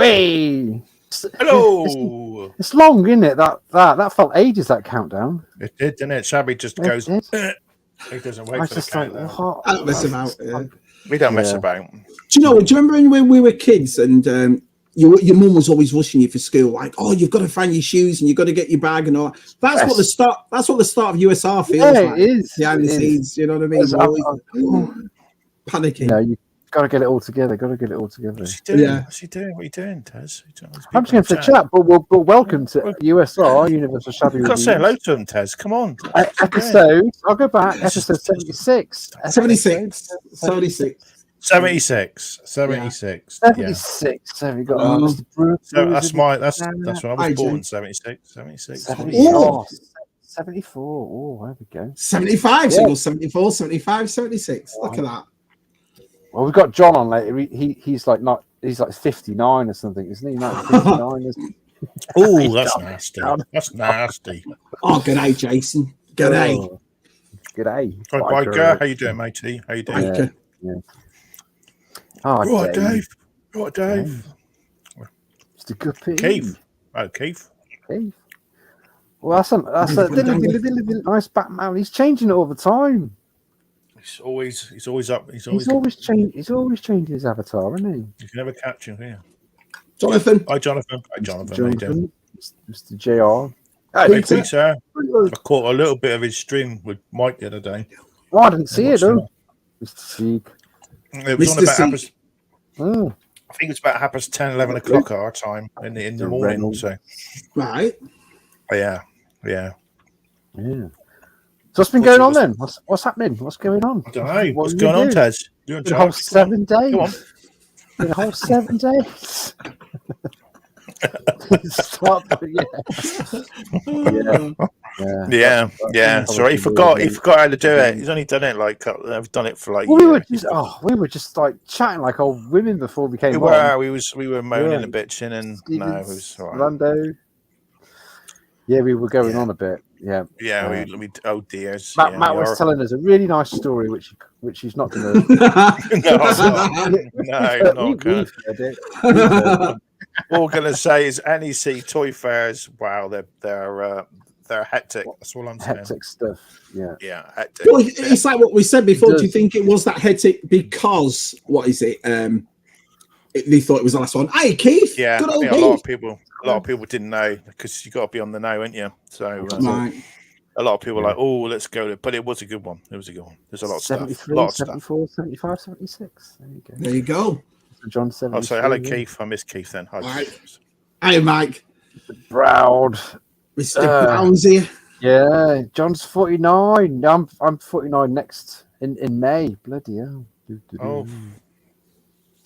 Hey! Hello. It's long, isn't it? That felt ages, that countdown. It did, didn't it? Shabby just goes. He doesn't wait for the countdown. I don't mess about. We don't mess about. Do you know? Do you remember when we were kids and your mum was always rushing you for school, like, oh, you've got to find your shoes and you've got to get your bag and all. That's what the start. That's what the start of USR feels like. It is behind the scenes. You know what I mean? Panicking. You know, you got to get it all together. What's he doing? Yeah. What's he doing? What are you doing, Tez? I'm just going for a chat, but welcome to USR Universal Shabby. You've got to say hello to him, Tez. Come on. Episode. I'll go back. Episode 76. 76. 76. There we go. That's when I was born. 76. 74. Oh, there we go. 75. So it goes 74, 75, 76. Look at that. Well, we've got John on later. He's like 59 or something, isn't he? 59, isn't he? Oh, that's nasty. That's nasty. Oh, good day, Jason. Good day. Good day. Hi, Biker. How you doing, matey? How you doing? Yeah. Oh, right, Dave. Right, Dave. Mr. Guppy. Keith. Oh, Keith. Well, that's a nice Batman. He's changing it all the time. He's always up. He's always changing his avatar, isn't he? You can never catch him here. Jonathan. Hi, Jonathan. Jonathan. Mr. JR. Hey, Peter. I caught a little bit of his stream with Mike the other day. Oh, I didn't see it, though. Mr. Sieg. It was on about I think it's about 10, 11 o'clock our time in the morning. Reynolds. So. Right. Yeah. So what's been going on then? What's happening? What's going on? I don't know. What's going on, Tez? You're in the whole 7 days. Come on. In the whole 7 days. Stop. Yeah. Sorry, he forgot how to do it. He's only done it I've done it for like. Well, we were just like chatting like old women before we came. We were moaning and bitching, and Stevens, no, it was all right. Lando. Yeah, we were going on a bit. Yeah. We oh dear. Matt was telling us a really nice story, which he's not going to. No, not good. All I'm going to say is NEC toy fairs. Wow, they're hectic. That's all I'm saying. Hectic stuff. Yeah. Yeah, hectic. Well, it's like what we said before. Do you think it was that hectic because what is it? They thought it was the last one. Hey, Keith. Yeah, good old Keith. A lot of people didn't know because you got to be on the know, ain't you? So a lot of people were like, "Oh, let's go!" But it was a good one. There's a lot of 73, stuff. A lot of 74, 75, 76. There you go. John 73. I'll say hello, Keith. I miss Keith then. Hi, right. Hey, Mike. Mr. Brown. Mr. Brown's here. Yeah, John's 49. I'm 49 next in May. Bloody hell. Oh.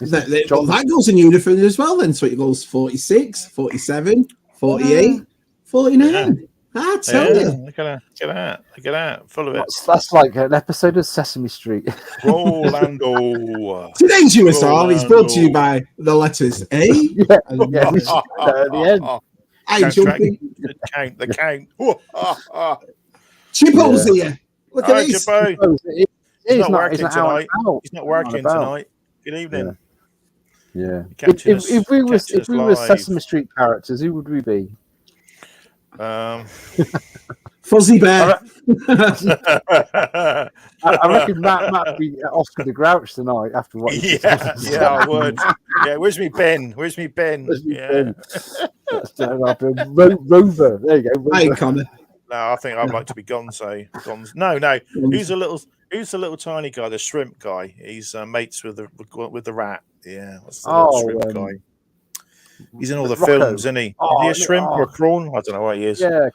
That goes in unison as well then. So it goes 46, 47, 48, 49. Yeah. I tell you. Look at that. Full of it. That's like an episode of Sesame Street. Rolando. Today's USR is brought to you by the letters A. Yeah, at the end. I jumping. The count. Chippo's here. Look at this. Chippo. He's not working tonight. He's not working tonight. Good evening. Yeah. If we were Sesame Street characters, who would we be? Fuzzy Bear. I reckon Matt would be Oscar the Grouch tonight after what. Yeah, I would. Yeah, where's me Ben? Yeah. Rover. There you go. Hey, Connor. No, I think I'd like to be Gonzo. No. Who's the little tiny guy? The shrimp guy. He's mates with the rat. Yeah, what's the little shrimp guy? He's in all the films, isn't he? Is he a shrimp or a prawn? I don't know what he is. Yeah.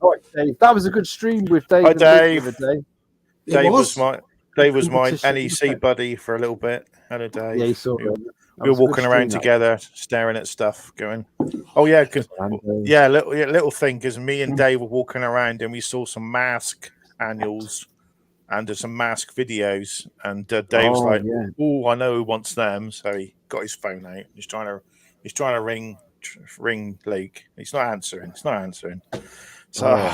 All right, Dave. That was a good stream with Dave. Hi, Dave. Dave was my NEC buddy for a little bit. Hello, Dave. Yeah, he saw it. We were walking around together, staring at stuff, going, "Oh yeah, little thing." Because me and Dave were walking around, and we saw some mask annuals and some mask videos, and Dave was like, "Oh, I know who wants them." So he got his phone out. He's trying to ring Luke. He's not answering. So,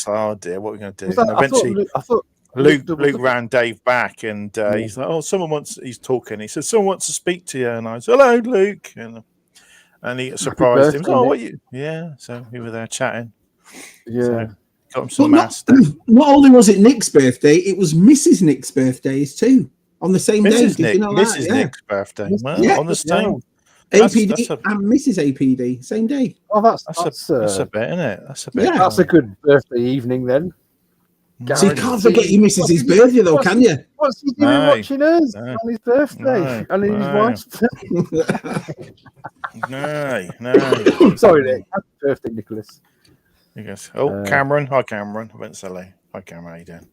oh dear, what are we going to do? I Luke ran Dave back, and he's like, "Oh, someone wants." He's talking. He says, "Someone wants to speak to you," and I said, "Hello, Luke," and he surprised him. "Oh, what you?" Yeah, so we were there chatting. Yeah, so got him some mask. Not only was it Nick's birthday, it was Mrs. Nick's birthdays too on the same day. Did you know that? Mrs. Nick's birthday. Well, Yeah. on the same. APD and Mrs. APD, same day. Oh, that's a bit, isn't it? That's a bit. Yeah. That's a good birthday evening then. So you can't forget your missus's birthday, though, can you? What's he doing watching us on his birthday? And his wife's birthday? No. Sorry, Nick. Happy birthday, Nicholas. I guess. Oh, Cameron. Hi, Cameron. I went to LA. Hi, Cameron. How you doing?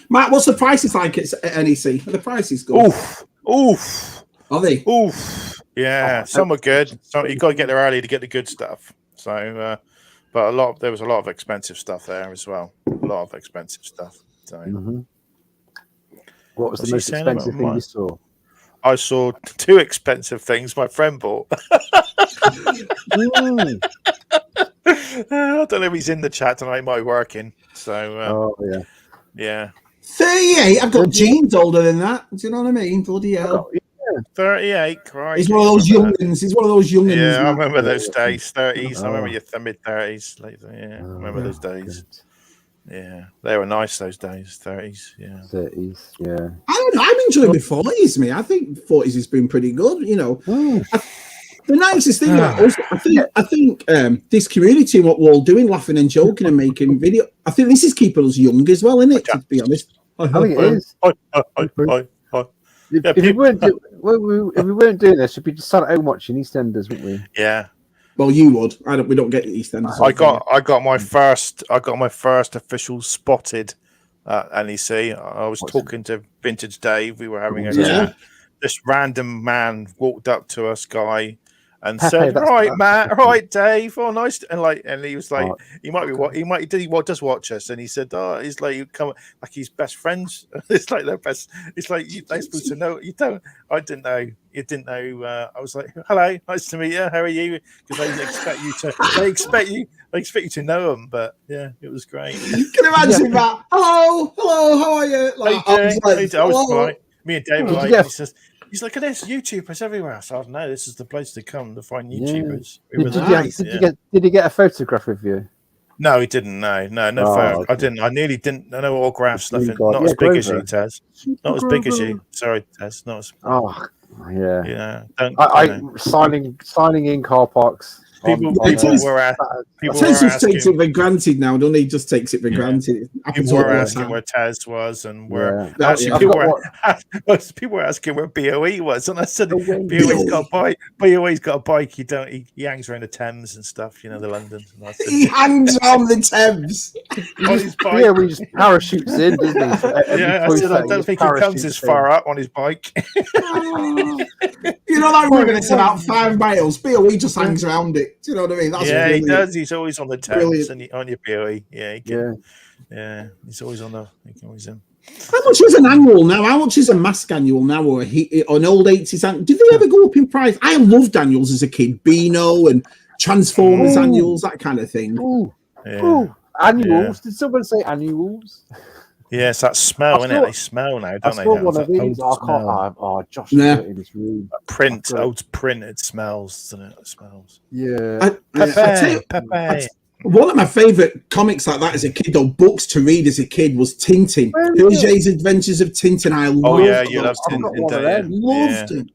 Matt, what's the prices like at NEC? Are the prices good? Oof. Are they? Oof. Yeah, some are good. So you got to get there early to get the good stuff. So, but there was a lot of expensive stuff there as well. A lot of expensive stuff. So, what was the most expensive thing you saw? I saw 2 expensive things my friend bought. I don't know if he's in the chat tonight. He might be working. So, yeah. 38. I've got jeans older than that. Do you know what I mean? Bloody hell. 38. Christ. He's one of those youngins. He's one of those youngins. Yeah, I remember those days. 30s. I remember your mid-30s. Yeah, I remember those days. Good. Yeah, they were nice those days. 30s. Yeah. 30s. Yeah. I don't know. I'm enjoying my 40s, mate. I think 40s has been pretty good. You know. The nicest thing about us, I think this community, what we're all doing, laughing and joking and making video, I think this is keeping us young as well, isn't it? To be honest, I think it is. If we weren't doing this, we'd be just sat at home watching EastEnders, wouldn't we? Yeah. Well, you would. We don't get EastEnders. I got my first official spotted at NEC. I was talking to Vintage Dave. We were having this random man walked up to us, guy, and said, "Right, Matt, right, Dave, oh nice," and he was like, "He does watch us," and he said, "Oh, he's like you come like he's best friends." It's like their best. It's like they're supposed to know. You don't. I didn't know. You didn't know. I was like, "Hello, nice to meet you. How are you?" Because they expect you to. They expect you to know them. But yeah, it was great. You can imagine that. Hello, how are you? Like, I was polite. Me and Dave were like, he's like, "There's YouTubers everywhere." So I don't know. This is the place to come to find YouTubers. Did he get a photograph of you? No, he didn't. No photo. Okay. I didn't. I nearly didn't. No autographs. Nothing. Not as big as you, Tez. Not as big as you. Sorry, Tez. Not as. Yeah. Yeah. Signing in car parks. People were asking. Takes it for granted now, don't he? Just takes it for granted. People were asking where Taz was, and where people were asking where BOE was, and I said BOE's got a bike. BOE's got a bike. He hangs around the Thames and stuff. You know, the London. He hangs around the Thames on his bike. Yeah, he just parachutes in, doesn't he? I said I don't think he comes as far up on his bike. You know that road, it's about 5 miles. BOE just hangs around it. Do you know what I mean? That's he does. He's always on the Thames and on your BOE. Yeah, he's always on the. He can always in. How much is an annual now? How much is a mask annual now, or an old 80s annual? Did they ever go up in price? I loved annuals as a kid, Beano and Transformers annuals, that kind of thing. Annuals? Did someone say annuals? Yes, that smell, innit? They smell now, don't they? I saw one of these. Josh in his room. Old print, it smells, doesn't it? It smells. Yeah. Pepe. One of my favourite comics like that as a kid, or books to read as a kid, was Tintin. Hergé's Adventures of Tintin. I loved you loved Tintin. Loved it.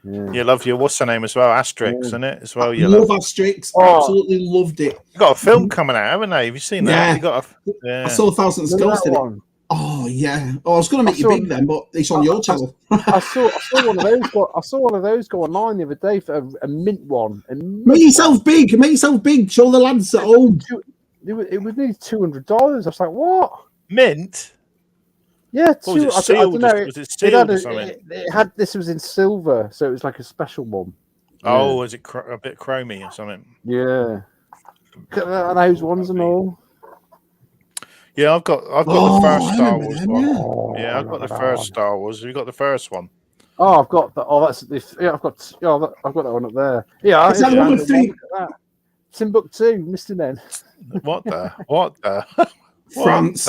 Yeah. You love your what's her name as well, Asterix, isn't it? As well, you love Asterix. Absolutely loved it. You got a film coming out, haven't they? Have you seen that? You got I saw 1,000 Skulls today. Oh yeah. Oh, I was going to make you big then, but it's on your channel. I saw one of those. I saw one of those go online the other day for a mint one. Make yourself big. Show the lads at home. It was nearly $200. I was like, what? Mint? Yeah, was it sealed? Was it sealed or something? It had. This was in silver, so it was like a special one. Oh, was it a bit chromy or something? Yeah. Those ones and all. Yeah, I've got the first Star Wars one. Yeah, I've got the first Star Wars. Have you got the first one? Oh, I've got that. Oh, that's this. Yeah, I've got that one up there. Yeah, is that one of three? Timbuktu, Mr. Nen. What the? France.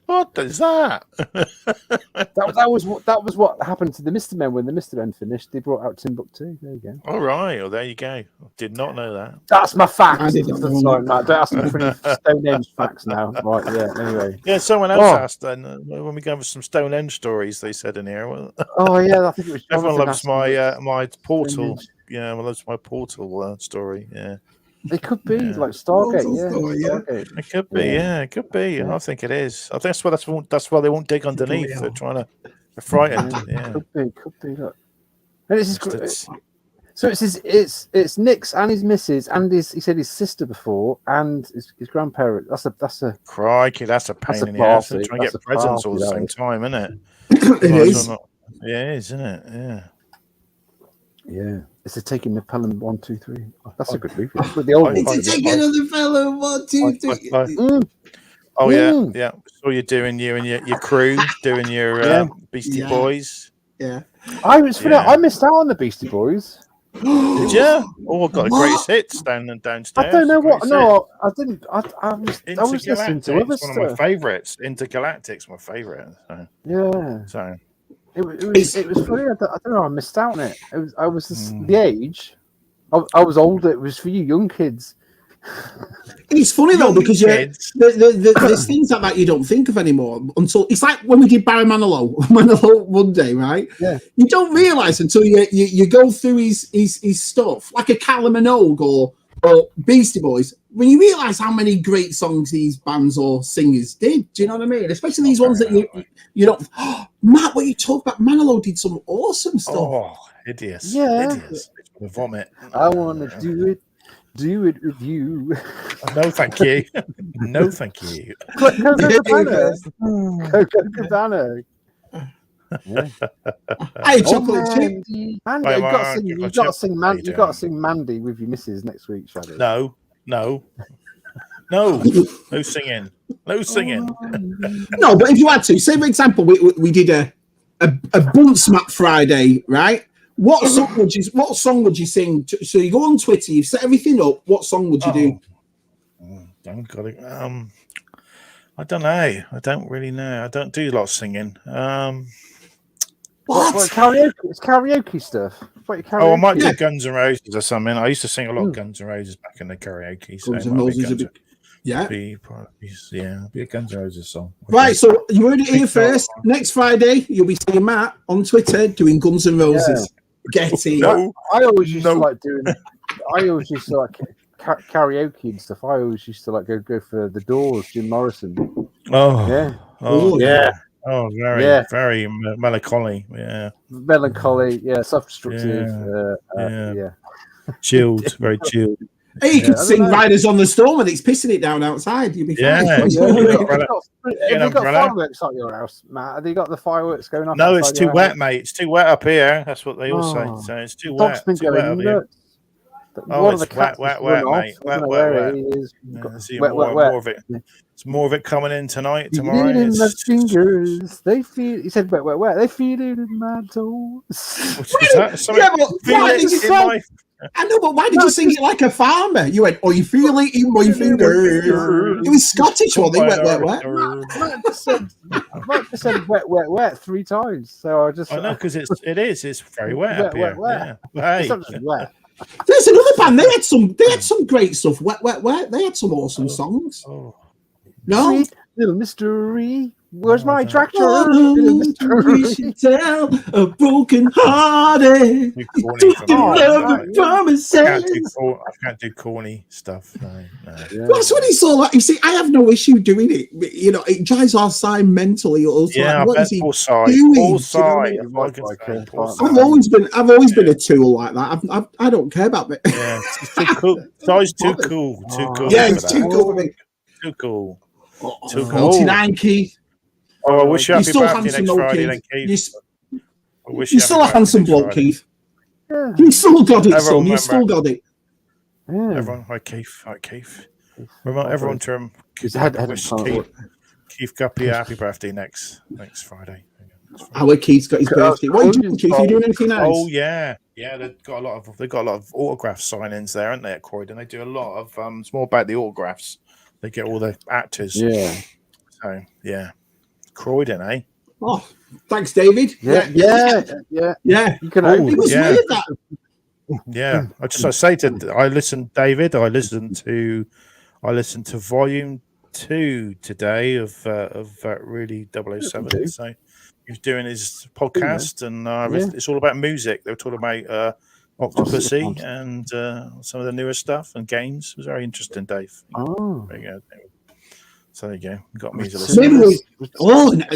What is that? that was what happened to the Mr. Men when the Mr. Men finished. They brought out Timbuktu. There you go. All right. Well, there you go. Did not know that. That's my fact. I didn't know Sorry, Matt. Don't ask me for any Stonehenge facts now. Right? Yeah. Anyway. Yeah. Someone else asked then when we go with some Stonehenge stories. They said in here. Well, Oh yeah, I think it was. everyone loves my my portal. Yeah, everyone loves my portal story. Yeah. It could be like Stargate. Yeah. Stargate. It could be. Yeah, it could be. Yeah. I think it is. I think that's why they won't dig underneath. They're trying to. They're frightened. Yeah. Could be. Look. And so it's Nick's and his missus and he said his sister before and his grandparent. That's a Crikey, that's a pain in the ass. Trying to get presents all the same time, isn't it? It is. Yeah, it is, isn't it? Yeah. Yeah. It's a taking the Pelham 1, 2, 3. Oh, that's a good movie. The old one. It's a taking of the Pelham 1, 2, 3. Oh yeah. So you're doing you and your crew doing your Beastie Boys. Yeah. I missed out on the Beastie Boys. Did you? Oh, I've got a greatest hits downstairs. I don't know what. No, I didn't. I was listening to other stuff. One of my favourites. Intergalactic's my favourite. So. Yeah. So it was funny. I don't know. I missed out on it. I was the age. I was older. It was for you young kids. It's funny though because there's things like that you don't think of anymore until it's like when we did Barry Manilow one day, right? Yeah. You don't realise until you go through his stuff, like a Callum Minogue or Beastie Boys, when you realise how many great songs these bands or singers did. Do you know what I mean? Especially these ones that you don't. Oh, Matt, what you talk about? Manilow did some awesome stuff. Oh, hideous! Yeah, hideous. Vomit. I want to do it. Do it with you. No, thank you. No, thank you. Coco Cabana. Yeah. Hey, chocolate chip. Mandy, you got to sing Mandy with your missus next week, Shadow. No singing. No, but if you had to, say for example, we did a Bunce Map Friday, right? What song would you sing? So you go on Twitter, you've set everything up. What song would you do? I don't know. I don't really know. I don't do a lot of singing. What karaoke? It's karaoke stuff. I might do Guns N' Roses or something. I used to sing a lot of Guns N' Roses back in the karaoke. So Guns N' Roses be a Guns N' Roses song. Right, so you heard it here first. Next Friday, you'll be seeing Matt on Twitter doing Guns N' Roses. Yeah. Get it. I always used to like doing. I always used to like karaoke and stuff. I always used to like go for the Doors, Jim Morrison. Oh yeah. Oh yeah. Oh, very melancholy. Yeah. Melancholy. Yeah. Self-destructive. Yeah. Chilled. Very chilled. Hey, you could sing Riders on the Storm and it's pissing it down outside. You'd be fine. Have you got fireworks at your house, Matt? Have you got the fireworks going off? No, it's too wet, mate. It's too wet up here. That's what they all say. So it's too wet. Dog's been going nuts. Oh, it's wet, mate. Wet. More of it. It's more of it coming in tonight, tomorrow. In my fingers, they feel. He said wet. They feel it in my toes. Why did you say? I know, but why did you sing it like a farmer? You went, "Oh, you feel it in my fingers." It was Scottish, wasn't it? Mike said wet 3 times. So I know because it is. It's very wet up here. Wet. Yeah. It's not just wet. There's another band. They had some great stuff. Wet. They had some awesome songs. Oh. No, sweet little mystery. Where's my tractor? We should tell a broken hearted. Promises. I can't do corny stuff. No. That's what he's all like. You see, I have no issue doing it. You know, it drives our side mentally. Yeah, what is he all side. I've always been a tool like that. I don't care about it. Yeah, it's too cool. Side's too cool. Yeah, it's too cool for me. Too cool. 49, Keith. Oh, I wish you happy birthday next Friday, then, Keith. You're still a handsome bloke, Keith. Yeah. You still got it, son. You still got it. Yeah. Everyone, hi, Keith. Everyone to him. Keith Guppy, happy birthday next Friday. Our Keith's got his birthday. What are you doing, Keith? Are you doing anything nice? Oh yeah. They've got a lot of autograph signings there, aren't they, at Croydon? They do a lot of. It's more about the autographs. They get all the actors. Yeah. So yeah, Croydon, eh? Oh, thanks, David. Yeah. You can. It was weird that. Yeah, I say to David. I listened to volume 2 today of really 007. So he was doing his podcast, and it's all about music. They were talking about Octopussy and some of the newer stuff and games. It was very interesting, Dave. Oh, there you go. So there you go. You got me as a listener.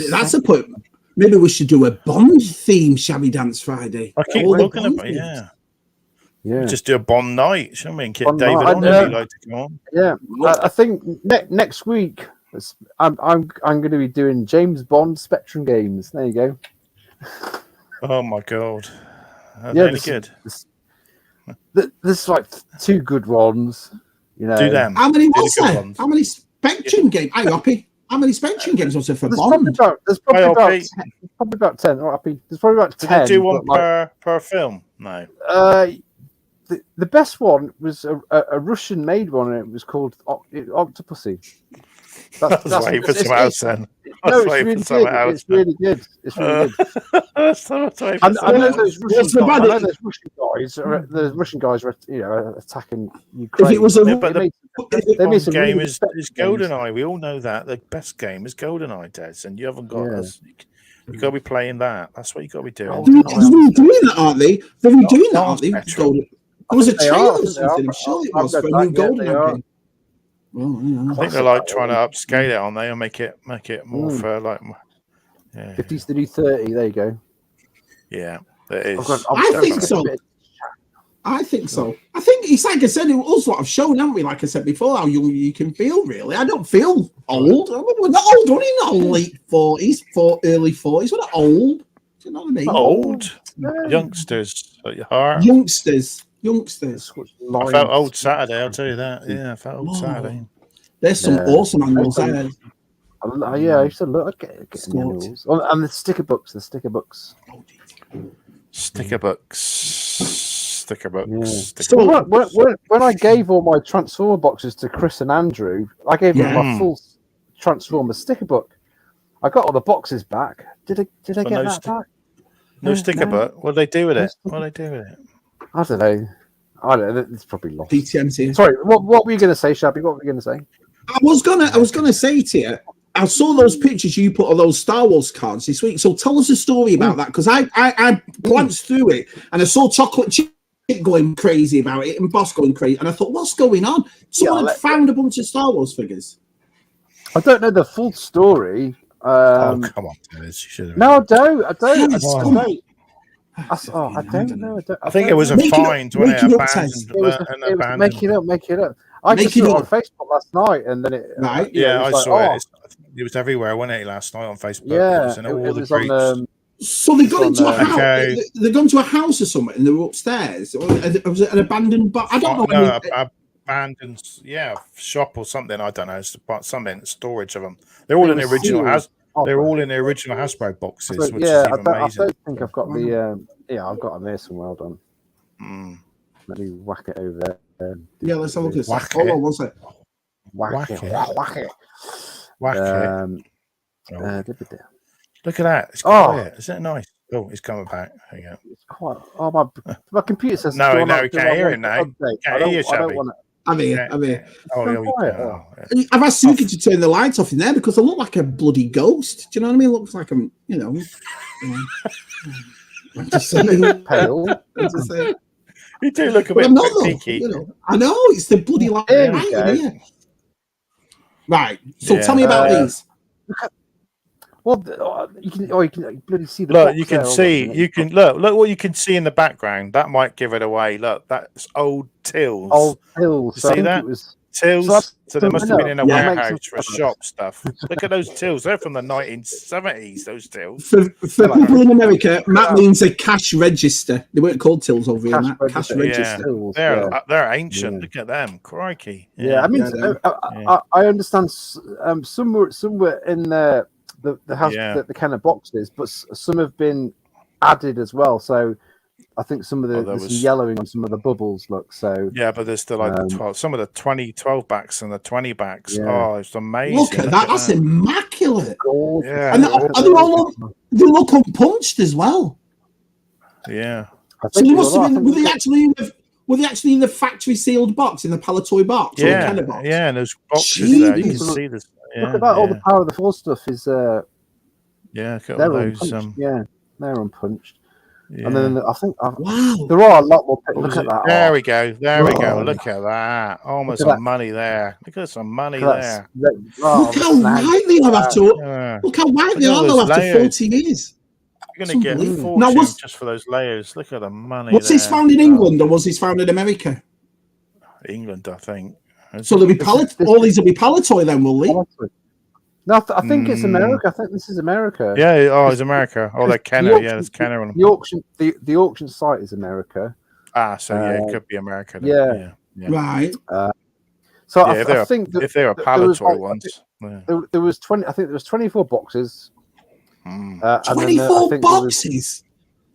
That's a point. Maybe we should do a Bond theme Shabby Dance Friday. I keep looking at it. Yeah. Just do a Bond night, shouldn't we? And get David on if you'd like to come on. Yeah, I think next week I'm going to be doing James Bond Spectrum games. There you go. Oh my god! Really good. There's like 2 good ones. You know, do them. How many was there? How many Spectrum games? Hey, Hoppy. How many Spectrum games was there for Bond? There's probably about 10. Or Hoppy. There's probably about 10. Did they do one per film? No. The best one was a Russian-made one, and it was called Octopussy. That's waiting for some else then. No, it's really good. It's really good. It's really good. I know those Russian guys are attacking Ukraine. If it was the best game is GoldenEye. We all know that. The best game is GoldenEye, Des, and you haven't got us. You've got to be playing that. That's what you've got to be doing. They're doing that, aren't they? They're doing that, aren't they? There was a trailer or something. I'm sure it was for a new GoldenEye game. Well, I think they're like trying to upscale it, aren't they, and make it more for like 50s to do 30. There you go. Yeah, it is. I think so. I think it's like I said, it was sort of shown, haven't we? Like I said before, how young you can feel. Really, I don't feel old. We're not old. We're not late 40s, early 40s. We're not old. Do you know what I mean? Old youngsters at your heart. Youngsters. I felt old Saturday, I'll tell you that. Yeah, I felt old Saturday. There's some awesome animals there. I used to look at animals. And the sticker books. So when I gave all my Transformer boxes to Chris and Andrew, I gave them my full Transformer sticker book. I got all the boxes back. Did I get that back? No sticker book. What do they do with it? I don't know. It's probably lost. PTMT. Sorry, what were you going to say, Shabby? What were you going to say? I was gonna say to you, I saw those pictures you put of those Star Wars cards this week. So tell us a story about that, because I glanced through it and I saw Chocolate Chip going crazy about it and Boss going crazy, and I thought, what's going on? Someone had found a bunch of Star Wars figures. I don't know the full story. Come on, Dennis. No, I don't. I don't know. I think it was a find when it abandoned. Make it up. I just saw it on Facebook last night, and then it. Right. I saw it. It was everywhere, wasn't it? Last night on Facebook. Yeah, it was on. So they got into a house. They gone to a house or something, and they were upstairs. Or was it an abandoned? But I don't know. No, abandoned. Shop or something. I don't know. It's something storage of them. They're all in the original house. They're all in the original Hasbro boxes, which is even amazing. I don't think I've got the. I've got them there somewhere. Well done. Let me whack it over there. Let's have a look at this. Hold on, one sec. Whack it. Look at that. It's quiet. Isn't it nice? Oh, he's coming back. There you go. It's quiet. Oh, my computer says. No, we can't hear it now. Can't hear you, Shabby. I'm here. Oh, I've asked Suki to turn the lights off in there because I look like a bloody ghost. Do you know what I mean? It looks like I'm, I'm just saying, pale. You do look a bit pinky. I know, it's the bloody light. Yeah. Right. So tell me about these. Well, you can bloody see the. Look, you can see. You can look what you can see in the background. That might give it away. Look, that's old tills. Old tills. You see that? Tills. So they must have been in a warehouse for shop stuff. Look at those tills. They're from the 1970s. Those tills. For people in America, Matt means a cash register. They weren't called tills over here. Cash register. They're ancient. Look at them. Crikey. Yeah, I mean, I understand. Some were in the house, the kind of boxes, but some have been added as well. So I think some of the yellowing on some of the bubbles look so. Yeah, but there's still like some of the 12 backs and the 20 backs. Yeah. Oh, it's amazing. Look at that. That's immaculate. immaculate. Yeah. And they look unpunched as well. Yeah. So they must have been. Were they actually in the factory sealed box, in the Palatoy box? Yeah. Or the Kenner box? Yeah, and those boxes there, you can see this. Look at that! All the Power of the Force stuff is. Yeah, look at all those. They're unpunched. Yeah. And then I think wow, there are a lot more. Look at that! There we go. There we go. Look at that! Almost some money there. Look at some money there. Look how white they are after. Look how white they are after 40 years. You're going to get a fortune just for those layers. Look at the money. Was this found in England or was this found in America? England, I think. So there'll be all these will be Palatoy then, will they? No, I think it's America. I think this is America. Yeah. Oh, it's America. Oh, they're Kenner. Yeah, there's Kenner on them. The auction site is America. So it could be America. Then. Yeah. Right. So I think if they were Palatoy ones, there was 20. I think there was 24 boxes. 24 boxes.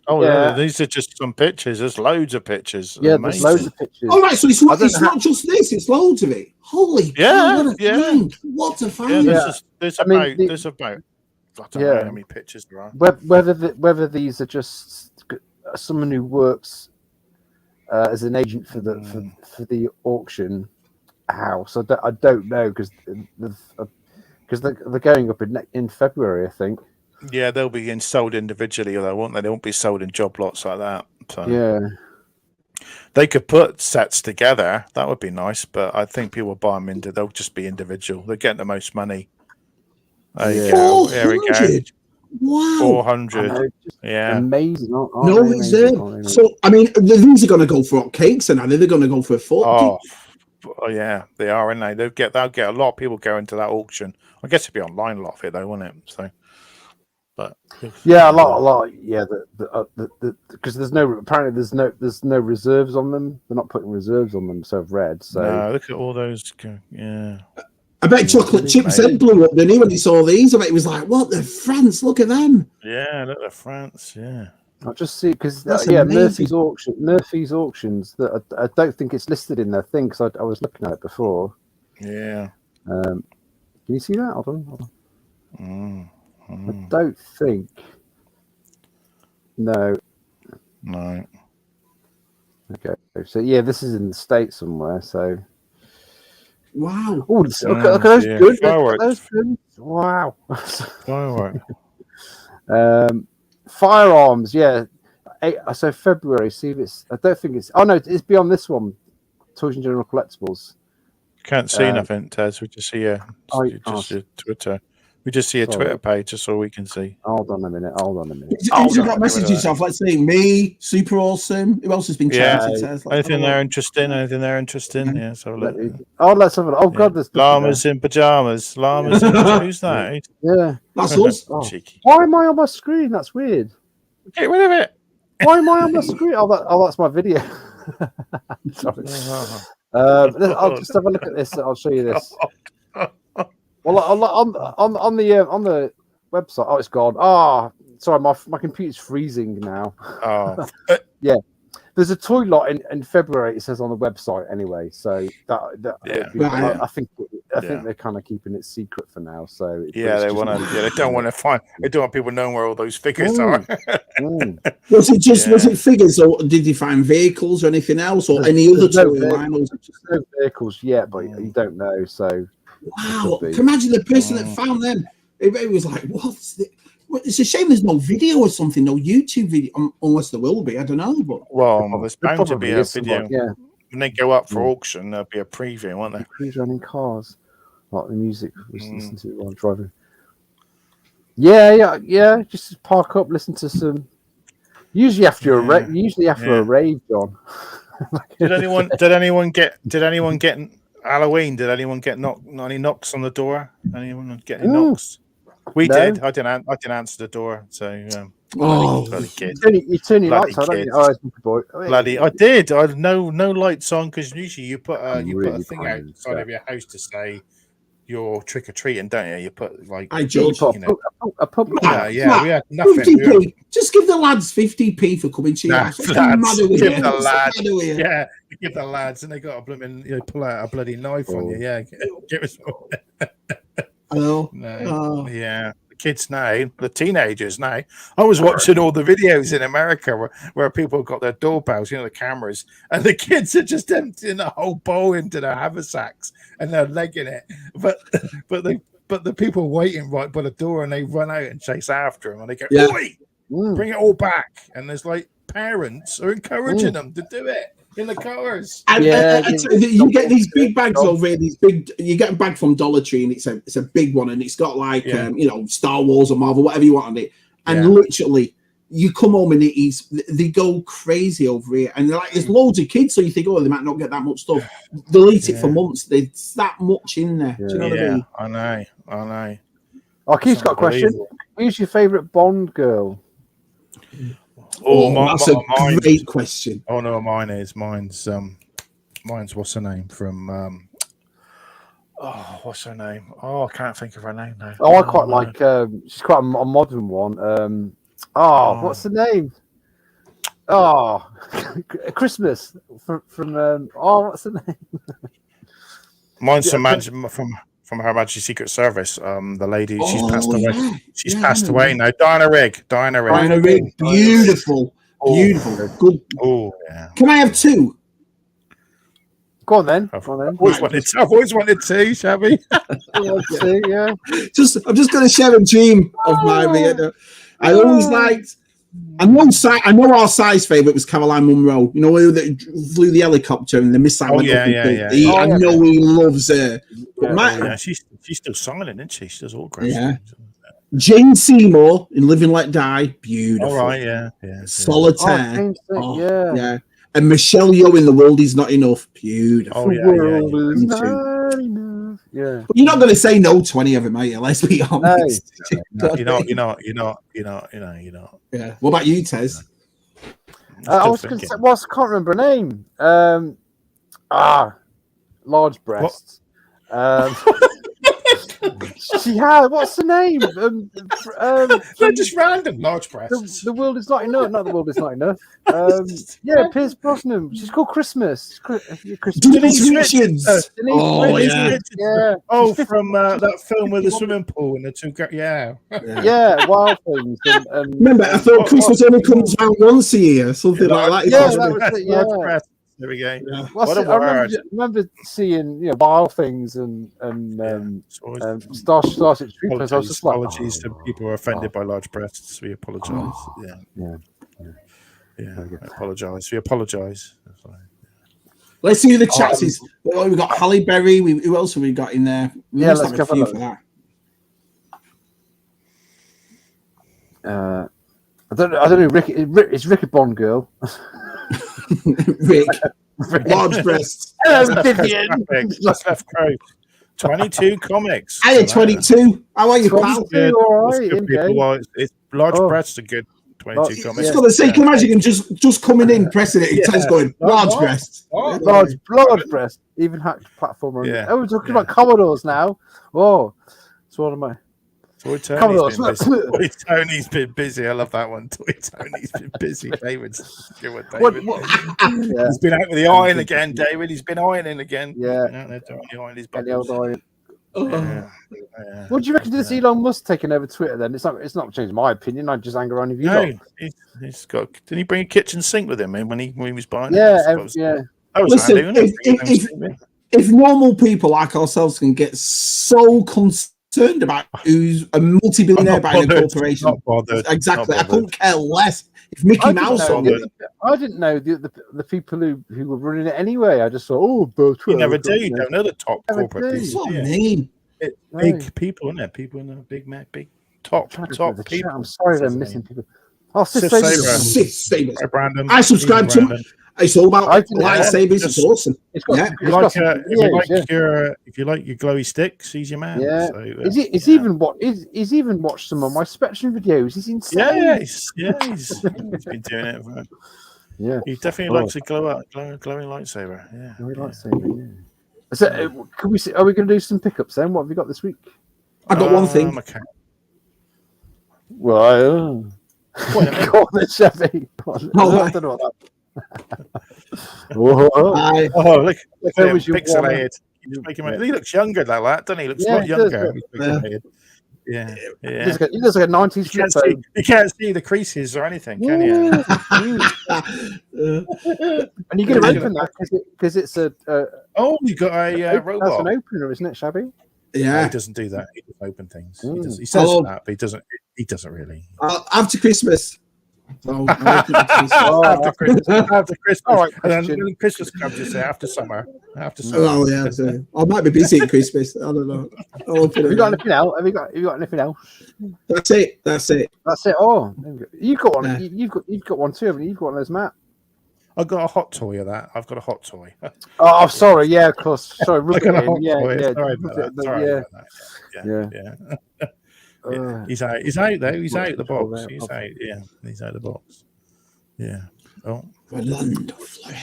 These are just some pictures. There's loads of pictures. Yeah, there's loads of pictures. All right, so it's not just this; it's loads of it. Holy, what a find! There's about. I don't know how many pictures there are. Whether these are just someone who works as an agent for the auction house, I don't know because they're going up in February, I think. Yeah, they'll be sold individually, though, won't they? They won't be sold in job lots like that. So. Yeah. They could put sets together. That would be nice, but I think people buy them they'll just be individual. They're getting the most money. There you go. There we go. Wow. 400. Yeah. Amazing. No reserve. So, I mean, these are going to go for hot cakes, and they're going to go for a fork. Oh, yeah, they are, aren't they? They'll get a lot of people going to that auction. I guess it'd be online a lot of it, though, wouldn't it? So. But yeah, a lot. Yeah, because there's no reserves on them. They're not putting reserves on them, so I've read. So no, look at all those. Yeah, I bet chocolate chips head blew up. Then when he saw these, I bet he was like, "What the France? Look at them!" Yeah, look at France. Yeah, I just see because Murphy's auctions. That I don't think it's listed in their thing because I was looking at it before. Yeah. Can you see that? Hold on. I don't think. No. Okay. So yeah, this is in the States somewhere. So. Wow. Oh, look at those good. Those good. Wow. Fireworks. Firearms. Yeah. So February. See if it's. I don't think it's. Oh no, it's beyond this one. Toys and General Collectibles. Can't see nothing, Tez. We just see your Twitter. We just see a Twitter page. That's all we can see. Hold on a minute. Who's got messages off? Let's see. Me, Super Awesome. Who else has been chatting? Anything they're interested in? Yeah. So let's have a look. Oh God, there's llamas in pajamas. Who's that? Yeah, that's us. Why am I on my screen? That's weird. Get rid of it. Why am I on my screen? That's my video. Sorry. I'll just have a look at this. I'll show you this. Well, on the website. Oh, it's gone. Sorry, my computer's freezing now. Yeah, there's a toy lot in February. It says on the website anyway. So I think they're kind of keeping it secret for now. So they want to. Yeah, they don't want to find. They don't want people knowing where all those figures are. Was it figures, or did you find vehicles or anything else, or any other toy line? No vehicles yet, but you don't know. So. Wow! Can you imagine the person that found them? It was like, what? It's a shame there's no video or something, no YouTube video, unless there will be. I don't know, but there's bound to be a video. When they go up for auction, there'll be a preview, won't there? Pre-running cars, like the music we listen to while driving. Yeah. Just park up, listen to some. Usually after a rave, John. Did anyone get Halloween? Did anyone get any knocks on the door? Anyone get any knocks? We did. I didn't answer the door. So bloody kid. You turn your lights on, don't you? Boy. Bloody! I did. I had no lights on because usually you put a thing outside of your house to say you're trick or treating, don't you? You put like I judge, a pub. We had nothing. 50p. Just give the lads 50p for coming to your house. Give the lads, and they got a blooming pull out a bloody knife on you. Yeah, give us. I know. No. Yeah. The kids now, the teenagers now. I was watching all the videos in America where people got their doorbells, the cameras, and the kids are just emptying the whole bowl into their haversacks and they're legging it. But the people waiting right by the door and they run out and chase after them and they go, "Oi, bring it all back!" And there's like parents are encouraging them to do it in the cars. And, you get these big bags over here. You get a bag from Dollar Tree, and it's a big one, and it's got like Star Wars or Marvel, whatever you want on it. And literally, you come home and they go crazy over here, and they're like, there's loads of kids, so you think, they might not get that much stuff. They'll eat it for months. There's that much in there. Do you know what I mean? I know. Oh, Keith's got a question. Who's your favourite Bond girl? That's a great question. Oh no, mine's what's her name from what's her name? Oh, I can't think of her name now. Oh, I quite like she's quite a modern one. What's the name? Oh, Christmas from what's the name? Mine's from Her Majesty's Secret Service. The lady, she's passed away. She's passed away now. Diana Rigg. Beautiful. Good. Oh, yeah. Can I have two? Go on then. I've always wanted two, shall we? Yeah. I'm just going to share a dream of mine. I always liked. I know our size favourite was Caroline Munro. You know, that flew the helicopter and the missile. I know he loves her. But she's still silent, isn't she? She does all great. Yeah. Jane Seymour in Live and Let Die, beautiful. All right, yeah. Solitaire, yeah. And Michelle Yeoh in The World Is Not Enough, beautiful. Is not enough. Yeah. But you're not going to say no to any of them, are you? Let's be honest. No, you're not. Yeah. What about you, Tez? I was going to say, I can't remember her name. Large breasts. She had, what's the name? They're just random large breasts. The World Is Not Enough. Not The World Is Not Enough. Pierce Brosnan. She's called Christmas. Denise Richards. Oh, yeah. Oh, from that film with the swimming pool and the two. Yeah, Wild Things. And remember, I thought Christmas only comes out once a year, something like that. Yeah, that was it. Yeah. There we go. Yeah. I remember seeing Wild Things and Starship Troopers. I was just like, apologies to people who are offended by large breasts. We apologise. Yeah. I apologise. We apologise. Let's see who the chat is. We've got Halle Berry. Who else have we got in there? Let's go for that. I don't know. It's Rick a Bond girl. Rick. Large breasts. Vivian. That's left crow. 22 comics. I had 22. How are you, pal? All right. It's large breasts are good. 22 comics. I was going to say, can you imagine him just coming in, pressing it, and going, large breasts. Large breasts. Even hacked platformer. Yeah. Oh, we're talking about Commodores now. Oh, it's one of my. Toy Tony's been busy. I love that one. Toy Tony's been busy. David's good with David. He's been out with the iron again, David. He's been ironing again. Yeah. What do you reckon to this Elon Musk taking over Twitter then? It's not changing my opinion. I just hang around if you know. He's got. Didn't he bring a kitchen sink with him when he was buying it? Yeah. Listen, if normal people like ourselves can get so concerned about who's a multi-billionaire buying a corporation. Not bothered. Exactly. I couldn't care less. If Mickey Mouse I didn't know the people who were running it anyway. I just thought, you never do. You don't know the top corporate people. What I mean? Big people, isn't it? People in the big top people. I'm sorry they're missing people. Oh, Sith Sabers. Brandon. I subscribe to him. It's all about lightsabers. It's awesome. If you like your glowy sticks, he's your man. Yeah. So, he's even watched some of my Spectrum videos. He's insane. He's been doing it. He definitely likes a glowing lightsaber. Yeah. Lightsaber. So, can we see? Are we going to do some pickups then? What have we got this week? I got one thing. Okay. Well, go on then, Chevy. I don't know what that. Look at him, pixelated. He looks younger than that, doesn't he? He looks a lot younger. Yeah. He looks like a 90s flip phone. You can't see the creases or anything, can you? And you can open that because it's a. You got a robot. That's an opener, isn't it, Shabby? Yeah. No, he doesn't do that. He just open things. He says that, but he doesn't really. After Christmas. After Christmas. All right. And then when Christmas comes, you say after summer. Oh yeah. So I might be busy at Christmas. I don't know. Have you got anything else? Have you got anything else? That's it. Oh, you've got one. Yeah. You've got one too, haven't you? You've got one of those, Matt. I've got a hot toy of that. I've got a hot toy. Oh, sorry. Yeah, of course. Sorry. I got a hot toy. Sorry about that. Yeah. He's out. He's out though. He's out the box. He's out. Yeah, he's out the box. Yeah. Oh.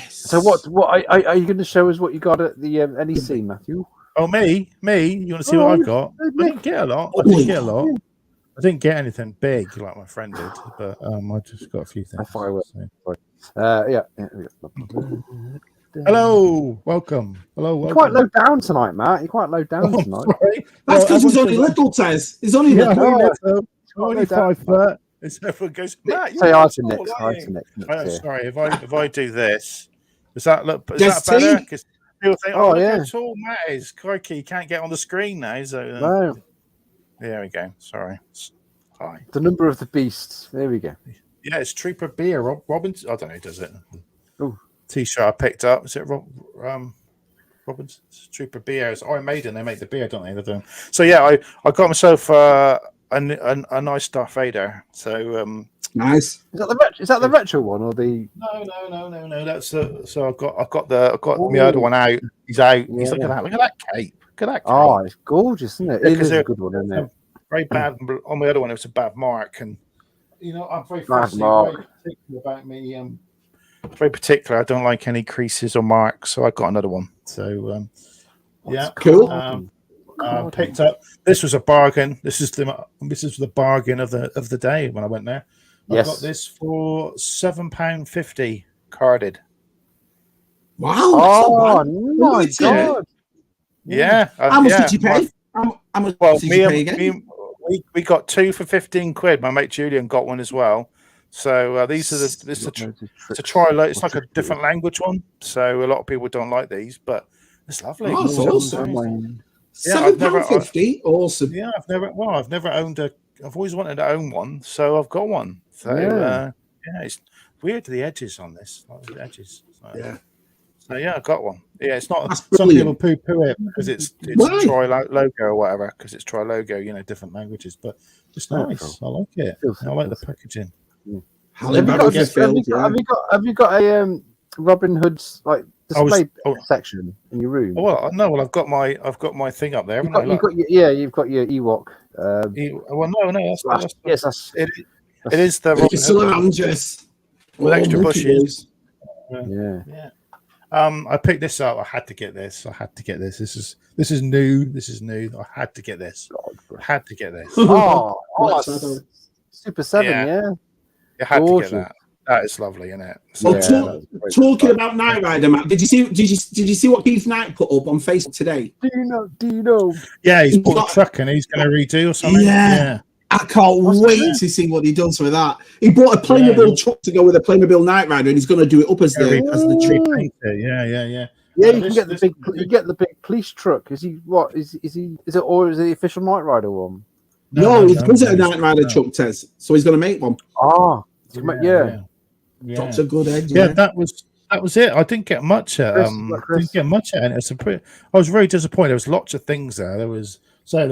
So what are you going to show us? What you got at the NEC, Matthew? Oh, me. You want to see what I've got? I didn't get a lot. I didn't get anything big like my friend did, but I just got a few things. Yeah. Hello, welcome. You're quite low down tonight, Matt. You're quite low down tonight. That's because he's only little, Tez. He's only little. Only 5 foot. Everyone goes, Matt, say hi to Nick. Sorry, if I do this, does that better? Because people think, look how tall Matt is. Crikey, he can't get on the screen now. So no. There we go. Sorry. Hi. The number of the beast. There we go. Yeah, it's Trooper Beer. Robbins. I don't know who does it. Oh. T-shirt I picked up. Is it Robbins? Trooper Beer. It's Iron Maiden. They make the beer, don't they? So yeah, I got myself a nice Darth Vader. So nice. Is that the retro one or the? No. That's so I've got my other one out. He's out. Yeah. He's looking at that. Look at that cape. Look at that cape. Oh, it's gorgeous, isn't it? It is a good one, isn't it? Very bad on the other one. It was a bad mark, and I'm very particular about me. Very particular. I don't like any creases or marks, so I got another one. So cool. Picked up. This was a bargain. This is the bargain of the day when I went there. I got this for £7.50 carded. Wow! Oh my god! Yeah. How much did you pay? How much did you pay again? We got 2 for £15. My mate Julian got one as well. So these are it's a try. It's like a different language one. So a lot of people don't like these, but it's lovely. Oh, it's awesome. £7.50. Awesome. Yeah, I've never owned I've always wanted to own one, so I've got one. So it's weird to the edges on this. Like the edges. So, So I got one. Yeah, it's not. Some people poo-poo it because it's Troy logo or whatever. Because it's Troy logo, different languages. But it's nice. I like it. I like the packaging. Have you got a Robin Hood's display section in your room? Well, no. Well, I've got my thing up there. You've got your Ewok. It is the Robin Hood with extra bushes. Yeah. I picked this up. I had to get this. This is new. I had to get this. Super 7, You had to get that. That is lovely, isn't it? So, talking about Knight Rider, Matt, did you see what Keith Knight put up on Facebook today? Do you know? Yeah, he's bought a truck and he's going to redo or something. Yeah. I can't wait to see what he does with that. He bought a Playmobil truck to go with a Playmobil Knight Rider, and he's going to do it up as the tree. Yeah. Yeah, you can get the big police truck. Is he the official Knight Rider one? No, he's a Knight Rider truck, Tez. So he's going to make one. Yeah. Truck's a good edge. Yeah, that was it. I didn't get much at it. I was very disappointed. There was lots of things there. There was a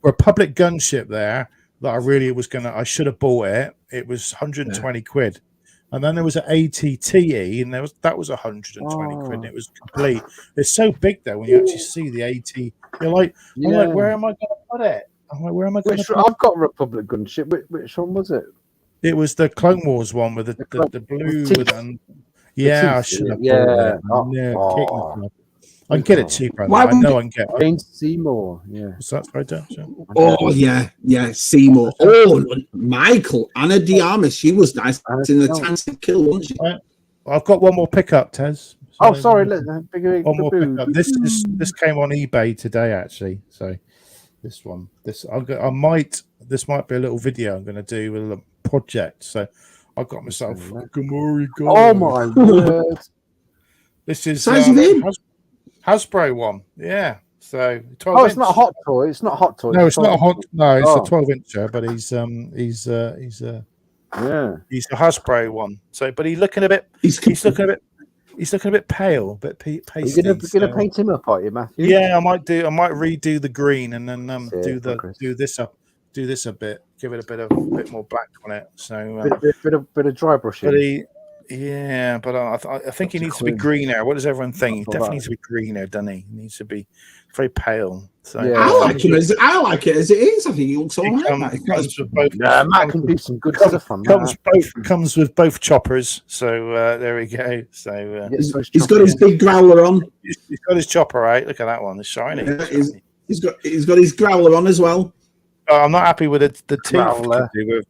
Republic gunship there that I should have bought it. It was 120 quid. And then there was an ATTE, and that was 120 quid. And it was complete. It's so big though when you actually see the AT. You're like, where am I going to put it? I'm like, where am I going to put it? I've got a Republic gunship. Which one was it? It was the Clone Wars one with the blue. I should have bought it. I can get it cheaper. I know I can get it. Jane Seymour. Yeah. What's that? Sorry, Dan? Oh, yeah. Seymour. Oh, Michael. Anna Diarmas. She was nice in the Tansic Kill, wasn't she? I've got one more pickup, Tez. Oh, sorry. This came on eBay today, actually. So this one, this might be a little video I'm going to do with a project. So I got myself a Gamori God. Oh my word! This is Hasbro one. Yeah. So 12 it's not a hot toy. It's not a hot toy. No, it's not a hot. No, it's a 12-incher, but he's a Hasbro one. So, but he's looking a bit. He's looking a bit pale, a bit pasty. You're gonna paint him up, aren't you, Matthew? Yeah, I might redo the green and then do this up. Do this a bit. Give it a bit more black on it. So bit of dry brushing. But I think he needs to be greener. What does everyone think? He definitely needs to be greener, doesn't he? He needs to be very pale. So yeah. I like it as it is. I think he looks all right. Matt can do some good stuff on that. Comes with both choppers. So there we go. So he's got his big growler on. He's got his chopper out. Look at that one. It's shiny. Yeah, he's got his growler on as well. I'm not happy with the teeth with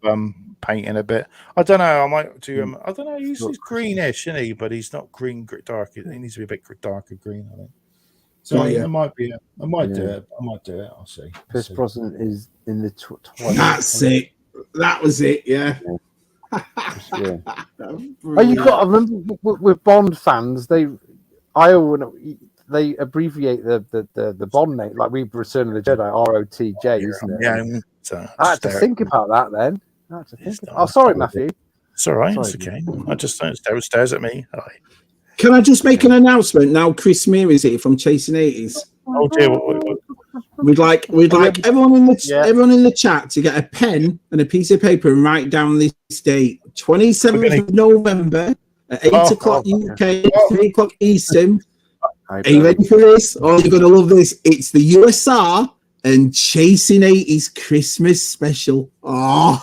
painting a bit. I don't know. I might do. I don't know. He's greenish, isn't he? But he's not green dark. He needs to be a bit darker green, I think. So I might do it. I might do it. I'll see. Pierce Brosnan is in the twilight. That's it. That was it. Yeah. Oh, you got to remember with Bond fans, they abbreviate the Bond name, like we Return of the Jedi, ROTJ, isn't it? Yeah. I had to think about that then. Oh, sorry, Matthew. It's all right. It's okay. I just don't stares at me. Can I just make an announcement now? Chris Mear is here from Chasing 80s. Oh dear. We'd like everyone in the chat to get a pen and a piece of paper and write down this date, 27th of November at 8 o'clock UK, 3 o'clock Eastern. Are you ready for this? Oh, you're gonna love this. It's the USR and Chasing 80s Christmas special. Oh,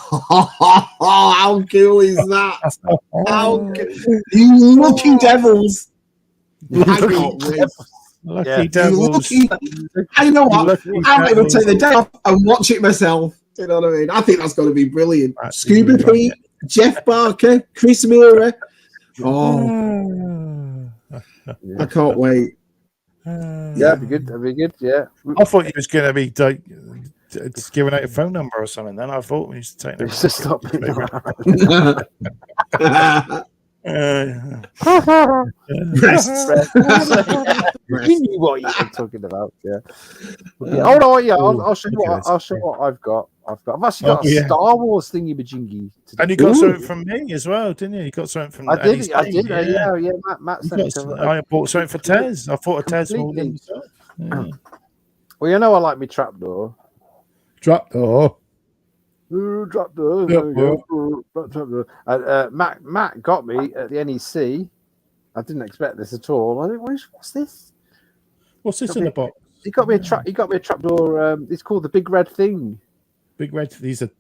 how cool is that? How cool. You lucky devils. Lucky devils. I know what? I'm going to take the day off and watch it myself. You know what I mean? I think that's going to be brilliant. Scuba Pete, Jeff Barker, Chris Mira. Oh, I can't wait. That'd be good. Yeah. I thought he was going to be giving out a phone number or something. Then I thought we used to take. It's just stop being You knew what you were talking about, yeah. Oh no, yeah. I'll show you what I've got. I've actually got a Star Wars thingy majingy. And you got something from me as well, didn't you? You got something from I did. Yeah. Matt sent it. I bought something for Tez. I thought a Tez more than himself. Yeah. Well, you know I like my trapdoor. Trapdoor. Trapdoor. Matt got me at the NEC. I didn't expect this at all. I think, what's this? What's this in the box? He got me a trapdoor. It's called the Big Red Thing. Big red. These are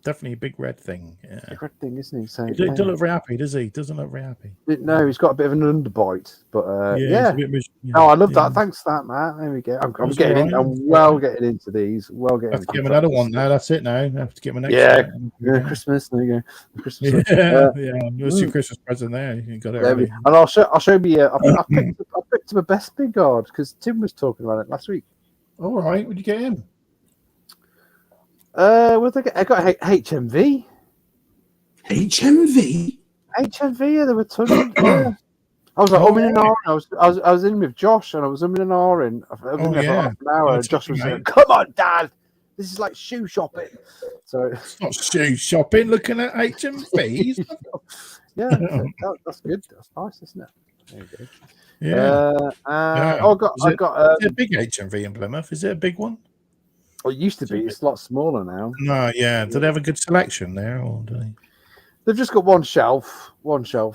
definitely a big red thing. Yeah. Big red thing, isn't he? So, he doesn't look very happy, does he? Doesn't look very happy. No, he's got a bit of an underbite, but yeah. I love that. Thanks for that, Matt. There we go. I'm getting getting into these. I have to get him another one now. That's it now. I have to get my next. Yeah, Christmas. There you go. Christmas. You'll see Christmas present there. You got it. And I'll show you. I picked up a Best Bigard because Tim was talking about it last week. All right, what'd you get him? What did I get? I got HMV. HMV? Yeah, there were tons. Yeah. I was like, and ahhing. I was in with Josh, and I was and ahhing. I was in there for half an hour, and Josh was like, "Come on, Dad, this is like shoe shopping." So it's not shoe shopping. Looking at HMVs. Yeah, that's good. That's nice, isn't it? There you go. Yeah. I got a big HMV in Plymouth. Is it a big one? Well, it used to be. It's a lot smaller now. No, yeah. Do they have a good selection there, or do they? They've just got one shelf.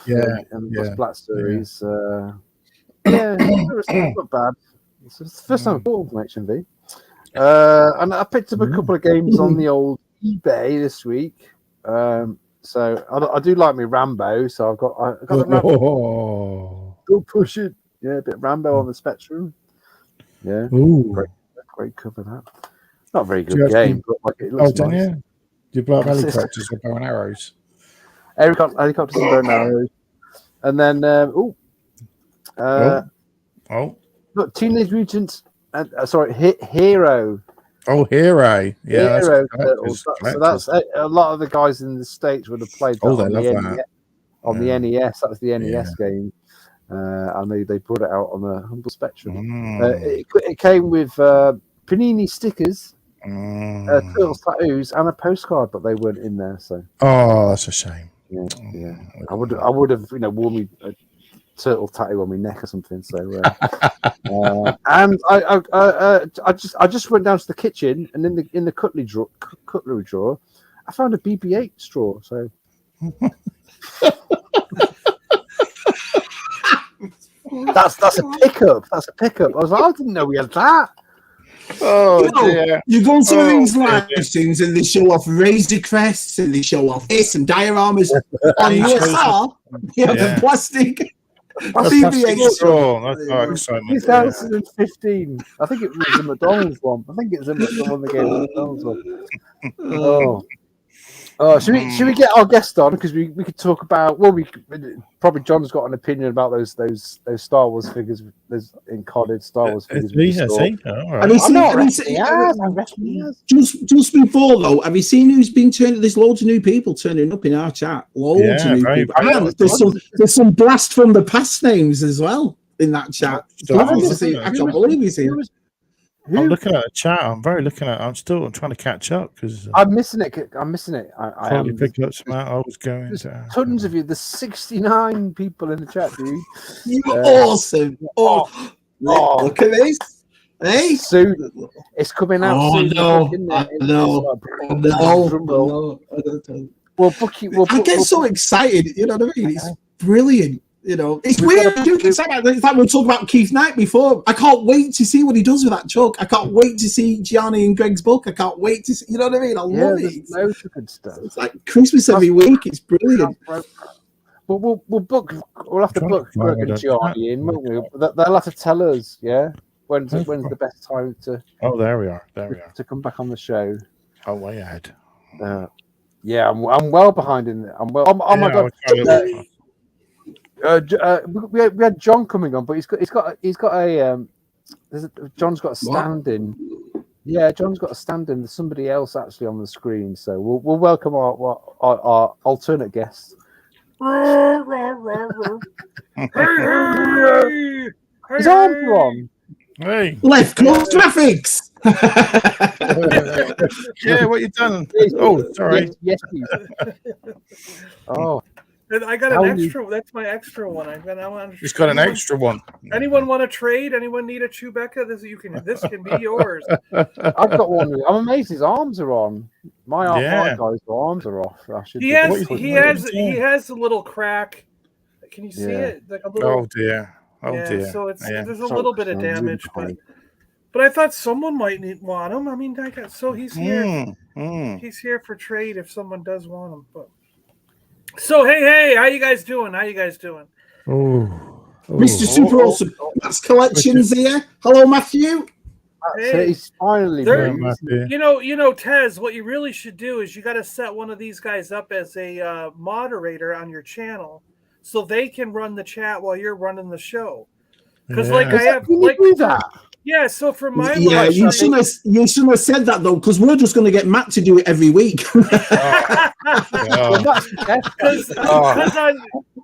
Yeah, and Black Series. It's not bad. It's the first time I bought from HMV. And I picked up a couple of games on the old eBay this week. So I do like me Rambo. So I got the Rambo. Go push it. Yeah, a bit of Rambo on the Spectrum. Yeah, great cover that. Not a very good game, but like it looks nice. Do you blow up helicopters with bow and arrows? Helicopters and bow and arrows. And then Look, Teenage Mutant. Sorry, Hero. Oh, Hero. Yeah, Hero Turtles. So that's a lot of the guys in the States would have played that on the NES. That was the NES game. And they brought it out on a humble spectrum. It came with Panini stickers, Turtles tattoos, and a postcard, but they weren't in there. So that's a shame. Yeah. I would have worn me a turtle tattoo on my neck or something. So and I just went down to the kitchen, and in the cutlery drawer, I found a BB-8 straw. So. That's a pickup. That's a pickup. I was like, I didn't know we had that. Dear. You go on some of these live streams and they show off Razor Crests and they show off this and dioramas on USR. The plastic. BB-8 straw. That's 2015. I think it was a McDonald's one. I think it was the one that gave the McDonald's one. Should we get our guest on, because we could talk about probably John's got an opinion about those Star Wars figures, those encoded Star Wars figures. Just before though, have you seen who's been turning? There's loads of new people turning up in our chat. Loads of new people. And there's some blast from the past names as well in that chat. I can't believe he's here. I'm looking at the chat. I'm still trying to catch up because I'm missing it. I probably picked up some out. I was going. There's tons of you. There's 69 people in the chat, dude. You're awesome. Look at this. Hey, soon it's coming out. Soon. No. We'll book you. I get so excited. You know what I mean? It's brilliant. It's weird. It's like we were talking about Keith Knight before. I can't wait to see what he does with that chuck. I can't wait to see Gianni and Greg's book. I can't wait to see. You know what I mean? I love it. Loads of good stuff. It's like Christmas every week. It's brilliant. We'll have to book Greg and Gianni in, won't we? They'll have to tell us, when's the best time to. Oh, there we are. To come back on the show. Oh, way ahead. I'm well behind in there. Oh my god. We had John coming on, but he's got a John's got a stand in. Yeah, John's got a stand in. There's somebody else actually on the screen, so we'll welcome our alternate guests. His arms are on. Hey, left coast graphics. Yeah, what you done? Oh, sorry. Yes. Oh. I got an extra. That's my extra one. He's got an extra one. Anyone want to trade? Anyone need a Chewbacca? This can be yours. I've got one. I'm amazed his arms are on. My guy's arms are off. He has a little crack. Can you see it? Like a little. Oh dear. So there's a little bit of damage, but I thought someone might want him. I mean, he's here. He's here for trade if someone does want him. But so hey, how you guys doing? Mr. Super Awesome. That's Collections here. Hello, Matthew. Hey, he's finally you know, Tez, what you really should do is you got to set one of these guys up as a moderator on your channel, so they can run the chat while you're running the show. Because I have that. Yeah, so for my you shouldn't have said that though, because we're just going to get Matt to do it every week.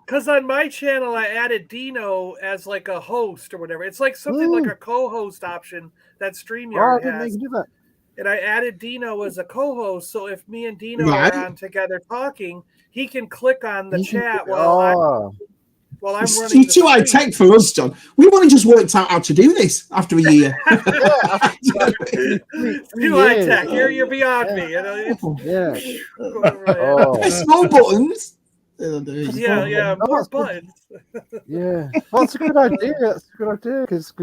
Because on my channel I added Dino as like a host or whatever. It's like something like a co-host option that StreamYard has. And I added Dino as a co-host, so if me and Dino are on together talking, he can click on the chat while I'm running. It's too high tech for us, John. We've only just worked out how to do this after a year. Too high tech. You're beyond me. There's no buttons. More buttons. Yeah, well, that's a good idea. Because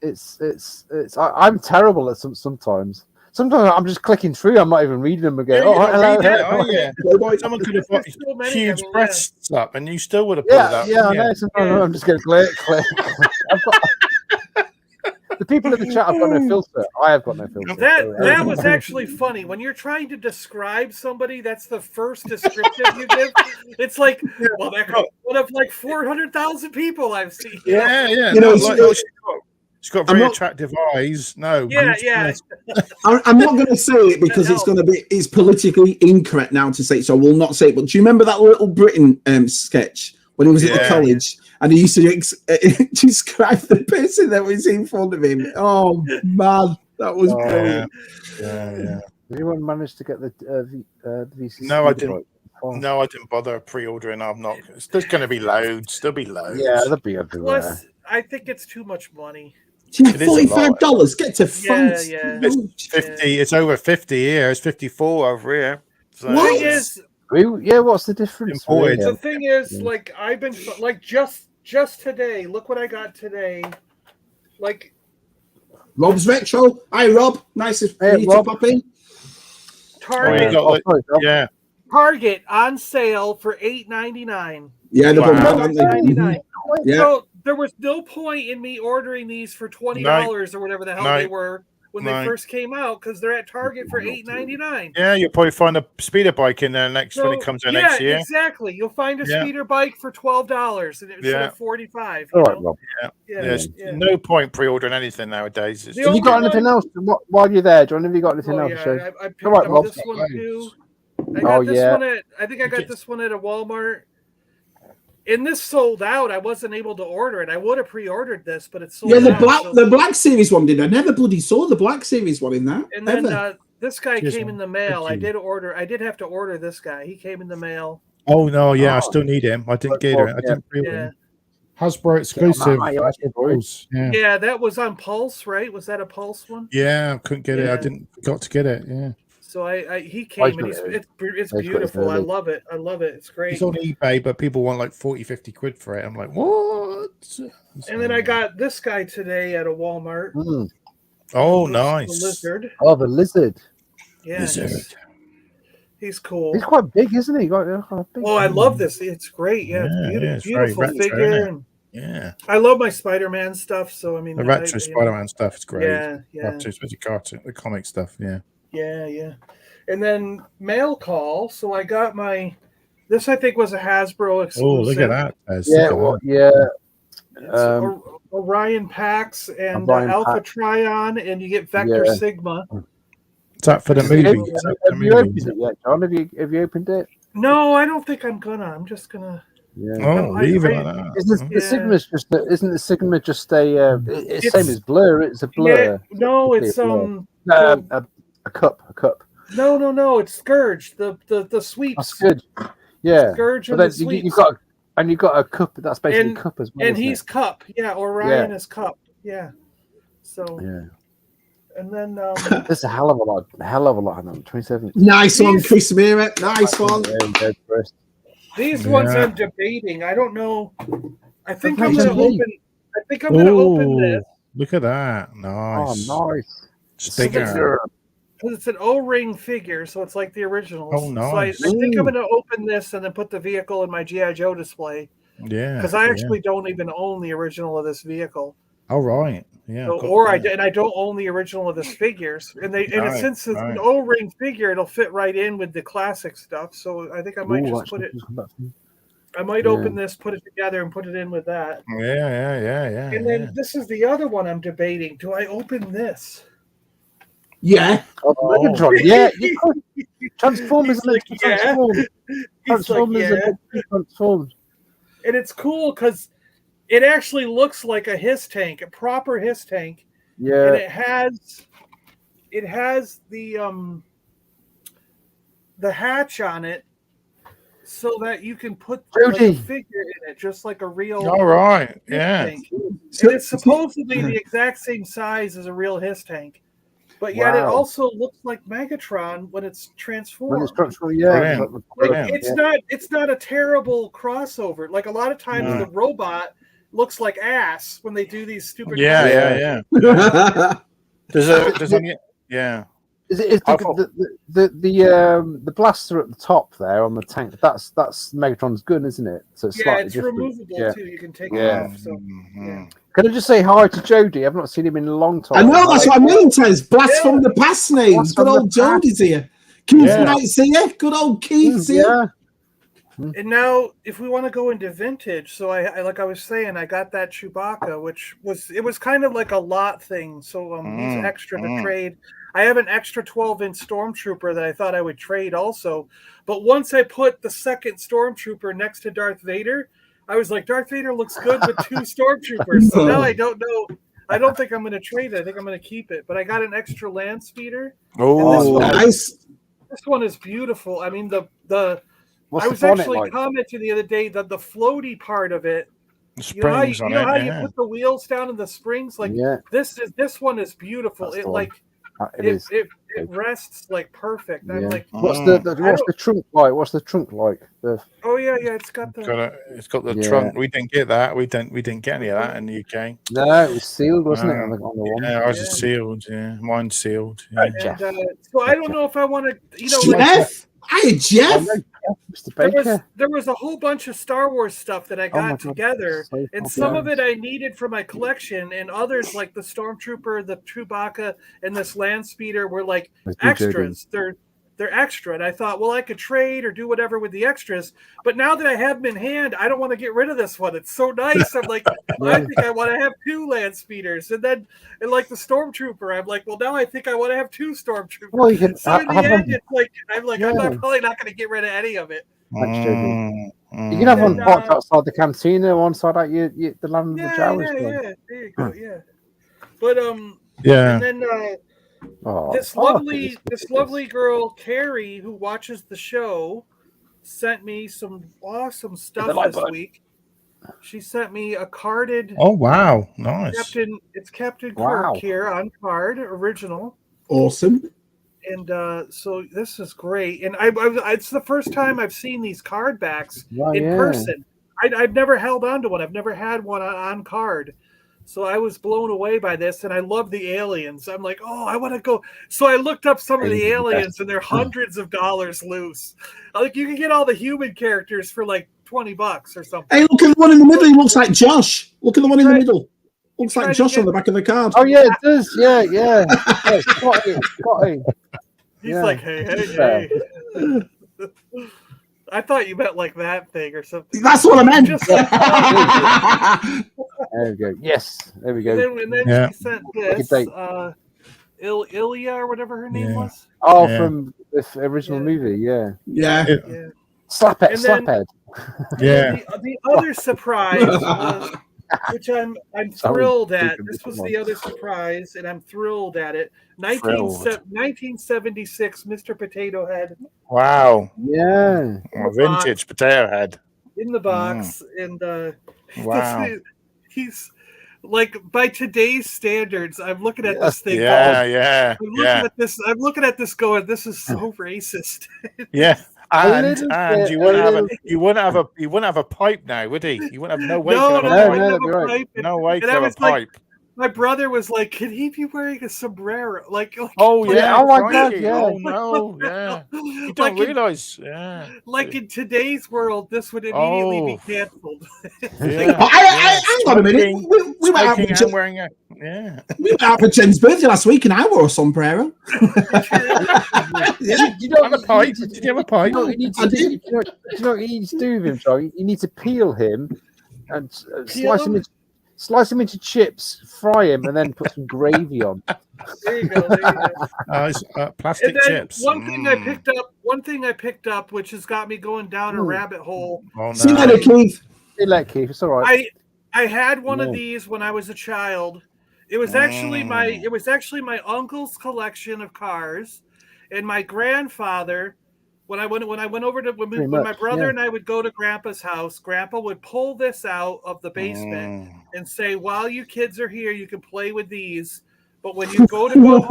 it's. I'm terrible at sometimes. Sometimes I'm just clicking through. I'm not even reading them again. Hello. Someone could have put huge breasts up, and you still would have put it up. Yeah, I know. Sometimes I'm just going to click. people in the chat have got no filter. I have got no filter. That was actually funny. When you're trying to describe somebody, that's the first descriptive you give. It's like, well, that could be one of like 400,000 people I've seen. Yeah. You know, she's got very attractive eyes. No. Yeah. I'm not going to say it because it's politically incorrect now to say it, so I will not say it. But do you remember that Little Britain sketch when he was at the college and he used to describe the person that was in front of him? Oh man, that was brilliant. Yeah. Did anyone manage to get the VCC? No, I didn't. No, I didn't bother pre-ordering. I'm not. There's going to be loads. There'll be loads. Yeah, there'll be everywhere. Plus, I think it's too much money. $45. Get to France. Yeah. It's 50. It's over 50 here. It's 54 over here. So what? What's the difference? The thing is, like, I've been like just today. Look what I got today. Like, Rob's retro. Hi, Rob. Nice of you to pop in. Target. Target on sale for $8.99. Yeah, $8.99. Yeah. So there was no point in me ordering these for $20 or whatever the hell they were when they first came out, because they're at Target for $8.99. Yeah, you'll probably find a speeder bike in there when it comes out next year. Yeah, exactly. You'll find a speeder bike for $12 instead of $45. All right, Rob. There's no point pre-ordering anything nowadays. Have you got anything else while you're there, John? Have you got anything else? I picked up this one too. I got this one I think I got this one at a Walmart. And this sold out. I wasn't able to order it. I would have pre-ordered this, but it's sold out. The Black Series one did. I never bloody saw the Black Series one in that. And then this guy came in the mail. I did have to order this guy. He came in the mail. Oh no, I still need him. I didn't get it. I didn't pre-order him. Hasbro exclusive. Yeah, that was on Pulse, right? Was that a Pulse one? Yeah, I couldn't get it. I got to get it. Yeah. So he came and it's beautiful. I love it. It's great. It's on eBay, but people want like 40-50 quid for it. I'm like, what? And then I got this guy today at a Walmart. Oh, nice. The lizard. Oh, the lizard. Yeah. He's cool. He's quite big, isn't he? I love this. It's great. Yeah, it's beautiful retro, figure. I love my Spider-Man stuff. So I mean, the retro Spider-Man stuff is great. Yeah. Especially the comic stuff. Yeah. Yeah. And then mail call. So I got this I think was a Hasbro exclusive. Oh, look at that. It's Orion Pax and Alpha Trion, and you get Vector Sigma. Is that for the movie? Have you opened it yet, John? Have you opened it? No, I don't think I'm gonna. I'm just gonna. Leave it like that. Isn't the Sigma just a? It's same as Blur. It's a Blur. Yeah, no, it's a cup. No. It's Scourge. The sweeps. That's good. Yeah. Scourge and the sweeps. You've got a cup. That's basically a cup as well. And he's cup. Yeah. Orion is cup. Yeah. So. Yeah. And then there's a hell of a lot. 27. Nice one, Chris Mira. Nice one. These ones I'm debating. I don't know. I think I'm gonna open this. Look at that. Nice. Oh, nice. Sticker. Because it's an O-ring figure, so it's like the original. Oh, nice. So I think I'm going to open this and then put the vehicle in my G.I. Joe display. Yeah. Because I actually don't even own the original of this vehicle. Oh, right. Yeah. So, I don't own the original of this figures. Since it's an O-ring figure, it'll fit right in with the classic stuff. So I think I might put it. I might open this, put it together, and put it in with that. Yeah. And then this is the other one I'm debating. Do I open this? Yeah. Yeah, you could. Transformers transformed. And it's cool because it actually looks like a HISS tank, a proper HISS tank. Yeah. And it has the hatch on it so that you can put a figure in it, just like a real all right. Yeah. tank. And it's supposedly the exact same size as a real HISS tank. But yet it also looks like Megatron when it's transformed. It's not a terrible crossover. Like a lot of times the robot looks like ass when they do these stupid Yeah. Does Is the blaster at the top there on the tank? That's Megatron's gun, isn't it? So it's slightly different. Removable too. You can take it off. So Can I just say hi to Jody? I've not seen him in a long time. I know, that's what I mean, Tez. Blast from the past names. Good old Jody's here. Keith Knight's here. Good old Keith's here. And now, if we want to go into vintage, so I like I was saying, I got that Chewbacca, which was kind of like a lot thing. So he's extra to trade. I have an extra 12-inch Stormtrooper that I thought I would trade also. But once I put the second Stormtrooper next to Darth Vader, I was like, Darth Vader looks good with 2 Stormtroopers. So now I don't know. I don't think I'm going to trade it. I think I'm going to keep it. But I got an extra land speeder. Oh, nice. This one is beautiful. I mean, I was actually commenting the other day that the floaty part of it, the springs you know how you put the wheels down and the springs, like this one is beautiful. It rests like perfect. I'm like, what's the trunk like? What's the trunk like? It's got the trunk. We didn't get that. We didn't get any of that in the UK. No, it was sealed, wasn't it? On the one. Yeah, ours is sealed. Yeah, mine's sealed. Yeah. And, so I don't know if I want to, Jeff. Hey, Jeff. Mr. Baker. There was a whole bunch of Star Wars stuff that I got together, and some of it I needed for my collection, and others like the Stormtrooper, the Chewbacca, and this land speeder were like extras. They're extra, and I thought, well, I could trade or do whatever with the extras. But now that I have them in hand, I don't want to get rid of this one. It's so nice. I'm like, I think I want to have 2 land speeders, and like the Stormtrooper, I'm like, well, now I think I want to have 2 Stormtroopers. Well, you can, so in the end, it's like I'm probably not going to get rid of any of it. You can have one parked outside the cantina, one side out the land of the Jawas. There you go. Yeah, but and then. This lovely girl Carrie, who watches the show, sent me some awesome stuff this week. She sent me a carded. Oh wow, nice! It's Captain Kirk here on card, original. Awesome. And so this is great, and it's the first time I've seen these card backs in person. I've never held on to one. I've never had one on card. So I was blown away by this, and I love the aliens. I'm like, oh, I want to go. So I looked up some of the aliens, and they're hundreds of dollars loose. Like you can get all the human characters for like $20 or something. Hey, look at the one in the middle. He looks like Josh. Look at the one in the middle. Looks like Josh on the back of the card. Oh yeah, it does. Yeah. Scotty. He's like, hey. I thought you meant like that thing or something. That's what I meant. There we go. Yes, there we go. And then she sent this, Ilya or whatever her name was. Oh, from the original movie. Yeah. Slaphead. Yeah. The other surprise was, which I'm thrilled at. This was the other surprise, and I'm thrilled at it. 1976, Mr. Potato Head. Wow. Yeah. Vintage Potato Head. In the box. And wow. He's like, by today's standards, I'm looking at this thing. I'm looking at this going, this is so racist. Yeah. And you wouldn't have a pipe now, would he? You wouldn't have no way to have a pipe. No way to have a pipe. My brother was like, "Can he be wearing a sombrero?" Like oh yeah, oh my god, yeah. Oh no, yeah. You don't realize, Like in today's world, this would immediately be canceled. Hang on a minute. We went out for Jen's birthday last week, and I wore a sombrero. Did you have a pipe? Did you have a pipe? Do you know what you need to do with him, John? You need to peel him and slice him into chips, fry him, and then put some gravy on. There you go. Plastic chips. One thing I picked up, which has got me going down a rabbit hole. Oh, no. See you later, Keith. It's all right. I had one of these when I was a child. It was actually my uncle's collection of cars, and my grandfather. When my brother and I would go to Grandpa's house, Grandpa would pull this out of the basement and say, "While you kids are here, you can play with these. But when you go home,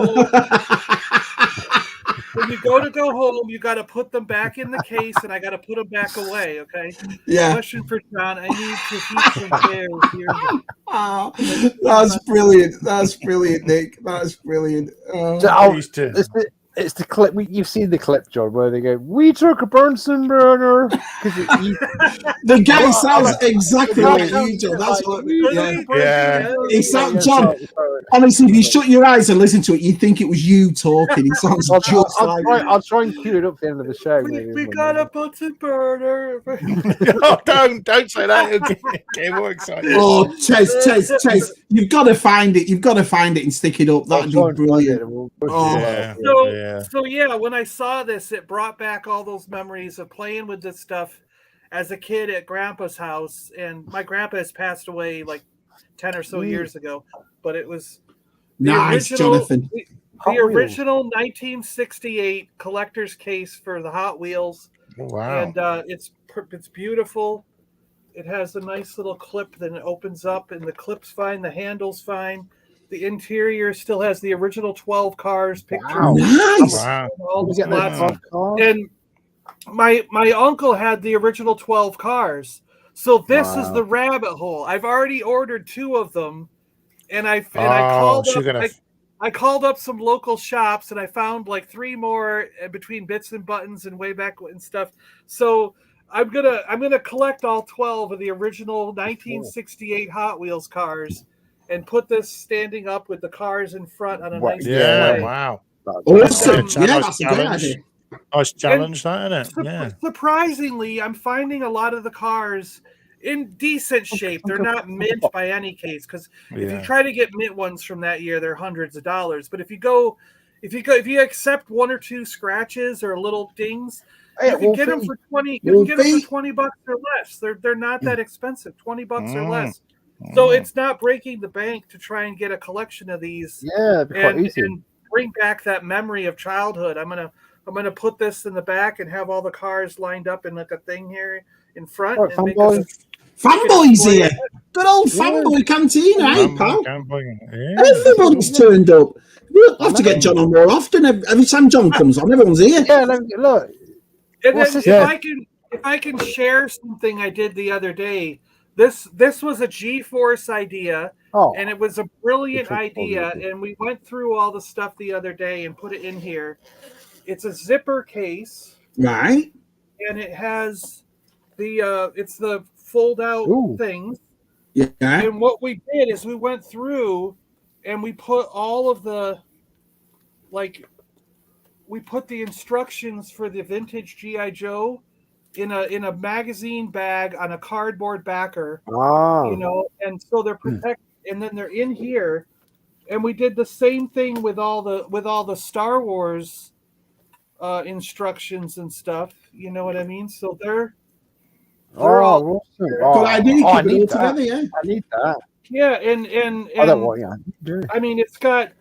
you got to put them back in the case, and I got to put them back away." Okay. Yeah. Question for John: I need to heat some bears here. That's brilliant. That's brilliant, Nick. That's brilliant. It's the clip. You've seen the clip, John, where they go, "We took a Bunsen burner." The guy sounds exactly like you, John. That's what. Yeah. He sounds, John. Honestly, if you shut your eyes and listen to it, you'd think it was you talking. He sounds just like. I'll try and cue it up at the end of the show. We got a Bunsen burner. Oh, don't say that. Get more excited. Oh, Tez, you've got to find it. You've got to find it and stick it up. That'd be brilliant. So yeah, when I saw this, it brought back all those memories of playing with this stuff as a kid at Grandpa's house. And my grandpa has passed away like 10 or so years ago, but it was nice, Jonathan. The original 1968 collector's case for the Hot Wheels. Wow! And it's beautiful. It has a nice little clip, then it opens up, and the clip's fine, the handle's fine. The interior still has the original 12 cars picture. Wow. Nice. Wow. And my uncle had the original 12 cars. So this is the rabbit hole. I've already ordered 2 of them, and I called up some local shops, and I found like 3 more between Bits and Buttons and Wayback and stuff. So I'm gonna collect all 12 of the original 1968 Hot Wheels cars and put this standing up with the cars in front on a nice display. Wow. Awesome. That's a good idea. Nice challenge, that, isn't it? Yeah. Surprisingly, I'm finding a lot of the cars in decent shape. They're not mint by any case, because if you try to get mint ones from that year, they're hundreds of dollars. But if you accept 1 or 2 scratches or little dings, you can get them for $20. You can get them for $20 or less. They're not that expensive. $20 or less. So it's not breaking the bank to try and get a collection of these. Yeah, and bring back that memory of childhood. I'm gonna put this in the back and have all the cars lined up in like a thing here in front. Right, Fanboys here. Good old fanboy cantina, hey, pal. Everybody's turned up. We'll have to get John on more often. Every time John comes on, everyone's here. Yeah, look. And then if I can share something I did the other day. This was a G-Force idea, and it was a brilliant idea, and we went through all the stuff the other day and put it in here. It's a zipper case, right? And it has it's the fold-out things. Yeah. And what we did is we went through and we put all of the we put the instructions for the vintage G.I. Joe in a magazine bag on a cardboard backer, and so they're protected, and then they're in here, and we did the same thing with all the Star Wars instructions and stuff. You know what I mean? So they're awesome. I need that. I need that. Yeah, and I don't want I mean, it's got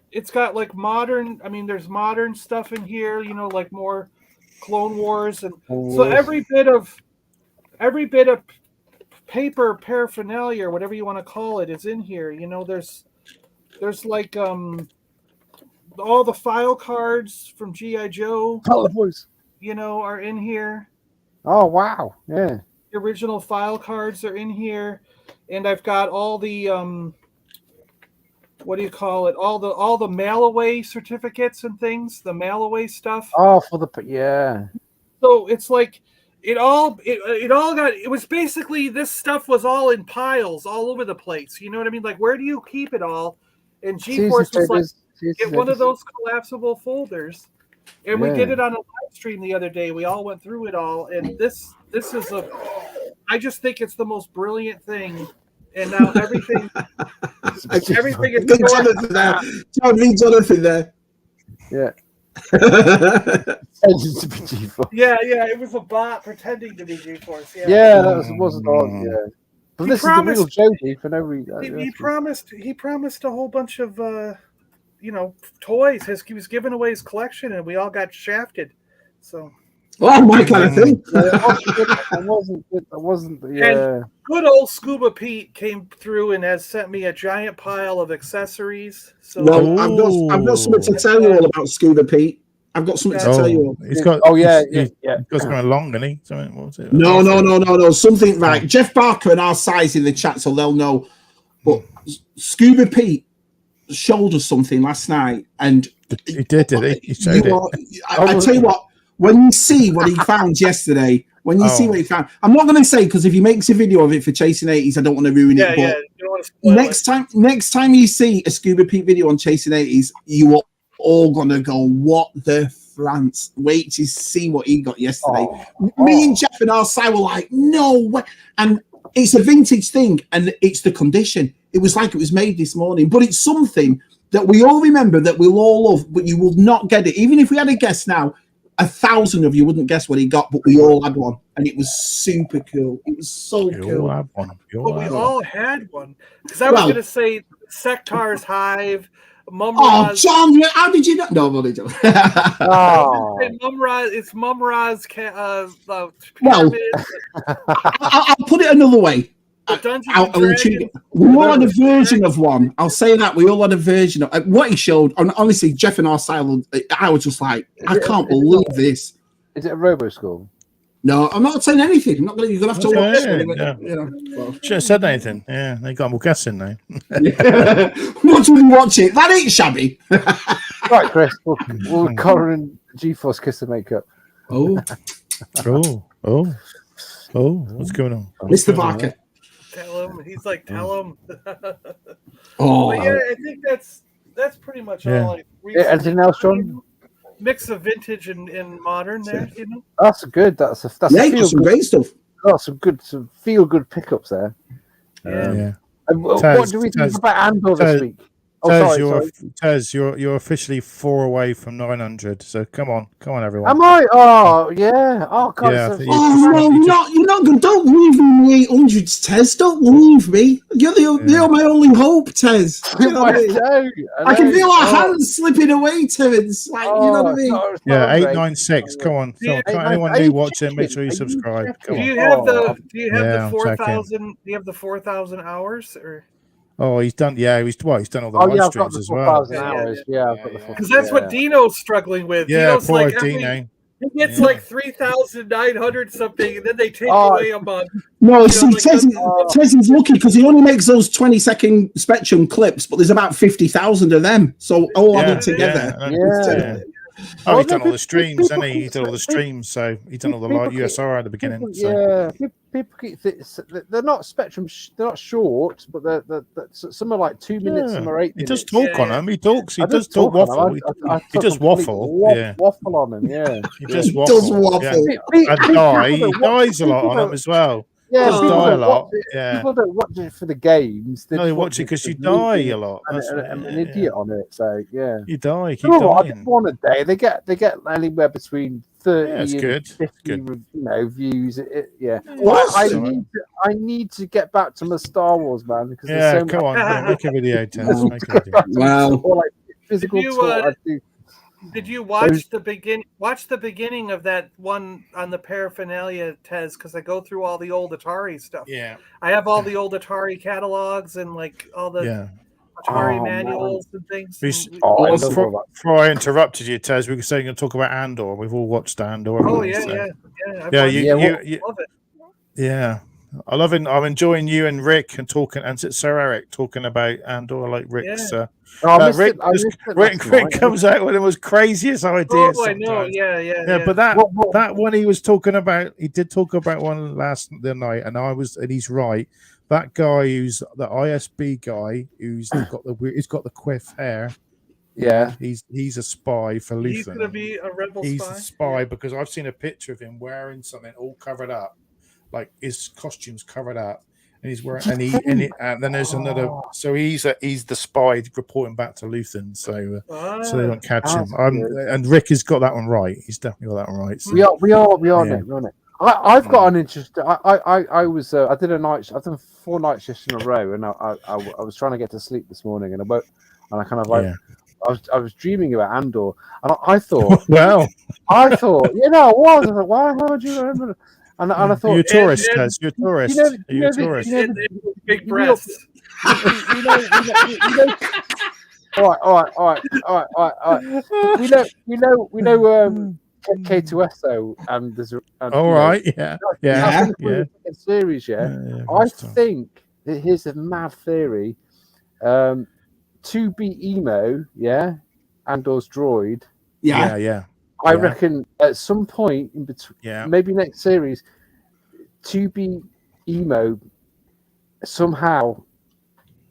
like modern. I mean, there's modern stuff in here. Like more Clone Wars, and so every bit of paper paraphernalia, or whatever you want to call it, is in here. There's like all the file cards from G.I. Joe, are in here. Oh wow, yeah. The original file cards are in here, and I've got all the what do you call it? All the mail away certificates and things, the mail away stuff. Oh, So it's like it was basically, this stuff was all in piles all over the place. You know what I mean? Like, where do you keep it all? And G-Force was like, get one of those collapsible folders. And we did it on a live stream the other day. We all went through it all, and this is I just think it's the most brilliant thing. And now everything is Jonathan there. Yeah. Yeah, it was a bot pretending to be G-Force. Yeah, that wasn't on. Yeah, but this is the real Jody for no reason. He promised a whole bunch of toys. He was giving away his collection, and we all got shafted. So. Oh, my kind of thing. I wasn't. Yeah. And good old Scuba Pete came through and has sent me a giant pile of accessories. So, well, I've got something to tell you all about Scuba Pete. I've got something to tell you all. He's got. Oh yeah. He's got something along, hasn't he? Something. What was it? No. Something right. Jeff Barker and our size in the chat, so they'll know. But Scuba Pete showed us something last night, and He did he? He showed it. I tell you what, when you see what he found yesterday, when you see what he found, I'm not going to say because if he makes a video of it for Chasing 80s, I don't want to ruin it. But you don't want to spoil next time you see a Scuba Pete video on Chasing 80s, you are all going to go, what the France? Wait to see what he got yesterday. Me and Jeff and our side were like, no way. And it's a vintage thing, and it's the condition. It was like it was made this morning, but it's something that we all remember, that we'll all love, but you will not get it. Even if we had a guess now, 1,000 of you wouldn't guess what he got, but we all had one, and it was super cool. It was so cool. We all had one. We all had one. Because I was going to say Sectar's Hive, Mumraz. Oh, John, how did you know? No, I'm only joking. It's Mumraz. Well, I'll put it another way. We all had a version of one. I'll say that we all had a version of what he showed. And honestly, Jeff and our style, I was just like, I can't believe this. Is it a Robo School? No, I'm not saying anything. I'm not going. You're going to have to watch it. You know, should have said anything. Yeah, they got more guessing now. What do we watch it? That ain't shabby. Right, Chris. We'll Connor and GeForce kiss and make up. Oh, what's going on? Mr. Barker. Tell him. He's like, tell him. But yeah, I think that's pretty much all. Anything else, John? Mix of vintage and modern there, you know. That's good. That's some great stuff. Oh, some feel good pickups there. Yeah. What do we think about Andor this week? Tez, you're officially 4 away from 900. So come on, everyone. Am I? Oh yeah. Oh god. Yeah, no, you're not good. Don't leave me in the 800s, Tez. Don't leave me. You're my only hope, Tez. You know what I mean? I can feel our hands slipping away, Tez. Like, you know what I mean? Yeah, 896. Come on. Anyone new watching, make sure you subscribe. Do you have the 4,000? Do you have the 4,000 hours or? Oh, he's done. Yeah, he's done all the live streams as well. Hours. Because that's what Dino's struggling with. Yeah, Dino's poor like Dino. He gets like 3,900 something, and then they take away a month. No, see, Tezzy's lucky because he only makes those 20-second Spectrum clips, but there's about 50,000 of them. So all added together. Oh, he's done all the streams, hasn't he? He did all the streams, so he's done all the USR at the beginning. Yeah, people they're not Spectrum, they're not short, but they're some are like 2 minutes, some are 8 minutes. He does talk on them. He talks. He does talk waffle. He does waffle. Waffle on them. Yeah, he just waffle. And he dies a lot on them as well. Yeah, people die a lot. People don't watch it for the games. They watch it because you die a lot. I'm an idiot on it, so yeah. You die. You keep dying. I just want a day. They get anywhere between 30 and 50 views. I need to get back to my Star Wars, man. Because there's so come on, make a video, Tess. Wow. Or like physical talk. Did you watch the beginning of that one on the paraphernalia, Tez? Because I go through all the old Atari stuff. Yeah, I have all the old Atari catalogs and like all the Atari manuals and things. Before I interrupted you, Tez, we were saying to talk about Andor. We've all watched Andor. Oh yeah. You love it. Yeah. I love it. I'm enjoying you and Rick and Sir Eric talking about Andor, like Rick's. Rick comes out with the most craziest ideas. Oh, I know. Yeah. But that one he was talking about, he did talk about one the night, and he's right. That guy who's the ISB guy who's got the quiff hair. Yeah, he's a spy for Luthen. He's gonna be a rebel spy. He's a spy because I've seen a picture of him wearing something all covered up. Like his costume's covered up, and he's wearing, and then there's another. So he's the spy reporting back to Luthen, so they don't catch him. And Rick has got that one right. He's definitely got that one right. So. We are on it. I've got an interest. I did I've done 4 night shifts in a row, and I was trying to get to sleep this morning, and I kind of like. I was dreaming about Andor, and I thought, I was like, why would you remember? And I thought, you're a tourist, Tez. You're a tourist. You're a tourist. Big breasts. All right. We know K2SO and there's all right, yeah. Series, I think that here's a mad theory. 2B Emo, Andor's droid. Yeah. I reckon at some point in between, maybe next series, 2B Emo somehow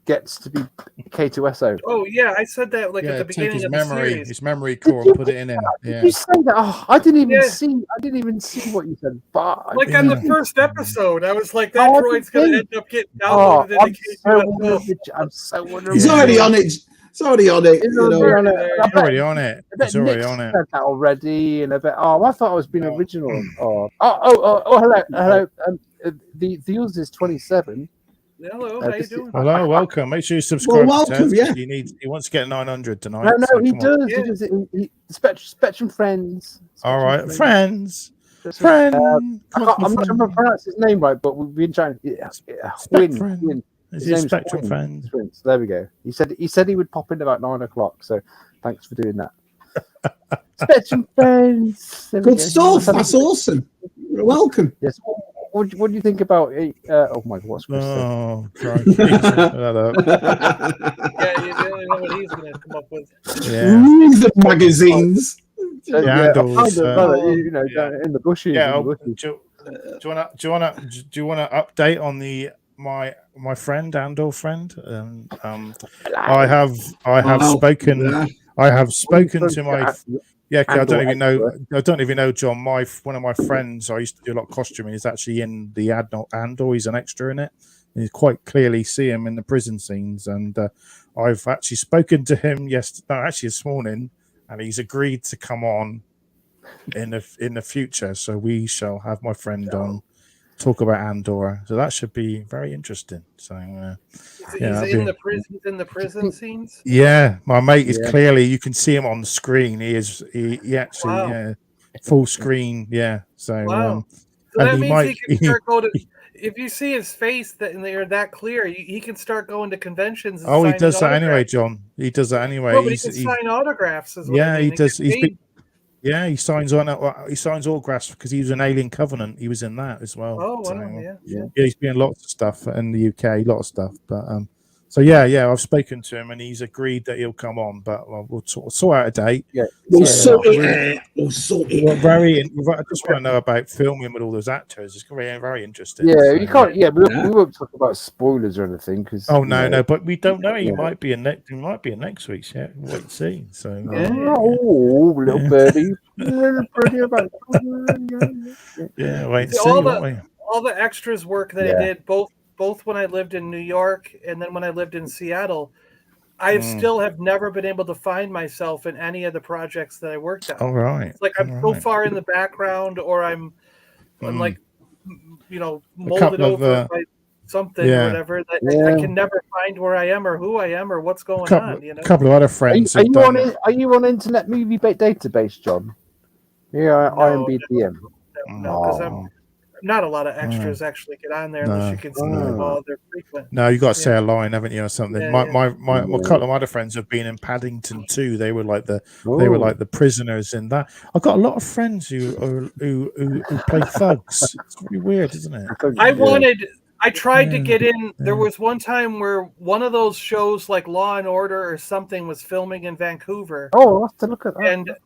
gets to be K2SO. Oh yeah, I said that at the beginning of the series. His memory core, and put it in there. Did you say that? Oh, I didn't even see what you said. But on the first episode, I was like, that droid's going to end up getting downloaded into K2SO. I'm so wondering. He's already on it. It's already on it. He's already on it. He's already on it. Said that already, and I thought I was being original. Hello. The yours is 27. Hello, how you doing? Hello, welcome. Make sure you subscribe. Well, welcome, to Ted. He wants to get 900 tonight. No, he does. Spectrum Friends. All right, friends. I'm not trying to pronounce his name right, but we've been trying. Win. His name's Spectrum Friends. There we go. He said he would pop in about 9 o'clock. So thanks for doing that. Spectrum Friends. Good stuff. That's awesome. You're welcome. Yes. What do you think about? Oh my God, what's Chris? Oh, yeah, you don't know what he's going to come up with. Yeah, the magazines. In the bushes. Yeah. Do you want to update on my friend Andor friend? I have spoken to my. Yeah, I don't even know, John. One of my friends, I used to do a lot of costuming. He's actually in the Andor. He's an extra in it. And you quite clearly see him in the prison scenes. And I've actually spoken to him this morning, and he's agreed to come on in the future. So we shall have my friend on, talk about Andor. So that should be very interesting. So he's in the prison scenes. Yeah, my mate is clearly, you can see him on the screen. He actually full screen. Yeah. So, so that means he can start going to. If you see his face and they're that clear, he can start going to conventions. And he does that anyway, John. He does that anyway. But he can sign autographs as well. Yeah, he does. He signs autographs because he was an Alien Covenant. He was in that as well. Oh, wow. Yeah, he's been in lots of stuff in the UK, a lot of stuff. But I've spoken to him and he's agreed that he'll come on. But we'll sort out a date. Yeah, we'll sort it. I just want to know about filming with all those actors. It's very, very interesting. Yeah, you can't. Yeah, we won't talk about spoilers or anything because. Oh no, but we don't know. He might be in next week's. Yeah, we'll wait and see. So. Little birdie. Yeah, wait and see. All the extras work that I did, both when I lived in New York and then when I lived in Seattle, I still have never been able to find myself in any of the projects that I worked on. All right. It's like I'm so far in the background, or I'm like, molded over by something or whatever that I can never find where I am or who I am or what's going on. A couple of other friends. Are you on Internet Movie Database, John? Yeah, IMDb. No, because I'm not a lot of extras actually get on there unless you can see they're frequent. No, you got to say a line, haven't you, or something? My couple of other friends have been in Paddington too. They were like the prisoners in that. I've got a lot of friends who play thugs. It's really weird, isn't it? I tried to get in. There was one time where one of those shows like Law and Order or something was filming in Vancouver. Oh, I'll have to look at that.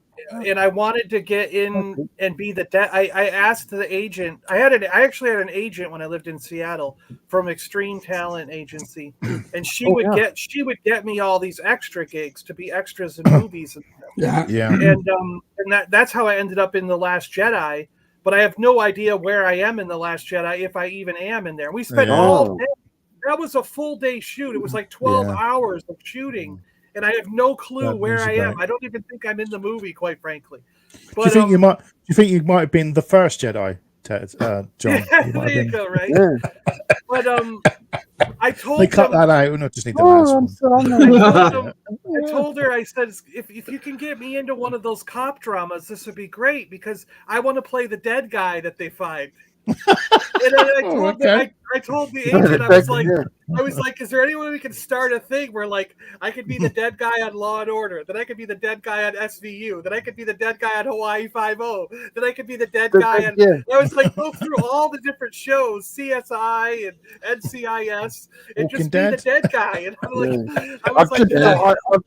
And I wanted to get in and be the I asked the agent. I actually had an agent when I lived in Seattle from Extreme Talent Agency, and she would get me all these extra gigs to be extras in movies and stuff. And that's how I ended up in The Last Jedi. But I have no idea where I am in The Last Jedi, if I even am in there. We spent all day. That was a full day shoot. It was like 12 hours of shooting. And I have no clue where I am. I don't even think I'm in the movie, quite frankly. But, do you think you might have been the first Jedi, John? There you go, right? But I told they cut that out. We just need the last one. I told her, I said, if you can get me into one of those cop dramas, this would be great because I want to play the dead guy that they find. And then I told the agent, I was like, is there any way we can start a thing where like I could be the dead guy on Law and Order, then I could be the dead guy on SVU, then I could be the dead guy on Hawaii 5-0, then I could be the dead guy on. I was like, go through all the different shows, CSI and NCIS, and just be the dead guy. And I'm like, I've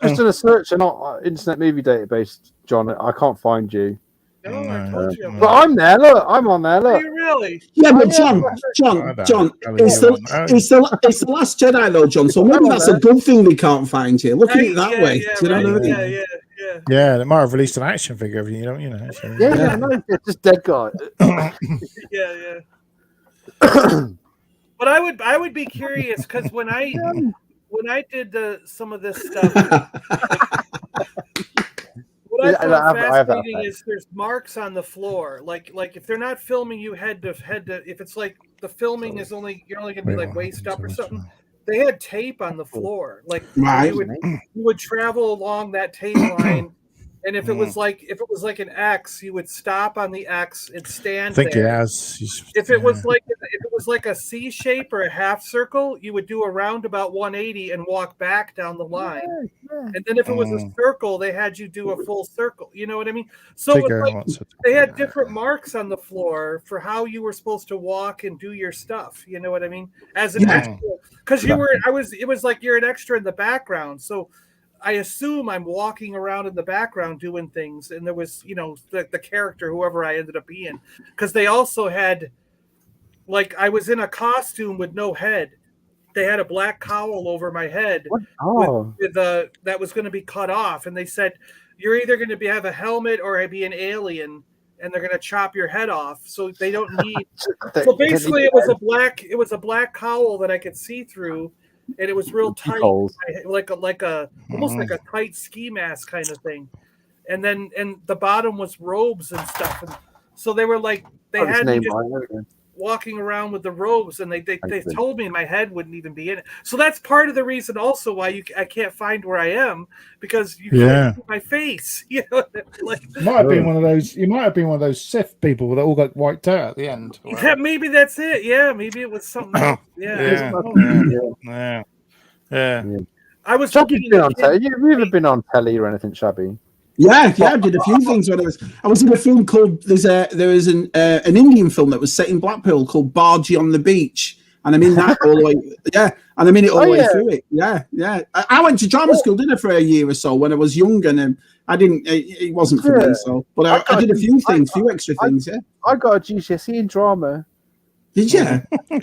just done a search on our Internet Movie Database, John. I can't find you. No, I told you. But I'm there. Look, I'm on there. Look. Are you really? Yeah, but John, it's the Last Jedi, though, John. So maybe that's a good thing we can't find you. Look at it that way. Do you know what I mean? Yeah, they might have released an action figure of you, you know. So, yeah, no, it's just dead guy. yeah. But I would be curious because when I did some of this stuff. What I found fascinating is there's marks on the floor. Like if they're not filming you head to, if it's like the filming is you're only gonna be like waist up or something. They had tape on the floor. Like you would travel along that tape line, and if it was like an X, you would stop on the X and stand there. I think it has. If it was like a C shape or a half circle, you would do a roundabout 180 and walk back down the line. And then if it was a circle, they had you do a full circle. You know what I mean? So they had different marks on the floor for how you were supposed to walk and do your stuff. You know what I mean? As an extra, because it was like you're an extra in the background. So I assume I'm walking around in the background doing things, and there was, the character, whoever I ended up being, because they also had, like, I was in a costume with no head. They had a black cowl over my head with that was going to be cut off, and they said you're either going to have a helmet or be an alien, and they're going to chop your head off. So they don't need. So basically, it was a black cowl that I could see through. And it was real tight, like almost like a tight ski mask kind of thing. And the bottom was robes and stuff. And so they were like had me just walking around with the robes, and they told me my head wouldn't even be in it. So that's part of the reason also why I can't find where I am, because you can't see my face. You know, like you might have been one of those. You might have been one of those Sith people that all got wiped out at the end. Yeah, maybe that's it. Yeah, maybe it was something else. Yeah. I was Shabby's been on telly. Have you ever been on telly or anything, Shabby? Yeah, I did a few things when I was in a film called there was an Indian film that was set in Blackpool called Bargee on the Beach, and I'm in that all the way. Yeah, and I'm in it all the way through it. Yeah. I went to drama school, didn't I, for a year or so when I was young, and I didn't. It wasn't for me. So, but I did a few things, few extra things. Yeah, I got a GCSE in drama. Did you?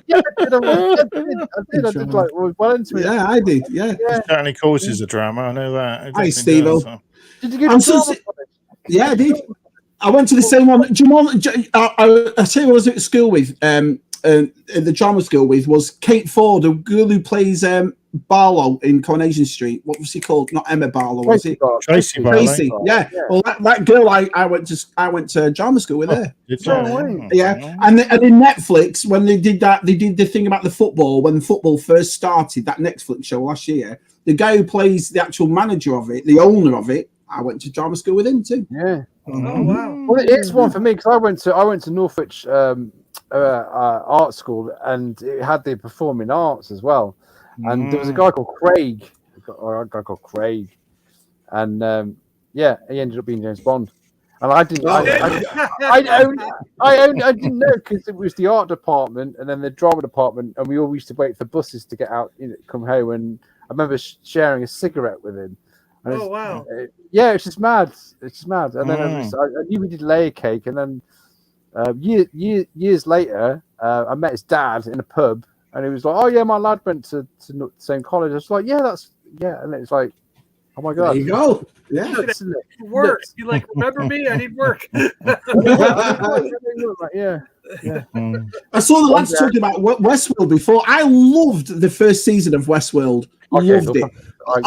Yeah, I did like well into it. Yeah, I did. Yeah. Certainly causes a drama. I know that. Hi, Steve-O. Did you get yeah, I did. I went to the same one. Jamal, I tell you, I was at school with the drama school with was Kate Ford, a girl who plays Barlow in Coronation Street. What was he called? Not Emma Barlow, was it? Tracy. Yeah. Well, that girl, I went to drama school with her. Yeah. And in Netflix, when they did that, they did the thing about the football when football first started. That Netflix show last year. The guy who plays the actual manager of it, the owner of it, I went to drama school with him too. Yeah. Oh wow. Well, it's one for me because I went to Northwich art school, and it had the performing arts as well. And there was a guy called Craig, and he ended up being James Bond. And I didn't. I didn't know because it was the art department and then the drama department, and we all used to wait for buses to get out, come home. And I remember sharing a cigarette with him. And wow! It's just mad. It's just mad. And then I knew we did layer cake, and then years later, I met his dad in a pub, and he was like, "Oh yeah, my lad went to the same college." I was like, and it's like, oh my god, there you go. Yeah, work. You like remember me? I need work. Yeah. I saw the lads talking about Westworld before. I loved the first season of Westworld. Loved it. I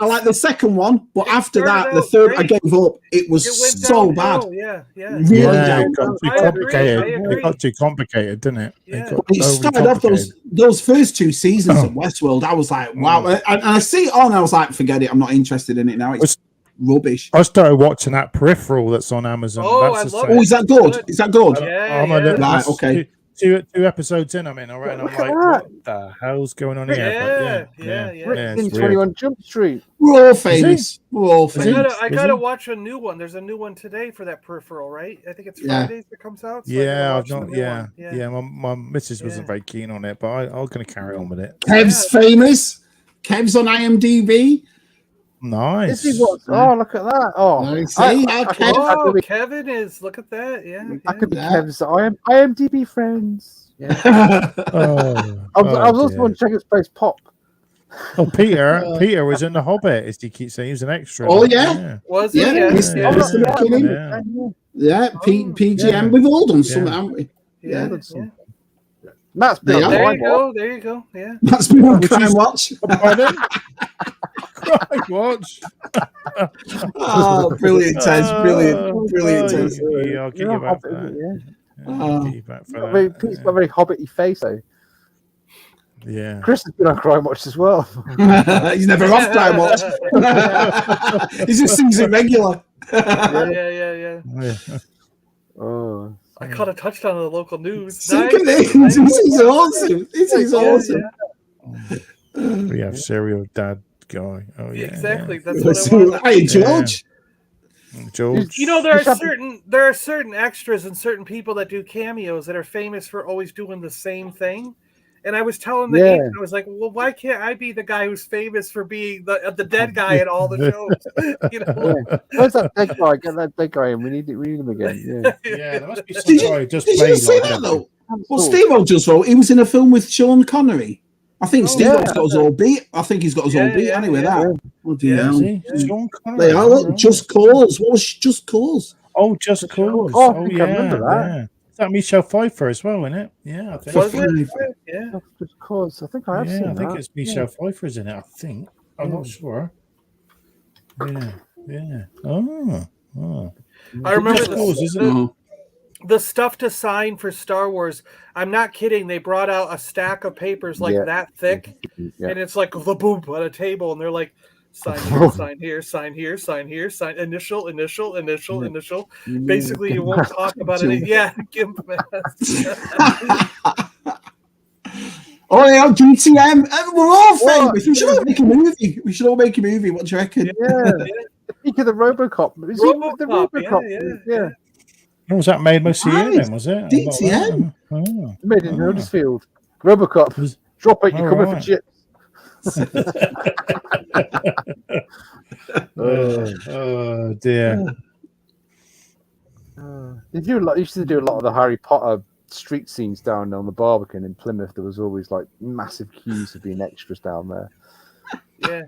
like the second one, but after that, the third, I gave up. It was so bad. Really it got too complicated. It got too complicated, didn't it? It started off those first two seasons of Westworld. I was like, wow. And I see it on. I was like, forget it. I'm not interested in it now. It's rubbish. I started watching that Peripheral that's on Amazon. Is that good? Is that good? Yeah. Right, okay. two episodes in. I'm in already. And I'm like, what the hell's going on here? Yeah. In 21 Jump Street. We're all famous. We're all famous. I gotta watch a new one. There's a new one today for that Peripheral, right? I think it's Fridays that comes out. So I've not. Yeah. My missus wasn't very keen on it, but I'm going to carry on with it. Kev's famous. Kev's on IMDb. Nice. Oh, look at that. Oh, Kevin is. Look at that. Yeah. I could be Kev's IMDb friends. Yeah. I was also on Checkers Place Pop. Oh, Peter was in The Hobbit, as you keep saying. He was an extra. Oh, yeah. Was he? Yeah. PGM. We've all done something, haven't we? Yeah. Matt's been on There you go. Yeah. Matt's been on Crime Watch. Crime Watch. Oh, brilliant, Tez. Brilliant, Tez. I'll give you back for that. Pete's got a very hobbity face, though. Yeah. Chris has been on Crime Watch as well. He's never off Crime Watch. He just seems irregular. Yeah. Oh. I caught a touchdown on the local news. This is awesome. This is awesome. We have serial dad guy. Oh yeah, exactly. That's what I want. Hey, George. George. You know, there are certain extras and certain people that do cameos that are famous for always doing the same thing. And I was telling the agent, I was like, well, why can't I be the guy who's famous for being the dead guy in all the shows? You know? Where's that dead guy? Get that dead guy in. We need him again. Yeah, there must be some guy who just played like that, though? Well, Steve-O just wrote. He was in a film with Sean Connery. I think Steve-O's got us all beat. I think he's got us all beat anyway. Sean Connery. They are. Look, Just Cause. What was Just Cause? Oh, Just Cause. Oh, I remember that. Yeah. Is that Michelle Pfeiffer as well, isn't it? Yeah, I think. Was it? Yeah. Just Cause. I think I have seen that. I think it's Michelle Pfeiffer's in it. I think. I'm not sure. Yeah. Oh. I remember the stuff to sign for Star Wars. I'm not kidding. They brought out a stack of papers like that thick, and it's like the boom on a table, and they're like, sign here, sign here, sign here, sign initial. Basically, you won't talk about it. Yeah, GIMP. Oh yeah, GTM. We're all famous. We should all make a movie. What do you reckon? Yeah. Speak of the RoboCop. Yeah. Was that made most of the year then, was it? DTM? Made in Huddersfield. RoboCop. Drop it, you're coming for chips. Oh dear. They used to do a lot of the Harry Potter street scenes down on the Barbican in Plymouth. There was always like massive queues of being extras down there. Yeah.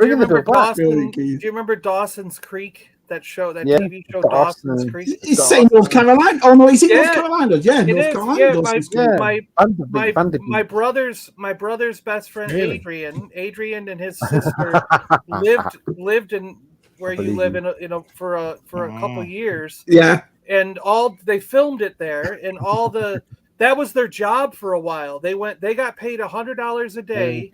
Do you remember Dawson's Creek? That show, that TV show, Dawson's Creek. He's saying North Carolina. Oh no, he's in North Carolina. Yeah, North Carolina. My brother's best friend, Adrian, and his sister lived in where you live in for a couple years. Yeah, and they filmed it there, and that was their job for a while. They got paid $100 a day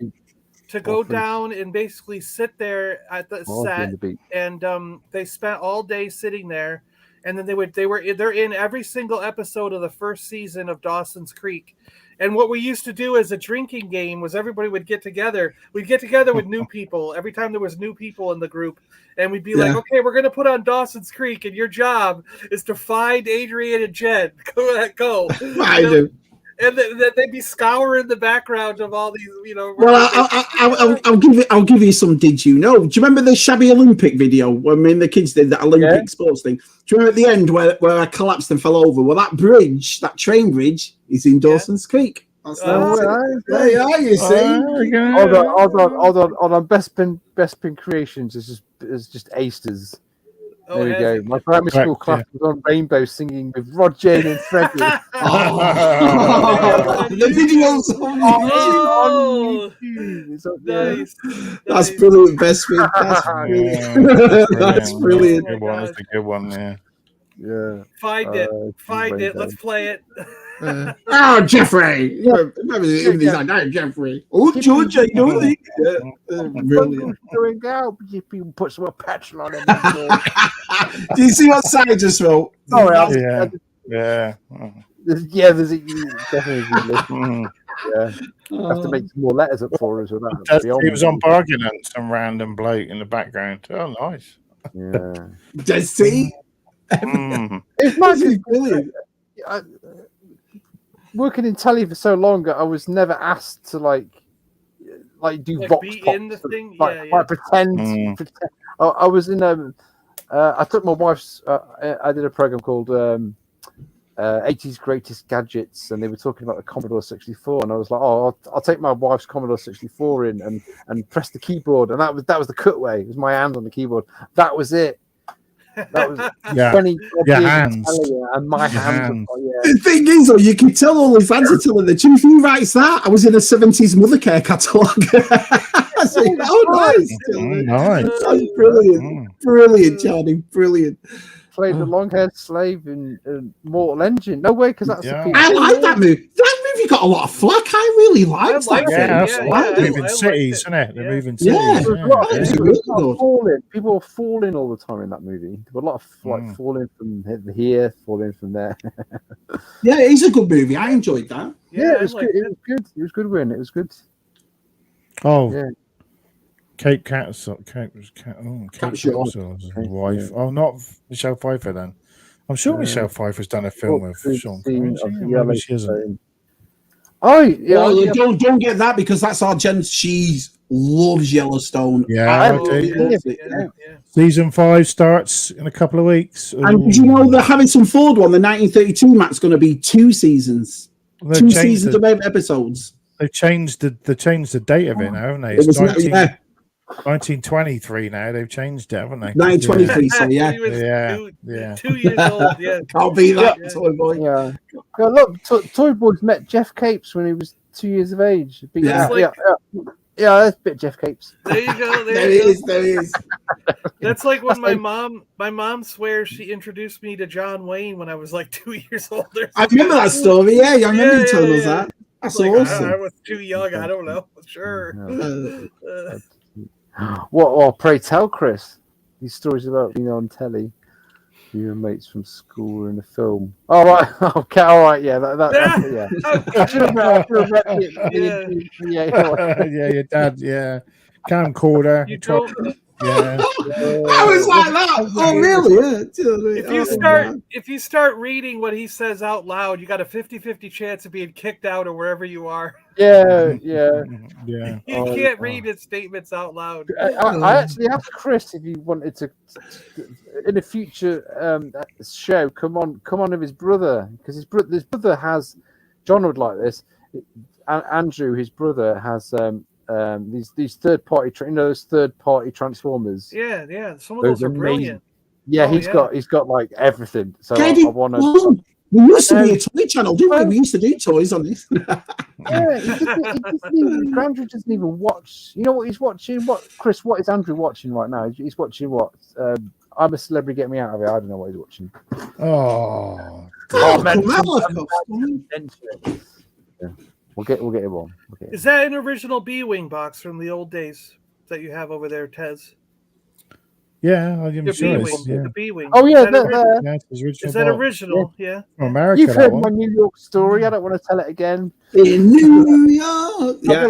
to go down and basically sit there at the set, and they spent all day sitting there, and then they're in every single episode of the first season of Dawson's Creek. And what we used to do as a drinking game was everybody would get together. We'd get together with new people every time there was new people in the group, and we'd be like, okay, we're going to put on Dawson's Creek, and your job is to find Adrian and Jen. Go. And they'd be scouring the background of all these, Well, I'll give you some. Did you know? Do you remember the Shabby Olympic video when me and the kids did that Olympic sports thing? Do you remember at the end where I collapsed and fell over? Well, that bridge, that train bridge, is in Dawson's Creek. That's there you are. You see? Hold on. Best Pin Creations is just Asters. There we go. My primary school class was on Rainbow singing with Rod, Jane, and Freddie. The videos on YouTube. Nice. That's brilliant. Best Pin. That's brilliant. That's a good one. Yeah. Yeah. Find it. Let's play it. Jeffrey. Remember Jeffrey. Oh, George, you know what? Brilliant. Going out, people put some petrol on it. Do you see what side just wrote? Yeah. Yeah, there's definitely. Yeah, have to make some more letters up for us with that. He was on bargain and some random bloke in the background. Oh, nice. Yeah. Does he? It's nice. Brilliant. Working in telly for so long, I was never asked to like do vox be pops, in the thing. like pretend. I was in I took my wife's. I did a program called 80s Greatest Gadgets, and they were talking about the Commodore 64, and I was like, "Oh, I'll take my wife's Commodore 64 in and press the keyboard," and that was the cutaway. It was my hand on the keyboard. That was it. That was 20 hands and my hands. The thing is, though, you can tell all the fans are telling the truth. Who writes that? I was in a 70s Mothercare catalogue. Nice. Nice. Brilliant, Johnny. Brilliant. Played the long-haired slave in Mortal Engine. No way, because that's I like that movie. That movie got a lot of flack. I really liked that. They're moving cities, isn't it? They're moving cities. People were falling all the time in that movie. There were a lot of falling from here, falling from there. Yeah, it's a good movie. I enjoyed that. Yeah, it was good. It was good. It was good win. It was good. Oh, yeah. Kate Capshaw's wife. Oh, not Michelle Pfeiffer then. I'm sure Michelle Pfeiffer's done a film with Sean Connery. Maybe she isn't. Oh, yeah. Don't get that because that's our Jen. She loves Yellowstone. Yeah, Season 5 starts in a couple of weeks. And did you know the Harrison Ford one, the 1932 Matt's going to be 2 seasons. 2 seasons of 8 episodes. They've changed the date of it now, haven't they? It's 1923 now. They've changed it, haven't they? 1923, so yeah. 2 years old, yeah. Can't be that, Toy Boy. Yeah. Look, Toy Boy's met Jeff Capes when he was 2 years of age. Yeah, that's a bit Jeff Capes. There you go. There he is. That's like when my mom swears she introduced me to John Wayne when I was like 2 years older. I remember that story. Yeah, I remember you telling us that. That's awesome. I was too young. I don't know. Sure. What? Pray tell, Chris. These stories about being on telly. Your mates from school were in a film. All right. Okay. All right. Yeah. I should have read it. Yeah. Your dad. Yeah. Camcorder. You told. Yeah. I was like that. Oh, really? Yeah. If you start reading what he says out loud, you got a 50-50 chance of being kicked out of wherever you are. Yeah. You can't read his statements out loud. I actually asked Chris if he wanted to, in a future show, come on with his brother, because his brother has. John would like this. Andrew, his brother, has. These third party, those third party transformers. Yeah. Some of those are brilliant. Yeah, he's got like everything. So I want to. We used to be a toy channel, didn't we? We used to do toys on this. Andrew doesn't even watch. You know what he's watching? Chris? What is Andrew watching right now? He's watching what? I'm a Celebrity, Get Me Out of It. I don't know what he's watching. We'll get him on. Is that an original B-Wing box from the old days that you have over there, Tez? Yeah, I'm sure. The B-Wing. Oh yeah, is that original? Yeah. From America. You've heard my New York story. I don't want to tell it again. In New York. Yeah.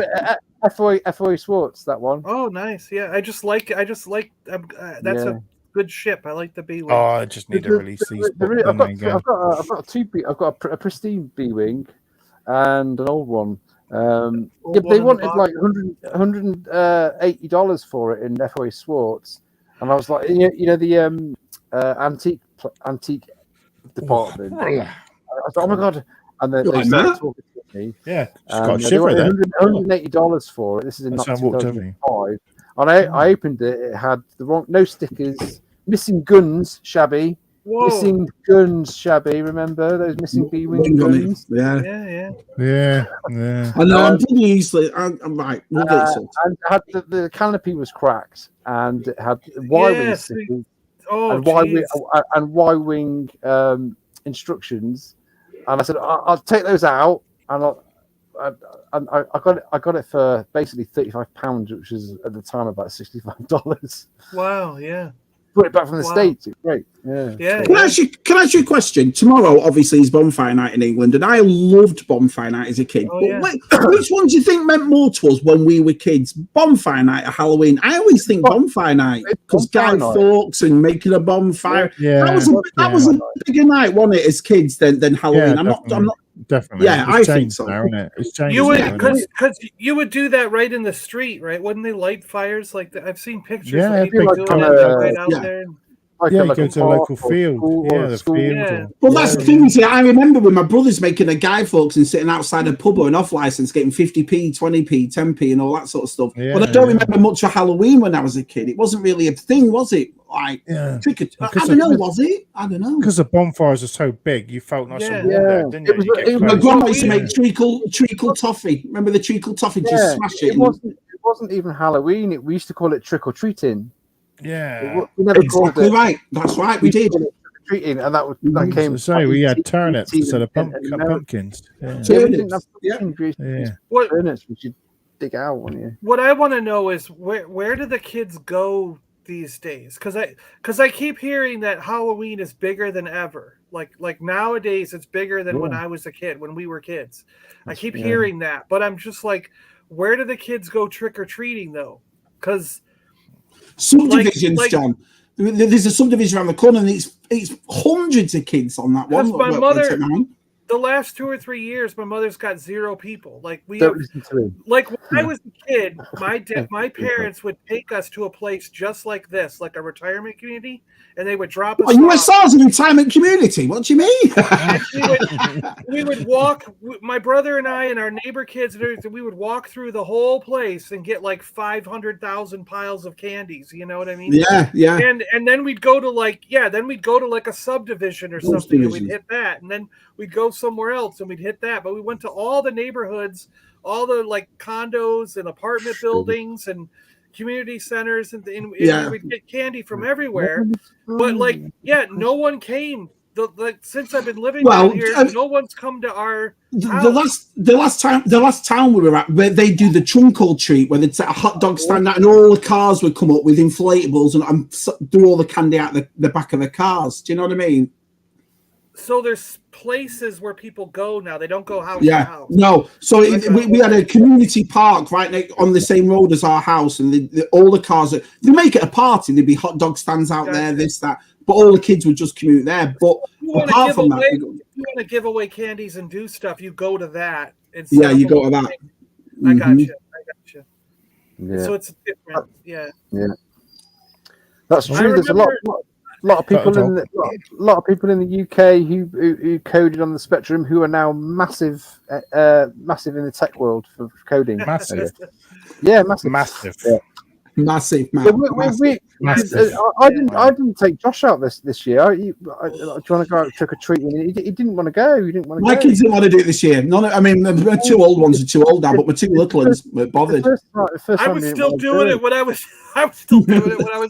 FOE Swartz, that one. Oh, nice. Yeah, I just like. That's a good ship. I like the B-Wing. Oh, I just need to release these. I've got a pristine B-Wing. And an old one. They wanted like $180 for it in FOA Swartz, and I was like, the antique department. I was like, oh my god! And they started talking to me. Yeah, they wanted $180 for it. This is in 2005, and I opened it. It had no stickers, missing guns, shabby. Whoa. Missing guns, shabby. Remember those missing B-wing guns? Yeah. I know. I'm pretty easily. I'm right. We'll get it. And had the canopy was cracked, and it had Y-wing stickers and Y-wing instructions. And I said, I'll take those out, and I got it for basically £35, which is at the time about $65. Wow, yeah. Put it back from the States. It's great. Yeah. Can I ask you a question? Tomorrow, obviously, is bonfire night in England, and I loved bonfire night as a kid. Which one do you think meant more to us when we were kids? Bonfire night or Halloween? I always think bonfire night because Guy Fawkes and making a bonfire. Yeah, that was a bigger night, wasn't it, as kids than Halloween? Yeah, I'm not. Definitely. Yeah, I think so. Now, isn't it? It's changed. You would, because you would do that right in the street, right? Wouldn't they light fires like that? I've seen pictures of people doing that right out there. You go to a local field. The field. Yeah. Well, that's the thing. See, I remember when my brother's making a Guy Fawkes and sitting outside a pub or an off license, getting 50p, 20p, 10p, and all that sort of stuff. Yeah, but I don't remember much of Halloween when I was a kid. It wasn't really a thing, was it? Like, I don't know, was it? I don't know. Because the bonfires are so big, you felt nice and warm there, didn't you? My grandma used to make treacle toffee. Remember the treacle toffee? Just smash it. It wasn't even Halloween. We used to call it trick or treating. Yeah, we never called it. Right. That's right. We did. Treating, and that came. So we had turnips instead of pumpkins. Turnips. Turnips, which you dig out, wouldn't you? What I want to know is where do the kids go these days? Because I keep hearing that Halloween is bigger than ever. Like nowadays, it's bigger than when I was a kid, when we were kids. I keep hearing that, but I'm just like, where do the kids go trick or treating though? Because subdivisions, John. There's a subdivision around the corner, and it's hundreds of kids on that one. My mother, the last 2 or 3 years, my mother's got 0 people. Like when I was a kid, my parents would take us to a place just like this, like a retirement community, and they would drop us. USR is a retirement community. What do you mean? we would walk. My brother and I and our neighbor kids and everything. We would walk through the whole place and get like 500,000 piles of candies. You know what I mean? Yeah. And then we'd go to like a subdivision or something, and we'd hit that, and then we'd go somewhere else and we'd hit that. But we went to all the neighborhoods, all the like condos and apartment buildings and community centers, and we'd get candy from everywhere. But no one came. Since I've been living down here, no one's come to our house. The last town we were at, where they do the trunk or treat, where they'd set a hot dog stand out, and all the cars would come up with inflatables and do all the candy out the back of the cars. Do you know what I mean? So there's places where people go now. They don't go house to house. No. So we had a community park right on the same road as our house, and all the cars, they make it a party. There'd be hot dog stands out there, this, that. But all the kids would just commute there. But apart from that, if you want to give away candies and do stuff, you go to that. You go to that. I got you. Yeah. So it's different. Yeah. That's true. There's a lot of people in the UK who coded on the Spectrum who are now massive in the tech world for coding. Massive. Yeah, massive. Yeah. Massive. I didn't take Josh out this year. Do you want to go out trick or treating? He didn't want to go. My kids didn't want to do it this year. The 2 old ones are too old now, but my 2 little ones were bothered. I was still doing it when I was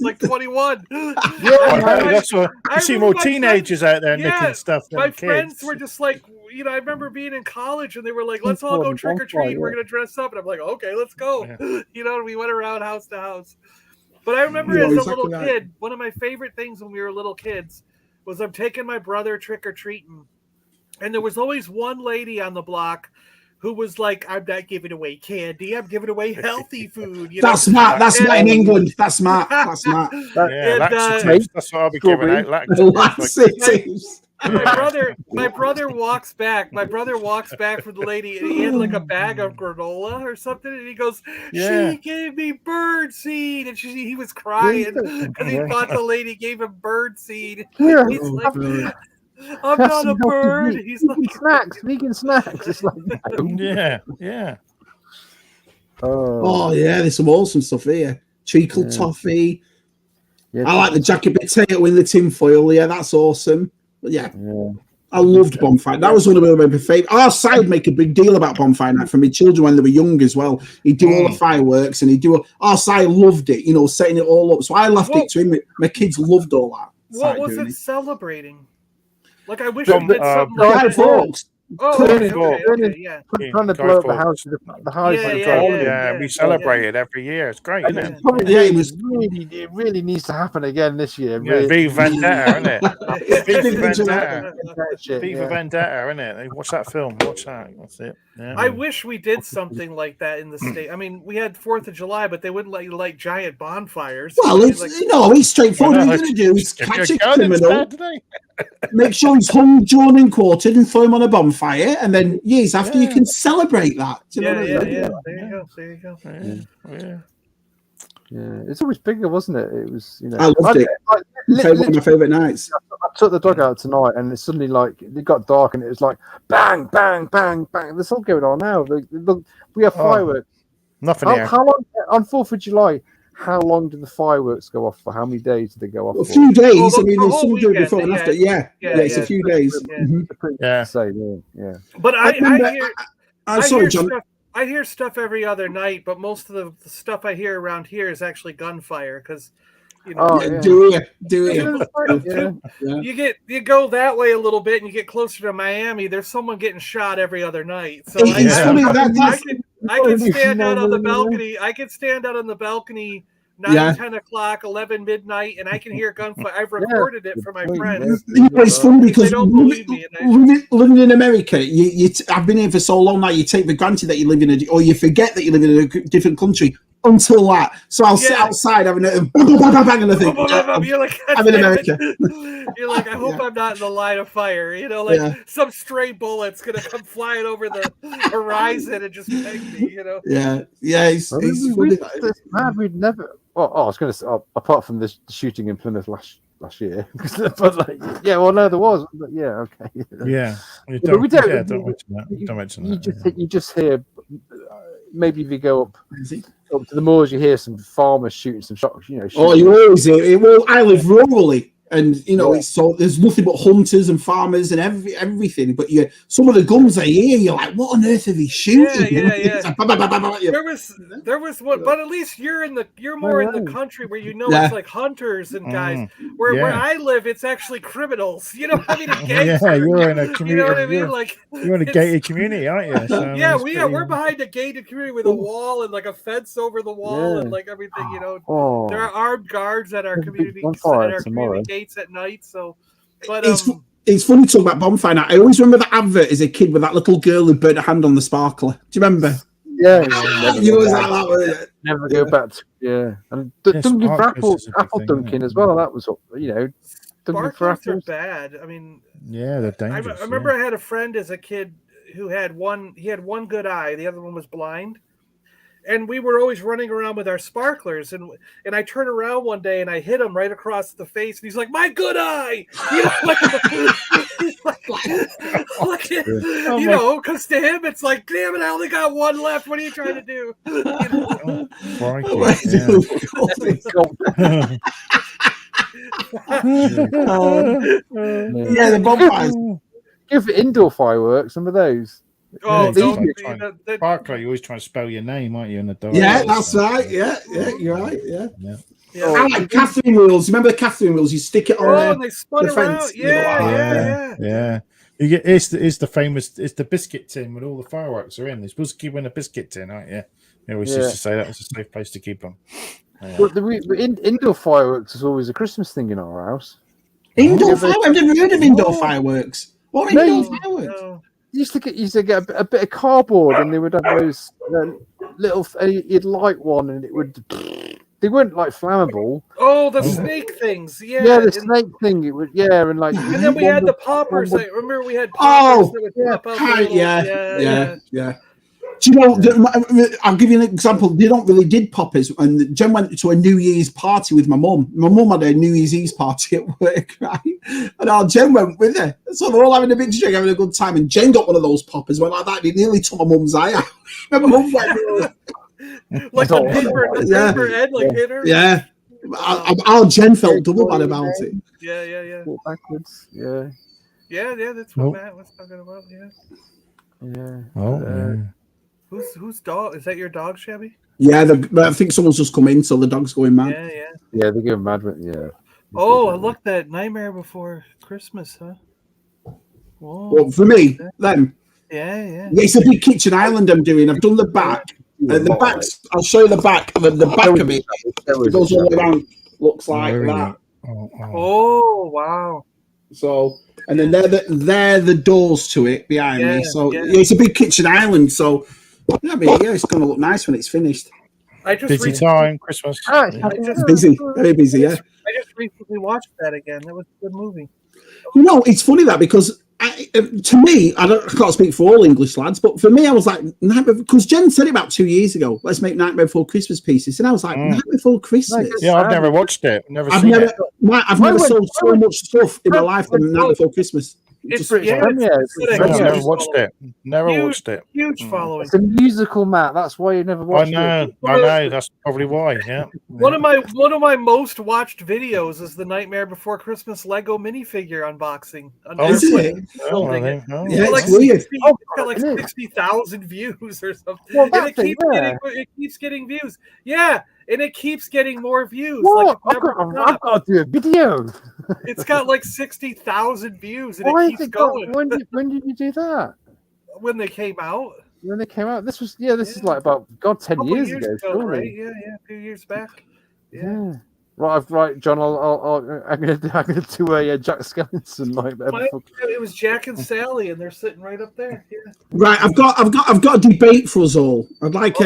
like 21. That's what you see more teenagers out there nicking stuff. My friends were just like, I remember being in college and they were like, let's all go trick or treat. We're gonna dress up, and I'm like, okay, let's go. And we went around house to house. But I remember as a little kid, one of my favorite things when we were little kids was I'm taking my brother trick or treating, and there was always one lady on the block who was like, I'm not giving away candy, I'm giving away healthy food. That's smart. That's smart in England. That's smart. That's smart. Laxatives. That's what I'll be giving out. Laxatives. My brother walks back. My brother walks back from the lady, and he had like a bag of granola or something, and he goes, "She gave me bird seed," and he was crying because he thought the lady gave him bird seed. He's like, "I'm not a bird." He's like, vegan snacks. It's like, yeah. Oh yeah, there's some awesome stuff here. Treacle toffee. Yeah, I like the jacket potato in the tin foil. Yeah, that's awesome. Yeah. I loved bonfire. That was one of my favorite. Our side would make a big deal about bonfire night for my children when they were young as well. He'd do all the fireworks, and our side loved it, setting it all up. So I left it to him. My kids loved all that. What was it celebrating? Like I wish we did something like that. Okay, yeah. Trying to blow up the house. The house. Yeah. We celebrate it every year. It's great, isn't it? It really needs to happen again this year. Yeah, V Vendetta, isn't it? V Vendetta. V for Vendetta, isn't it? Watch that film. Watch that. That's it. Yeah. I wish we did something like that in the state. I mean, we had 4th of July, but they wouldn't let you light giant bonfires. Well, it's straightforward. What you're going to do is catch a criminal, make sure he's hung, drawn, and quartered, and throw him on a bonfire, and then years after you can celebrate that. There you go. Yeah, it's always bigger, wasn't it? It was, I loved it. One of my favourite nights. I took the dog out tonight, and it's suddenly it got dark, and it was like bang, bang, bang, bang. There's all going on now. We have fireworks. Nothing here. How long on 4th of July? How long did the fireworks go off for? How many days did they go off? A few days. I mean, there's some do it before and after. Yeah, it's a few days. But I hear stuff every other night, but most of the stuff I hear around here is actually gunfire because, do it. You go that way a little bit and you get closer to Miami. There's someone getting shot every other night. So I can stand out on the balcony. I can stand out on the balcony 9, 10 o'clock, 11 midnight, and I can hear gunfire. I've recorded it for my friends. It's funny because living in America, I've been here for so long now, you take for granted that you live in or you forget that you live in a different country until that. So I'll sit outside having a bang and I think, you're like, I'm in America. You're like, I hope I'm not in the line of fire. Some stray bullet's going to come flying over the horizon and just peg me, Yeah, it's funny. It's mad. We'd never... Well, I was going to say, apart from the shooting in Plymouth last year, but there was. But okay. Yeah, but we don't. Don't mention that. You just hear. Maybe if you go up to the moors, you hear some farmers shooting some shots. You always hear. Well, I live rurally, and it's so there's nothing but hunters and farmers and everything. But some of the guns I hear, you're like, what on earth are they shooting? Yeah. Like, there was one, but at least you're more in the country where it's like hunters and guys. Where I live, it's actually criminals. Gangs. You're in a community. You know what I mean? You're in a gated community, aren't you? So we're behind a gated community with a wall and like a fence over the wall and like everything. There are armed guards at our community gates at night. So, but it's funny to talk about bonfire. I always remember that advert as a kid with that little girl who burnt her hand on the sparkler. Do you remember? Yeah. You always like that. Never go back. And Duncan apple dunking as well. That was sparklers are bad. I mean, they're dangerous. I remember I had a friend as a kid who had one good eye, the other one was blind. And we were always running around with our sparklers, and I turned around one day and I hit him right across the face, and he's like, "My good eye," because to him it's like, "Damn it, I only got one left. What are you trying to do?" The bonfires. Give indoor fireworks, some of those. Sparkler, you always try to spell your name, aren't you, in the dark? Yeah, that's right. Yeah, you're right. Yeah. I like Catherine wheels. Remember the Catherine wheels? You stick it on and they spun around. Fence. Yeah. You get it's the biscuit tin with all the fireworks are in. They're supposed to keep in a biscuit tin, aren't you? We used to say that was a safe place to keep them. But indoor fireworks is always a Christmas thing in our house. Indoor fireworks? I've never heard of indoor fireworks. What are indoor fireworks? You used to get a bit of cardboard, and they would have those little. You'd light one, and it would. They weren't like flammable. Oh, the snake things, yeah. Yeah, the snake thing. It would, and like. And then we had the poppers. Remember, we had poppers that would pop out. Yeah. Do you know? I'll give you an example. They don't really did poppers. And Jen went to a New Year's party with my mum. My mum had a New Year's Eve party at work, right? And Jen went with her. So they're all having a big drink, having a good time. And Jen got one of those poppers. Went like that. And it nearly took my mum's eye out. My mum went like the paper head, like hit her. Yeah. Our Jen felt double bad about it. Yeah. Walk backwards. Yeah. That's what Matt was talking about. Yeah. Whose dog? Is that your dog, Shabby? Yeah, I think someone's just come in, so the dog's going mad. Yeah, they're going mad. Yeah. Oh, look, that Nightmare Before Christmas, huh? Well, for me, then. Yeah. It's a big kitchen island I'm doing. I've done the back. The back. I'll show you the back. The back of it. It goes all the way around. Looks like that. Oh wow! So, and then they're the doors to it behind me. So it's a big kitchen island. So it's going to look nice when it's finished. Busy time, Christmas. Busy, very busy. Yeah. I just recently watched that again. It was a good movie. It's funny that because. To me, I can't speak for all English lads, but for me, I was like, because Jen said it about 2 years ago, let's make Nightmare Before Christmas pieces. And I was like, Nightmare Before Christmas? Yeah, I've never watched it. I've never sold so much stuff in my life than Nightmare Before Christmas. I've never watched it. Watched it. Huge following. It's a musical, Matt. That's why you never watched it. I know. That's probably why. Yeah. One of my most watched videos is the Nightmare Before Christmas Lego minifigure unboxing. Is it? Yeah, it's weird. It's got like 60,000 views or something. Well, and it keeps getting views. Yeah. And it keeps getting more views. What? I've got to do a video. It's got like 60,000 views, and it keeps going. When did you do that? When they came out. This is like about 10 years ago, surely. Right? Yeah, a few years back. Yeah. Right, John. I'm gonna do a Jack Skellington It was Jack and Sally, and they're sitting right up there. Yeah. Right, I've got a debate for us all. I'd like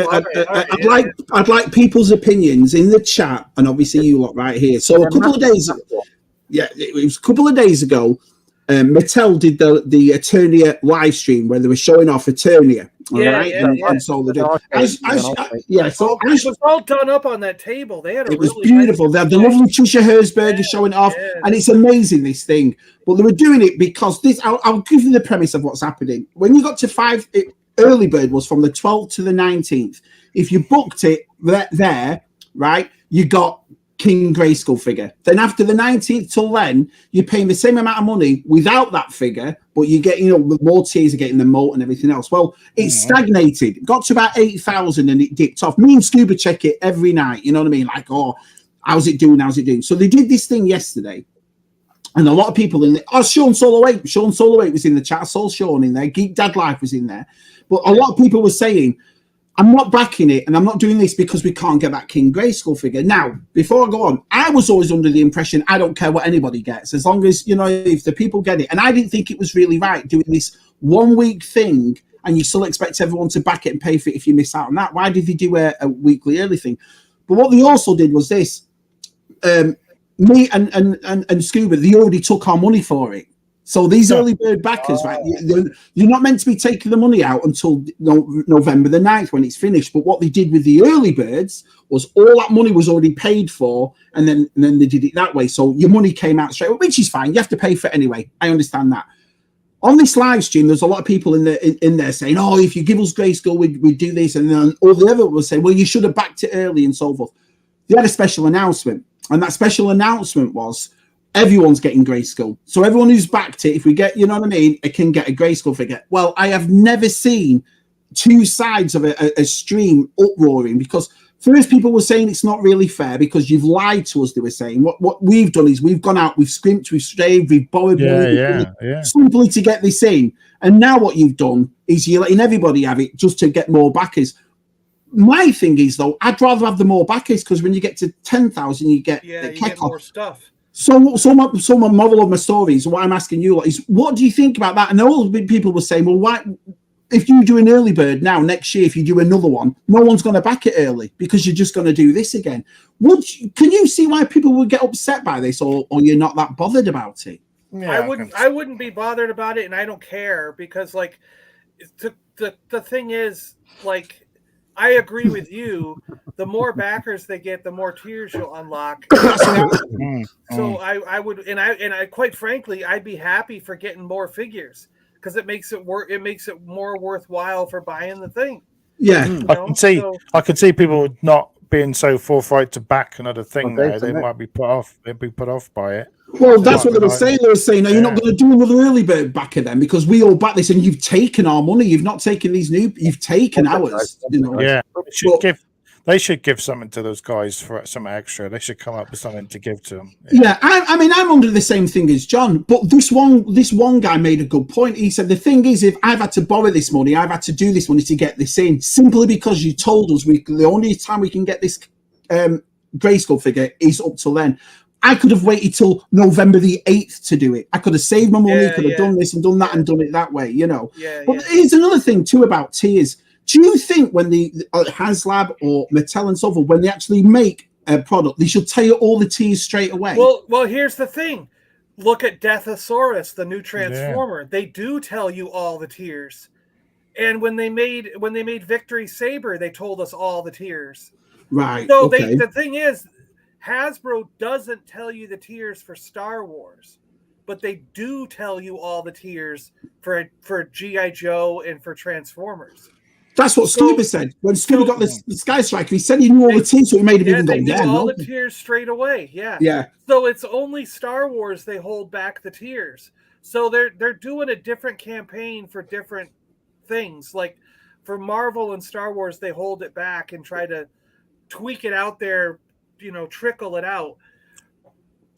people's opinions in the chat, and obviously you lot right here. So a couple of days ago, Mattel did the Eternia live stream where they were showing off Eternia. And so they did. So it was all done up on that table. It was beautiful. They had the lovely Trisha Herzberger showing off, and it's amazing, this thing. But they were doing it because this. I'll give you the premise of what's happening. When you got to 5, early bird was from the 12th to the 19th. If you booked it there, right, you got King Grayskull figure. Then after the 19th till then, you're paying the same amount of money without that figure, but you get, more tiers are getting the moat and everything else. Well, it stagnated. It got to about 8,000 and it dipped off. Me and Scuba check it every night. You know what I mean? Like, how's it doing? So they did this thing yesterday. And a lot of people in there. Sean Solo 8 was in the chat. I saw Sean in there. Geek Dad Life was in there. But a lot of people were saying, I'm not backing it, and I'm not doing this because we can't get that King Grayskull figure. Now, before I go on, I was always under the impression I don't care what anybody gets, as long as, if the people get it. And I didn't think it was really right doing this 1 week thing, and you still expect everyone to back it and pay for it if you miss out on that. Why did they do a weekly early thing? But what they also did was this. Me and Scuba, they already took our money for it. So these early bird backers, right? You're not meant to be taking the money out until November the 9th when it's finished. But what they did with the early birds was all that money was already paid for, and then they did it that way. So your money came out straight away, which is fine. You have to pay for it anyway. I understand that. On this live stream, there's a lot of people in there saying, if you give us Grayskull, we'd do this. And then all the other will say, well, you should have backed it early and so forth. They had a special announcement. And that special announcement was, everyone's getting Grayskull. So everyone who's backed it, if we get, it can get a Grayskull figure. Well, I have never seen two sides of a stream uproaring, because first people were saying it's not really fair because you've lied to us, they were saying. What we've done is we've gone out, we've scrimped, we've strayed, we've borrowed money simply to get this in. And now what you've done is you're letting everybody have it just to get more backers. My thing is, though, I'd rather have the more backers, because when you get to 10,000, you get more stuff. So my moral of my story is, what I'm asking you is, what do you think about that? And all the people were saying, well, why, if you do an early bird now, next year, if you do another one, no one's going to back it early because you're just going to do this again. Can you see why people would get upset by this, or you're not that bothered about it? Yeah, I wouldn't be bothered about it, and I don't care, because like the thing is, like, I agree with you. The more backers they get, the more tiers you'll unlock. So I would, and I quite frankly, I'd be happy for getting more figures, because it makes it more worthwhile for buying the thing. Yeah, I can see people not being so forthright to back another thing. They might be put off. They'd be put off by it. Well, that's what they were saying. They were saying, "No, you're not going to do another early bird backer then, because we all back this, and you've taken our money. You've not taken these new. You've taken ours. Yeah, They should give something to those guys for some extra. They should come up with something to give to them. Yeah, I mean, I'm under the same thing as John, but this one guy made a good point. He said, the thing is, if I've had to borrow this money, I've had to do this money to get this in, simply because you told us the only time we can get this Grayskull figure is up till then. I could have waited till November the 8th to do it. I could have saved my money, could have done this and done that and done it that way, you know. But here's another thing, too, about tiers. Do you think when the HasLab or Mattel and so forth, when they actually make a product, they should tell you all the tiers straight away? Well, here's the thing. Look at Deathosaurus, the new Transformer. They do tell you all the tiers. And when they made Victory Saber, they told us all the tiers. Right. So the thing is, Hasbro doesn't tell you the tiers for Star Wars, but they do tell you all the tiers for G.I. Joe and for Transformers. That's what Scuba said. When Scuba got the Sky Striker, he said he knew all the tiers, so he made him even go, they knew all the tiers straight away. Yeah. So it's only Star Wars they hold back the tiers. So they're doing a different campaign for different things. Like for Marvel and Star Wars, they hold it back and try to tweak it out there, you know, trickle it out.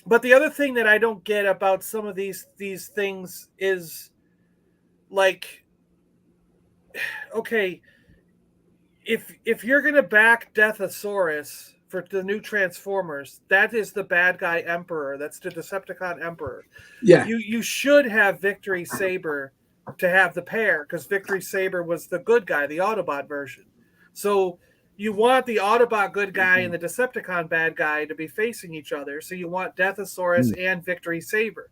But the other thing that I don't get about some of these things is like, okay, if you're gonna back Deathosaurus for the new Transformers, that is the bad guy Emperor. That's the Decepticon Emperor. Yeah. You should have Victory Saber to have the pair, because Victory Saber was the good guy, the Autobot version. So you want the Autobot good guy and the Decepticon bad guy to be facing each other. So you want Deathosaurus and Victory Saber.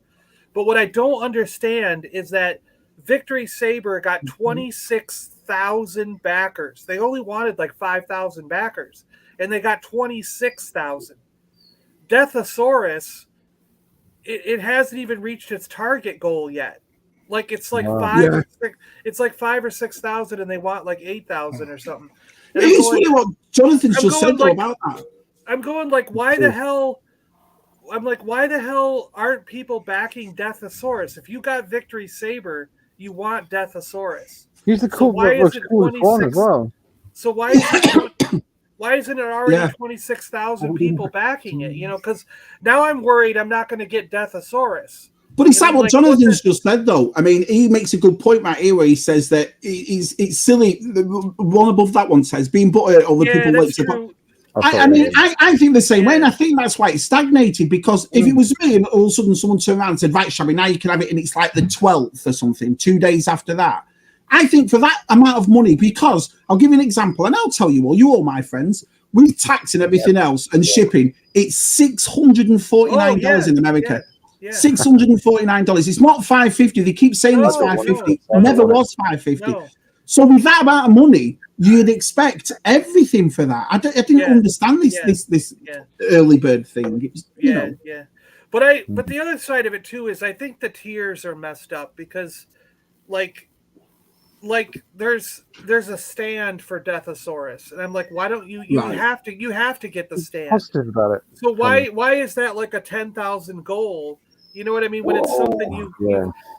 But what I don't understand is that Victory Saber got 26,000 backers. They only wanted like 5,000 backers, and they got 26,000. Deathosaurus, it hasn't even reached its target goal yet. Like it's like it's like 5,000 or 6,000, and they want like 8,000 or something. And it's funny what Jonathan's just said about that. I'm going like, why the hell? I'm like, why the hell aren't people backing Deathosaurus? If you got Victory Saber, you want Deathosaurus. He's the cool one as well. So why isn't it already 26,000 people backing it? You know, because now I'm worried I'm not going to get Deathosaurus. But it's like what Jonathan's just said, though. I mean, he makes a good point right here where he says that it's silly. The one above that one says being buttered over people like to. I mean, I think the same way, and I think that's why it's stagnated. Because if it was me, and all of a sudden someone turned around and said, "Right, Shabby, now you can have it," and it's like the 12th or something, 2 days after that. I think for that amount of money, because I'll give you an example, and I'll tell you all my friends, with tax and everything else and shipping, it's $649 in America. Yeah. $649. It's not $550. They keep saying it's $550. It never was $550. No. So with that amount of money, you'd expect everything for that. I didn't understand this early bird thing. You know. But the other side of it too is I think the tiers are messed up because, like there's a stand for Deathosaurus, and I'm like, why don't you have to get the stand? Positive about it. So why is that like a 10,000 goal? You know what I mean? When it's something you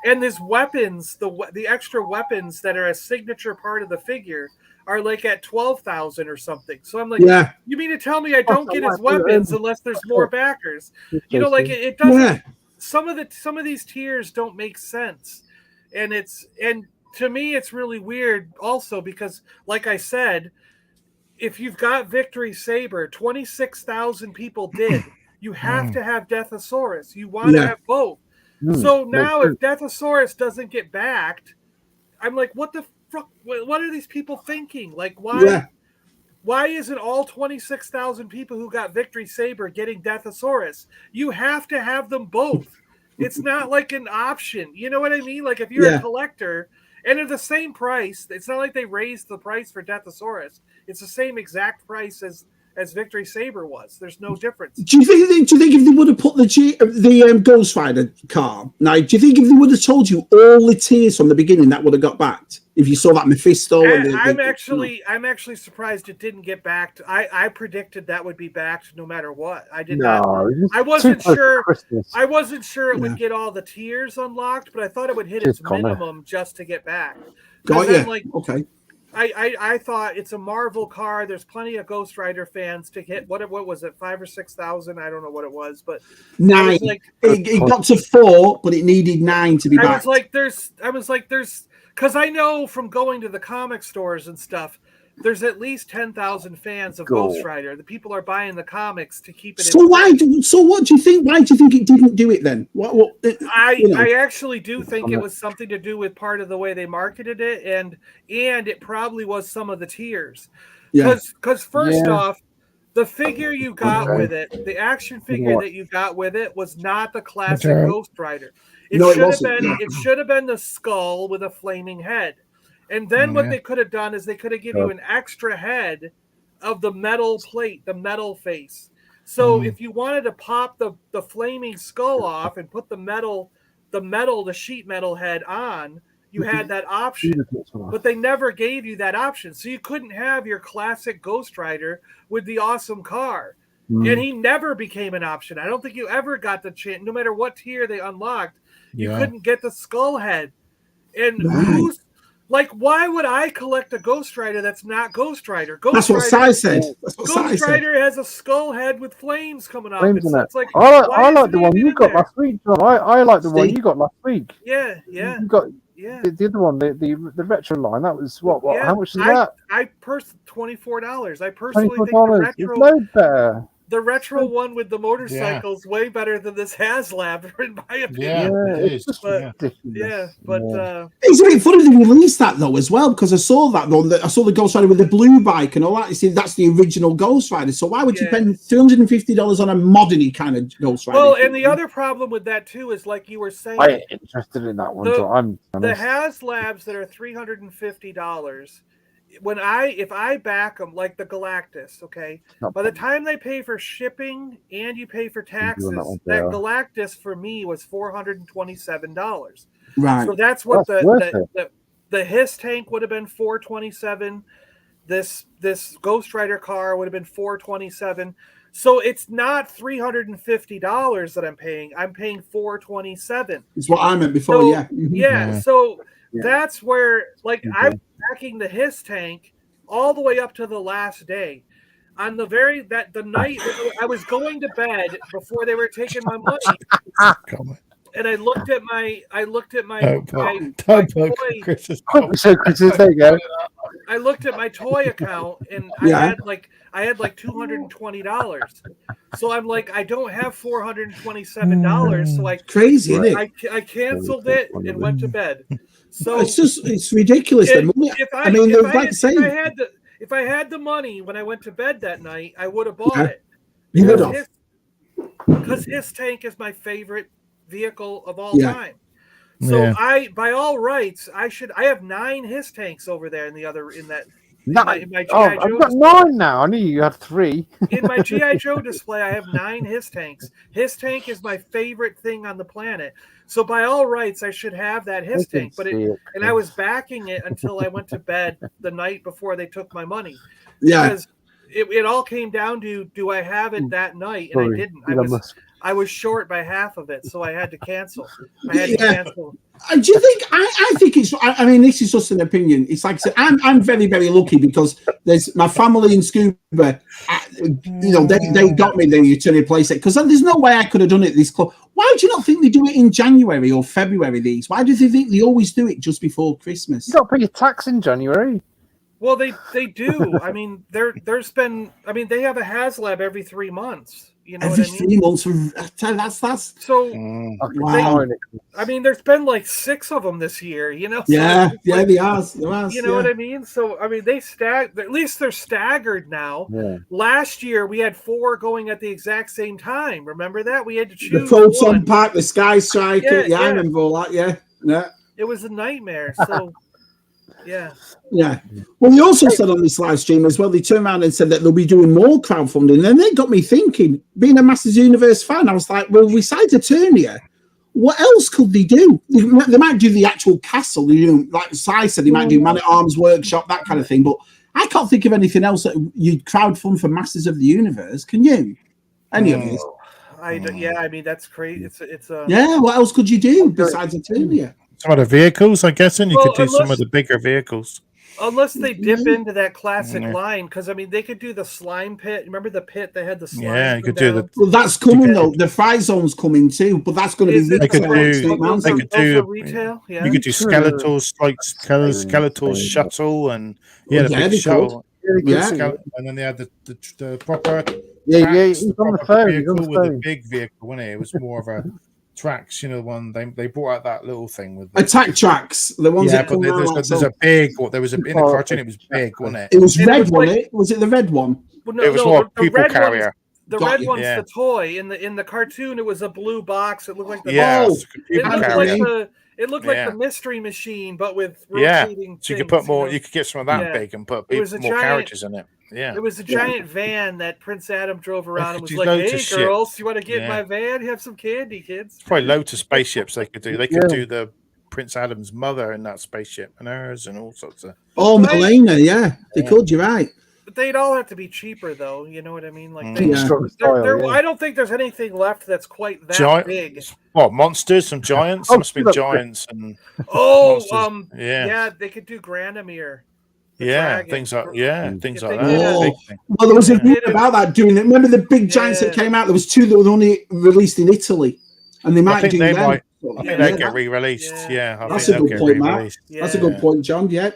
and there's weapons, the extra weapons that are a signature part of the figure are like at 12,000 or something. So I'm like, you mean to tell me I don't get his weapons unless there's more backers? You know, like it doesn't. Yeah. Some of these tiers don't make sense, and to me it's really weird also because, like I said, if you've got Victory Saber, 26,000 people did. You have to have Deathosaurus. You want to have both. So now if Deathosaurus doesn't get backed, I'm like, what the fuck? What are these people thinking? Like, why isn't all 26,000 people who got Victory Saber getting Deathosaurus? You have to have them both. It's not like an option. You know what I mean? Like if you're a collector and they're the same price, it's not like they raised the price for Deathosaurus. It's the same exact price as Victory Saber was. There's no difference. Do you think if they would have put the Ghost Rider car now, do you think if they would have told you all the tiers from the beginning, that would have got backed? If you saw that Mephisto, I'm actually surprised it didn't get backed. I predicted that would be backed no matter what. I did not. I wasn't sure. I wasn't sure it would get all the tiers unlocked, but I thought it would hit its minimum just to get backed. Got you. Okay. I thought it's a Marvel car. There's plenty of Ghost Rider fans to hit. What was it? 5,000 or 6,000? I don't know what it was, but 9. It got to 4, but it needed 9 to be back. I was like, there's because I know from going to the comic stores and stuff, there's at least 10,000 fans of Ghost Rider. The people are buying the comics to keep it. So what do you think? Why do you think it didn't do it then? I actually do think it was something to do with part of the way they marketed it, and it probably was some of the tiers. Because first off, the figure you got with it, the action figure that you got with it, was not the classic Ghost Rider. It should have been the skull with a flaming head. And then what they could have done is they could have given you an extra head of the metal plate, the metal face. So if you wanted to pop the flaming skull off and put the sheet metal head on, you had that option. But they never gave you that option. So you couldn't have your classic Ghost Rider with the awesome car. And he never became an option. I don't think you ever got the chance, no matter what tier they unlocked, you couldn't get the skull head. And why would I collect a Ghost Rider that's not Ghost Rider? That's what Sai said. Ghost Rider has a skull head with flames coming off. It's like, I like the one you got last week, John. I like the one you got last week. Yeah. You got the other one, the retro line. That was what? How much is that? I $24. I personally think the retro one with the motorcycles way better than this HasLab, in my opinion. It's a bit funny they released that though as well, because I saw that one. I saw the Ghost Rider with the blue bike and all that. You see, that's the original Ghost Rider. So why would you spend $350 on a modern kind of Ghost Rider? Well, and the other problem with that too is, like you were saying, I ain't interested in that one. The HasLabs that are $350. If I back them, like the Galactus, okay, by the time they pay for shipping and you pay for taxes, that Galactus for me was $427. Right. So that's what the Hiss tank would have been $427. This Ghost Rider car would have been $427. So it's not $350 that I'm paying. I'm paying $427. It's what I meant before. So that's where, like, I'm backing the Hiss tank all the way up to the last day. On the night I was going to bed before they were taking my money, and I looked at my toy. I looked at my toy account, and I had like $220. So I'm like, I don't have $427. So crazy, isn't it? I canceled it and went to bed. So it's ridiculous. If I had the money when I went to bed that night, I would have bought it. You would have, because Hiss tank is my favorite vehicle of all time. So by all rights, I have 9 Hiss tanks over there in that. In my I've got 9 now. I knew you had 3. In my G.I. Joe display, I have 9 Hiss tanks. Hiss tank is my favorite thing on the planet. So by all rights, I should have that Hiss tank. And I was backing it until I went to bed the night before they took my money. Because it all came down to, do I have it that night? And I didn't. I was short by half of it, so I had to cancel. Do you think? I think it's. I mean, this is just an opinion. It's like I said, I'm very, very lucky because there's my family in Scuba. They got me the to replace it, because there's no way I could have done it this close. Why do you not think they do it in January or February? Why do they think they always do it just before Christmas? You got to pay your tax in January. Well, they do. I mean, they have a HasLab every 3 months. You know every what I mean? 3 months. That's so. Wow. I mean, there's been like 6 of them this year. You know. They are. You know what I mean? So I mean, at least they're staggered now. Yeah. Last year we had 4 going at the exact same time. Remember that? We had to choose the Photon Pack, the Sky Striker. I remember all that. Yeah. It was a nightmare. So. Yeah. Well, he also said on this live stream as well, they turned around and said that they'll be doing more crowdfunding. And they got me thinking, being a Masters Universe fan, I was like, well, besides Eternia, what else could they do? They might do the actual castle. Like Si said, they might do Man at Arms Workshop, that kind of thing. But I can't think of anything else that you'd crowdfund for Masters of the Universe. Can you? Any of this? I mean, that's crazy. It's what else could you do besides Eternia? Some of the vehicles, I guess, and you could do some of the bigger vehicles. Unless they dip into that classic line, because I mean, they could do the slime pit. Remember the pit that had the slime? Yeah, you could do the. Well, that's coming though. The fry zone's coming too, but that's going to be retail. They could do retail. Yeah, you could do Skeletors, like Skeletor's shuttle, and the big shuttle. Yeah, and then they had the proper. He's on the phone. He's on the phone. With a big vehicle, wasn't it? It was more of a. Tracks, the one they brought out that little thing with attack tracks, the ones that come there's a big. There was in the cartoon. It was big, wasn't it? It was red, wasn't it? Was it the red one? Well, no, it was more people carrier. The red one's the toy. In the cartoon, it was a blue box. It looked like the it looked like the Mystery Machine, but with rotating. So you could put more. You could get some of that big and put more characters in it. Yeah, it was a giant van that Prince Adam drove around and was like, "Hey, girls, you want to get in my van? Have some candy, kids." Probably loads of spaceships they could do. They could do the Prince Adam's mother in that spaceship and hers and all sorts of. Oh, Melina, they could. You're right. But they'd all have to be cheaper, though. You know what I mean? Like, I don't think there's anything left that's quite that big. What monsters? Some giants? Must be giants and. They could do Granamir. Things like that. Well, there was a bit about that doing it. Remember the big giants that came out? There was 2 that were only released in Italy, and they might do them. I think they get re-released. That's a good point, Matt. That's a good point, John. Yeah.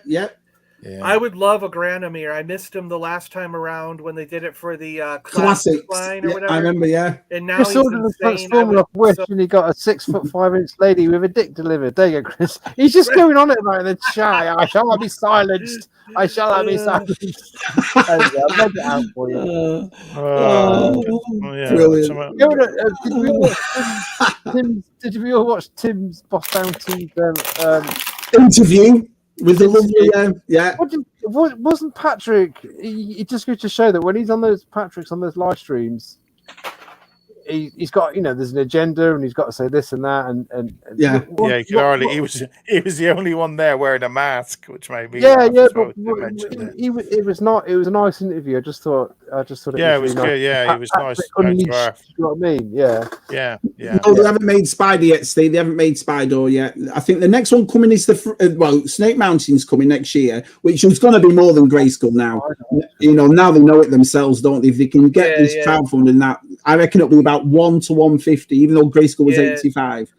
I would love a Granamir. I missed him the last time around when they did it for the classic line or whatever. I remember, And now he's insane. Transformer of Wish, and he got a 6'5" lady with a dick delivered. There you go, Chris. He's just going on it about the chat. I shall not be silenced. I shall not be silenced. I'll make it out for you. Brilliant. Did you all watch Tim's Boss Bounty interview? With the lovely, wasn't Patrick? He just goes to show that when he's on those live streams, he's got there's an agenda and he's got to say this and that and he could hardly. He was the only one there wearing a mask, which made me but it was a nice interview. I just thought it was good. Nice. Yeah, it was nice. You know what I mean? Yeah. No, they haven't made Spider yet, Steve. They haven't made Spider yet. I think the next one coming is Snake Mountain's coming next year, which is going to be more than Grayskull now. Now they know it themselves, don't they? If they can get this crowdfunding, that I reckon it'll be about 1 to 150, even though Grayskull was 85.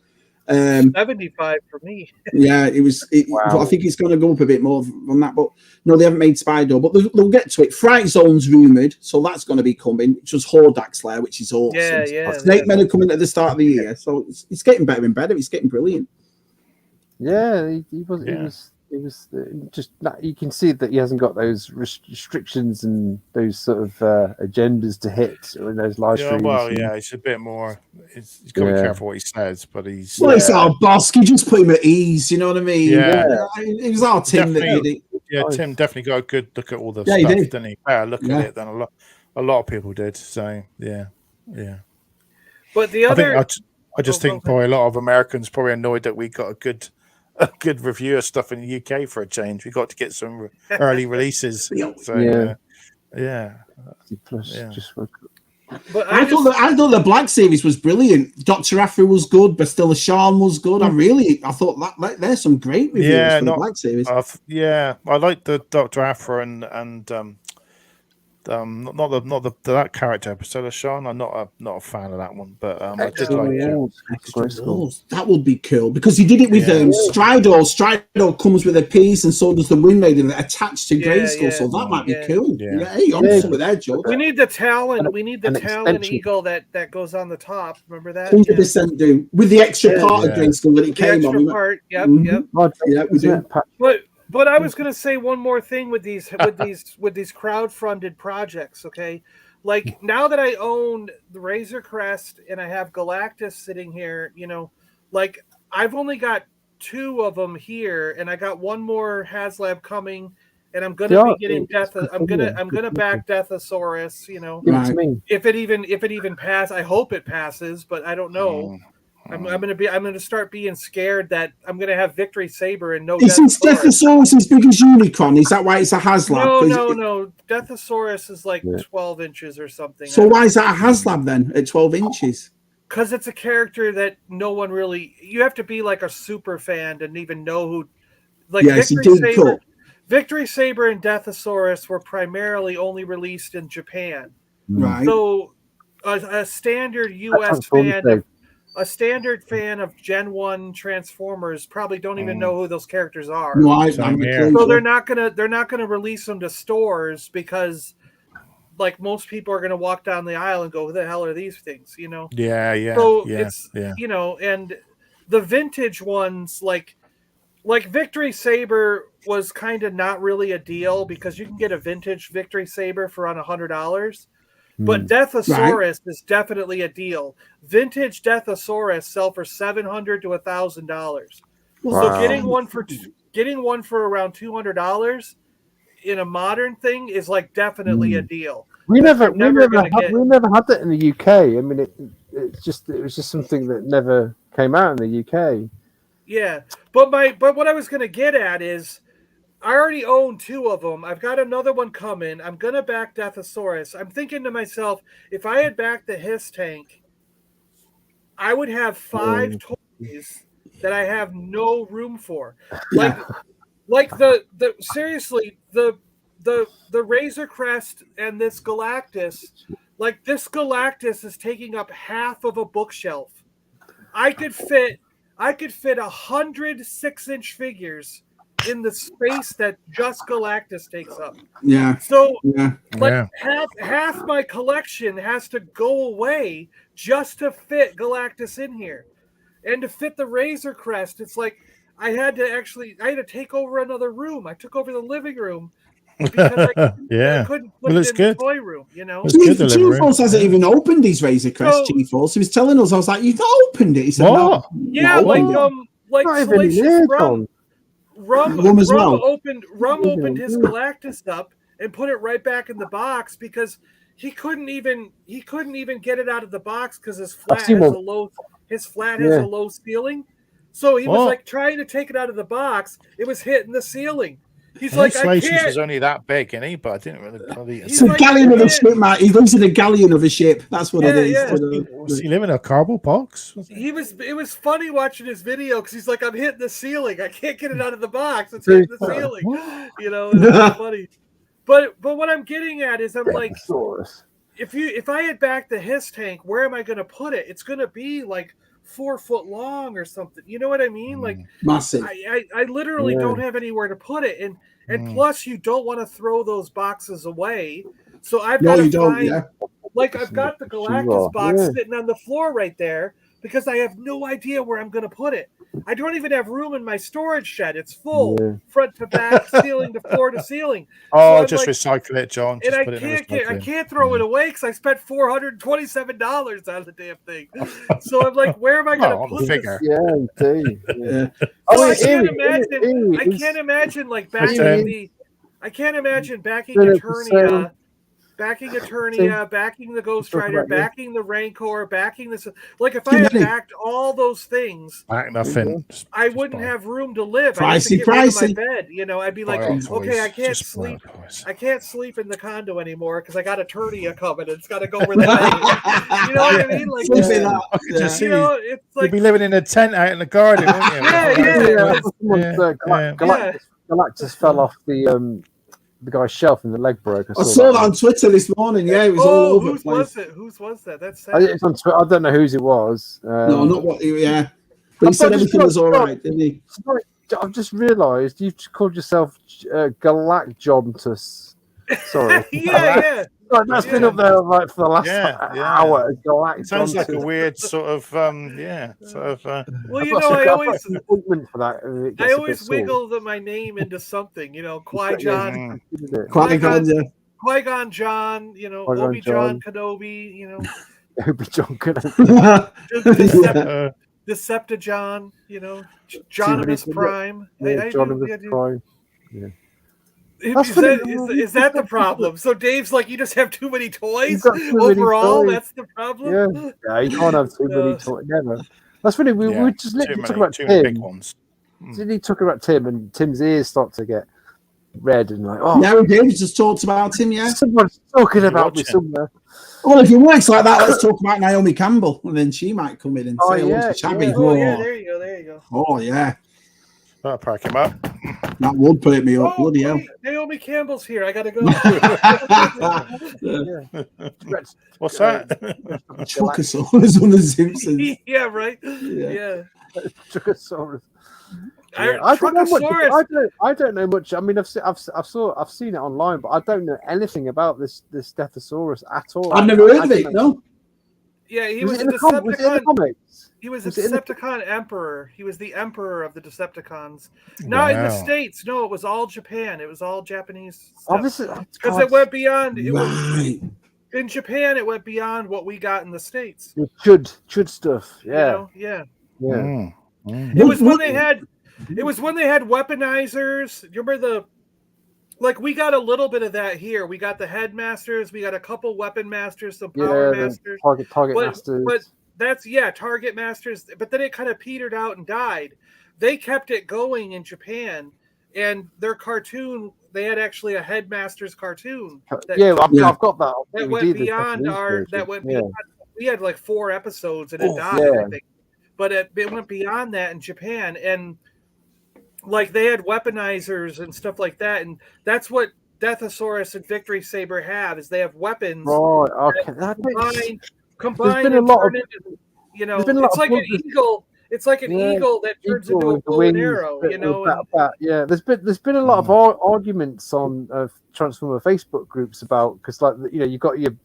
75 for me. It was. Wow. I think it's going to go up a bit more on that, but no, they haven't made Spider. But they'll get to it. Fright Zone's rumored, so that's going to be coming. Which was Hordak Slayer, which is awesome. Snake Men are coming at the start of the year, so it's getting better and better. It's getting brilliant. Yeah, he was just. You can see that he hasn't got those restrictions and those sort of agendas to hit in those live streams. It's a bit more. He's got to be careful what he says, but he's. Well, it's our boss. You just put him at ease. You know what I mean? It was our Tim that did it. Yeah, Tim definitely got a good look at all the stuff, didn't he? Better look at it than a lot of people did. So yeah. But the other, I just think probably a lot of Americans probably annoyed that we got a good review of stuff in the UK for a change. We got to get some early releases. So But I thought the Black Series was brilliant. Dr. Aphra was good. Bastilla Shawn was good. I thought that there's some great reviews for the Black Series. I like the Dr. Aphra and not that character, Bastilla Shawn. I'm not a fan of that one, but I did like it. That would be cool because he did it with Stridor. Stridor comes with a piece, and so does the Wind Raider attached to Grayskull. So that might be cool. Hey, on some of that, Joe. We need the Talon. We need the Talon Eagle that goes on the top. Remember that? 100% do with the extra part of Grayskull that it came on. Part. Yep. Yeah, we do. But I was going to say one more thing with these crowdfunded projects, okay? Like now that I own the Razor Crest and I have Galactus sitting here, like I've only got 2 of them here, and I got one more HasLab coming, and I'm going to be getting I'm gonna back Deathosaurus, if it even passes. I hope it passes, but I don't know. I'm gonna start being scared that I'm gonna have Victory Saber and no. Is Deathosaurus as big as Unicron? Is that why it's a HasLab? No. Deathosaurus is like 12 inches or something. So why is that a HasLab then at 12 inches? Because it's a character that no one really. You have to be like a super fan and even know who. Like Victory Saber. Victory Saber and Deathosaurus were primarily only released in Japan. Right. So a standard US fan, a standard fan of Gen 1 Transformers probably don't even know who those characters are. No, so they're not gonna release them to stores because like most people are gonna walk down the aisle and go, who the hell are these things? You know? So it's you know, and the vintage ones like Victory Saber was kind of not really a deal because you can get a vintage Victory Saber for around $100. But Deathosaurus is definitely a deal. Vintage Deathosaurus sell for $700 to $1,000. Wow. So getting one for around $200 in a modern thing is like definitely a deal. We never had that in the UK. I mean, it was just something that never came out in the UK. Yeah, but what I was going to get at is I already own 2 of them. I've got another one coming. I'm going to back Deathosaurus. I'm thinking to myself, if I had backed the Hiss Tank, I would have 5 toys that I have no room for. Like seriously, the Razor Crest and this Galactus, like this Galactus is taking up half of a bookshelf. I could fit 100 6-inch figures in the space that just Galactus takes up. Yeah. So half my collection has to go away just to fit Galactus in here. And to fit the Razor Crest, it's like I had to take over another room. I took over the living room because I couldn't put it in the toy room, you know. G-Force hasn't even opened his Razor Crest, G-Force. He was telling us, I was like, you've not opened it. He said, no. Yeah, like Salacious Rum opened his Galactus up and put it right back in the box because he couldn't even get it out of the box because his flat has a low ceiling. So he was like trying to take it out of the box. It was hitting the ceiling. He's like, I can't. Was only that big, isn't he? But I didn't really believe it. It's a galleon of a ship, Matt. He lives in a galleon of a ship. That's what it is. Yeah. Does he live in a cardboard box? It was funny watching his video because he's like, I'm hitting the ceiling. I can't get it out of the box. It's hitting the ceiling. You know, it's funny. But what I'm getting at is I'm like, if I had backed the Hiss Tank, where am I going to put it? It's going to be like 4 foot long or something. You know what I mean? Like massive. I literally don't have anywhere to put it. And plus you don't want to throw those boxes away. So I've got to find like I've got the Galactus box sitting on the floor right there because I have no idea where I'm going to put it. I don't even have room in my storage shed. It's full, front to back, ceiling to floor to ceiling. Oh, so just recycle it, John. And I can't throw it away because I spent $427 on the damn thing. So I'm like, where am I going to put this? Yeah. I can't imagine like backing Eternia. Backing Eternia, backing the Ghost Rider, backing the Rancor, backing this. Like if I had backed all those things, nothing. I wouldn't have room to live. Pricey. My bed. You know, I'd be like, okay, I can't sleep. I can't sleep in the condo anymore because I got Eternia coming. It's got to go where the bed is. You know what I mean? Like, you know, it's like you'd be living in a tent out in the garden, wouldn't you? Galactus fell off the guy's shelf and the leg broke. I saw that on Twitter this morning. Yeah, it was all over the place. Whose was that? That's sad. It's on Twitter. I don't know whose it was. No, not what. Yeah, but he said everything was all right, didn't he? Sorry, I've just realised you've called yourself Galacjontus. Sorry. Yeah. That's been up there like for the last hour. It sounds like a weird sort of well, you know, I always wiggle my name into something. You know, Qui-Gon, Qui-Gon John. You know, Obi-Jon Kenobi. You know, Obi-Jon Kenobi. Decepticon. You know, Jonimus Prime. Jonimus Prime. Yeah. Is that the problem? So Dave's like, you just have too many toys overall. That's the problem. Yeah, you can't have too many toys. Never. That's funny. We just literally talking about Tim. Big ones. Didn't he talk about Tim and Tim's ears start to get red and like, oh yeah, we did. We just talked about him. Yeah, someone's talking about me somewhere. Well, if it works like that, let's talk about Naomi Campbell, and then she might come in and say, there you go. Oh yeah. I'll pack him up. That would put me up. Bloody hell. Naomi Campbell's here. I gotta go. What's that? Chuckosaurus on the Simpsons. Yeah, right. Yeah. Chuckosaurus. I don't know much. I mean, I've seen it online, but I don't know anything about this Stegosaurus at all. I've never heard of it. No. Yeah, he was a Decepticon. He was a Decepticon emperor. He was the emperor of the Decepticons. Not in the States. No, it was all Japan. It was all Japanese stuff. Because it went beyond. In Japan, it went beyond what we got in the States. Chud stuff. Yeah. It was when they had. It was when they had weaponizers. You remember we got a little bit of that here. We got the headmasters. We got a couple weapon masters, some power masters. Target masters. But that's, target masters. But then it kind of petered out and died. They kept it going in Japan. And their cartoon, they had actually a headmasters cartoon. I've got that. That went beyond beyond. We had like 4 episodes and it died, I think. But it went beyond that in Japan. And like they had weaponizers and stuff like that, and that's what Deathosaurus and Victory Saber have. Is they have weapons. Right. Okay. Combined and turn into, it's like an eagle. It's like an eagle that turns into a bow and arrow. There's been a lot of arguments on Transformer Facebook groups about, because you got your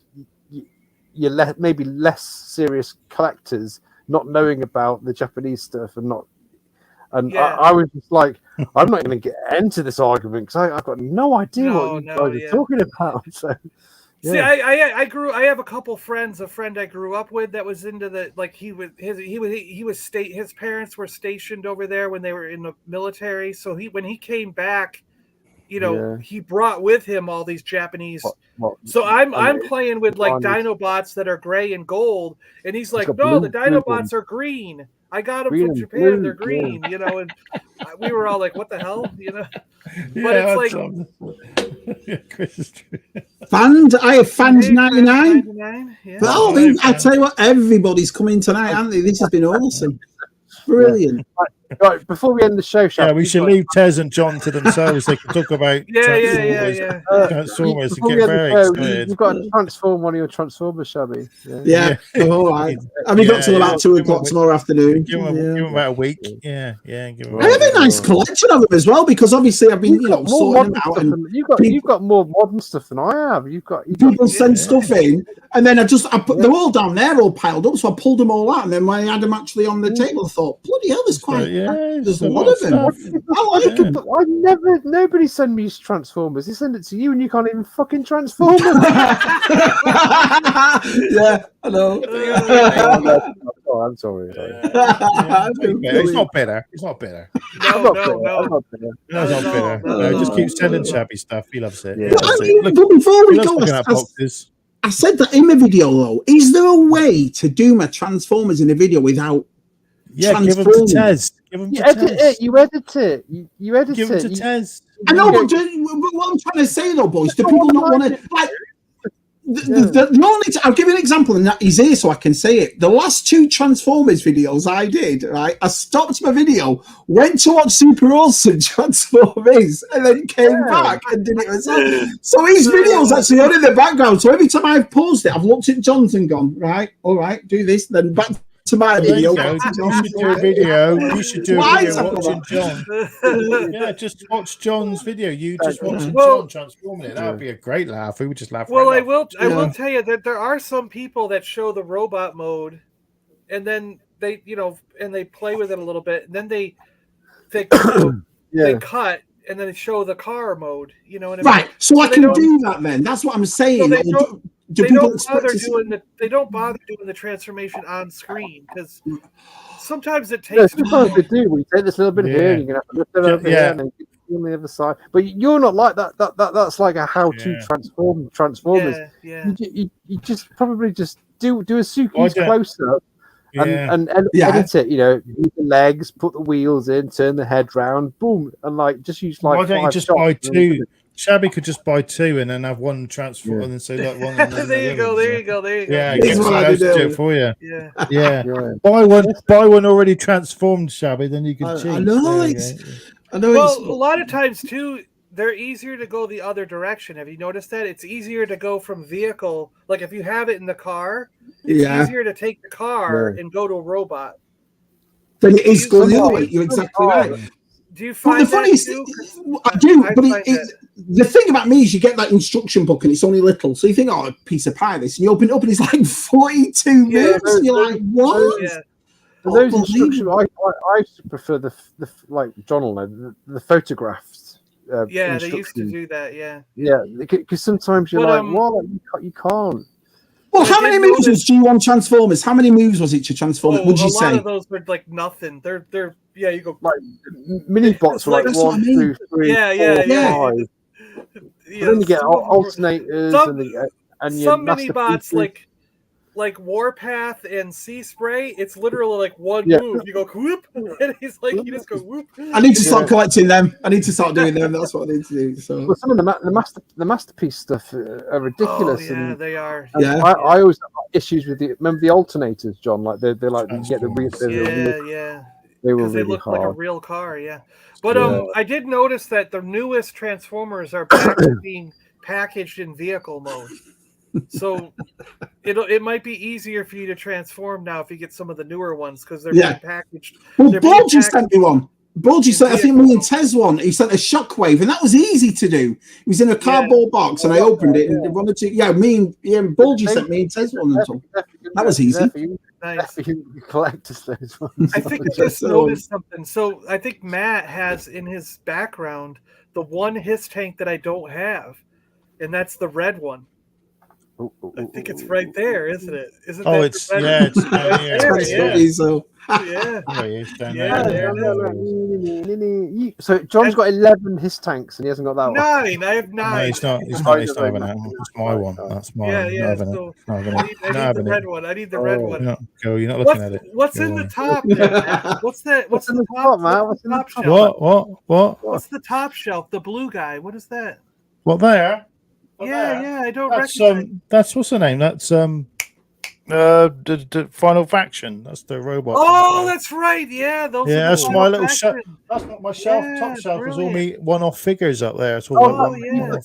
maybe less serious collectors not knowing about the Japanese stuff and not. And I was just like, I'm not going to get into this argument because I've got no idea what you guys are talking about. So, see, I have a couple friends. A friend I grew up with that was into his parents were stationed over there when they were in the military. So when he came back, he brought with him all these Japanese. So I'm playing with Dinobots that are gray and gold, and he's like, no, the Dinobots are green. I got them from Japan. They're green, and we were all like, "What the hell?" But it's I have fans 99. I tell you what, everybody's coming tonight, aren't they? This has been awesome, brilliant. Right, before we end the show, we should leave Tez and John to themselves. They can talk about Transformers and get very excited. You've got to transform one of your Transformers, Shabby. All right. I've got till about 2 o'clock tomorrow afternoon. Give them about a week. I have a nice collection of them as well, because obviously I've been, sorting them out. And you've got more modern stuff than I have. People send stuff in, and then I put them all down there, all piled up. So I pulled them all out, and then when I had them actually on the table, I thought, bloody hell, there's quite. There's a lot of them. Nobody send me Transformers. They send it to you, and you can't even fucking transform them. I know. I'm sorry. It's not better. No. Just keep sending Shabby stuff. He loves it. But before we go, I said that in the video though. Is there a way to do my Transformers in a video without? Give them to Tez. You edit it. You edit it. Give them to Tez. I know, but what I'm trying to say though, boys, do people not want to the only I'll give you an example, and that is here so I can say it. The last 2 Transformers videos I did, right? I stopped my video, went to watch Super Awesome Transformers, and then came back and did it myself. So his videos actually on in the background. So every time I've paused it, I've looked at John's and gone, right, all right, do this, then back to my video. You should do a video. You should do a video watching John. Just watch John's video. You just watch John transforming it. That would be a great laugh. We would just laugh. Well, I will tell you that there are some people that show the robot mode, and then they, and they play with it a little bit, and then they cut. And then show the car mode, Right, so I can do that then. That's what I'm saying. So they don't bother doing the transformation on screen because sometimes it takes. Sometimes they do. We take this little bit here, and you can have to lift it up here, and then on the other side. But you're not like that. That's like a how-to transform Transformers. You just probably just do a Suki's close-up. And edit it, use the legs, put the wheels in, turn the head round, boom, and just use why don't you just buy Shabby could just buy 2 and then have one transfer and then say like one. There you go. Yeah, get someone else to do it for you. Yeah. Buy one already transformed, Shabby. Then you can cheat. I know. Well, a lot of times too, they're easier to go the other direction. Have you noticed that? It's easier to go from vehicle. Like if you have it in the car, it's easier to take the car and go to a robot. Then it is going the other way. You're exactly right. Do you find that too? I do, but the thing about me is you get that instruction book and it's only little. So you think, oh, a piece of pie this. And you open it up and it's like 42 moves. And you're like, what? Yeah. For those instructions, I prefer the like John will know, the photographs. They used to do that, yeah. Yeah, because sometimes you're well, you can't. Well, how many moves was G1 Transformers? How many moves was it to transform? Would you say? A lot of those were like nothing. They're you go like mini bots were like 1, 2, 3, 4, 5. Then you get alternators and some mini bots like Warpath and Sea Spray. It's literally like one move. You go whoop, and he's like you just go whoop. I need to start collecting them. I need to start doing them. That's what I need to do. So well, some of the masterpiece stuff are ridiculous. Oh, yeah, they are. I always have issues with remember the alternators, John? Like they're like you get the they were really they look hard. like a real car, But I did notice that the newest Transformers are back to being packaged in vehicle mode. So it might be easier for you to transform now if you get some of the newer ones because they're being packaged. Well, Bulgy sent me one. Bulgy sent, I think me and Tez one. He sent a Shockwave, and that was easy to do. It was in a cardboard box, and I opened it, and one or two. Yeah, me and Bulgy sent me and Tez one. That was easy. Nice. You collectors those ones. I think I just noticed something. So I think Matt has in his background the one HISS tank that I don't have, and that's the red one. I think it's right there, isn't it? Isn't that it's down here. So John's got 11 HISS tanks, and he hasn't got that 9. I have 9. No, he's not. He's not having that. It's my one. That's mine. I need the red one. I need the red one. You're not looking at it. What's in the top? What's that? What's in the top, Matt? What's in the top shelf? What? What's the top shelf? The blue guy. What is that? What there? I don't recognize. That's what's the name? That's the Final Faction. That's the robot. Oh, that's right. Yeah, those. Yeah, that's my little shelf. That's not my shelf. Top shelf is all me one-off figures up there. It's all is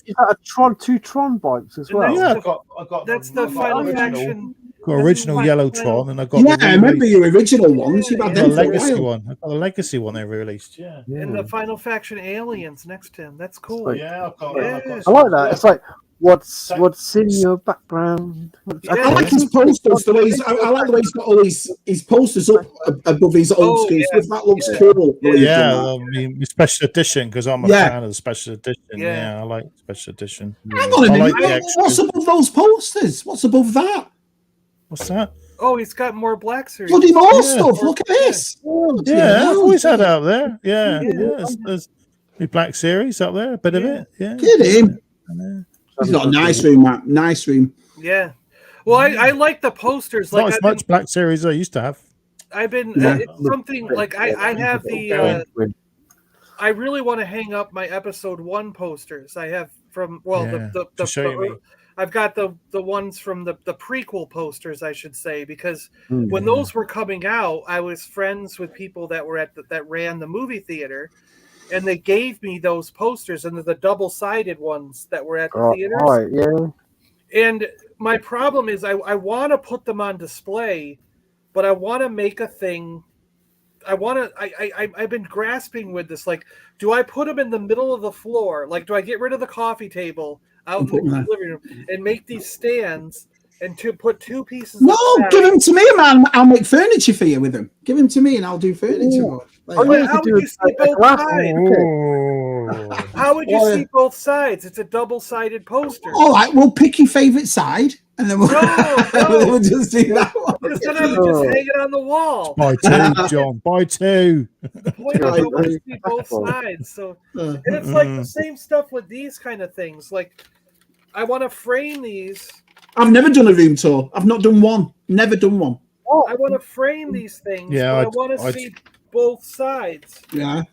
that two Tron bikes as well? Yeah, I got. That's the Final Faction. Got original yellow Tron, and I got. Yeah, I remember your original ones. You had the legacy one. I got the legacy one they released. Yeah. And the Final Faction aliens next to him. That's cool. Yeah, I like that. It's like. What's in your background? I like his posters. I like the way he's got all his posters up above his old school stuff. That looks cool. Yeah, I mean, special edition because I'm a fan of the special edition. Yeah, I like special edition. Hang on a minute. What's above those posters? What's above that? What's that? Oh, he's got more Black Series. Bloody more stuff. Look at this. Yeah, I've always had it up there. Yeah. There's the Black Series up there. A bit of it. Yeah. Get him. He's got a nice room, Matt. Nice room. Yeah. Well, I like the posters. Not as much Black Series as I used to have. I've been something like I have the. I really want to hang up my episode 1 posters. I have from I've got the ones from the prequel posters, I should say, because when those were coming out, I was friends with people that were that ran the movie theater. And they gave me those posters, and they're the double-sided ones that were at the theaters. Right, yeah. And my problem is I want to put them on display, but I want to make a thing. I've been grasping with this. Like, do I put them in the middle of the floor? Like, do I get rid of the coffee table out in the living room and make these stands and to put 2 pieces? No, give them to me, man. I'll make furniture for you with them. Give them to me, and I'll do furniture. How would you see both sides? How would you see both sides? It's a double-sided poster. All right, we'll pick your favorite side, and then we'll just do that one. Because then I would just hang it on the wall. Buy 2, John. Buy 2. The point is, I want to see both sides. So, and it's like the same stuff with these kind of things. Like, I want to frame these. I've never done a room tour. I've not done one. Never done one. I want to frame these things. Yeah, I want to see both sides. Yeah.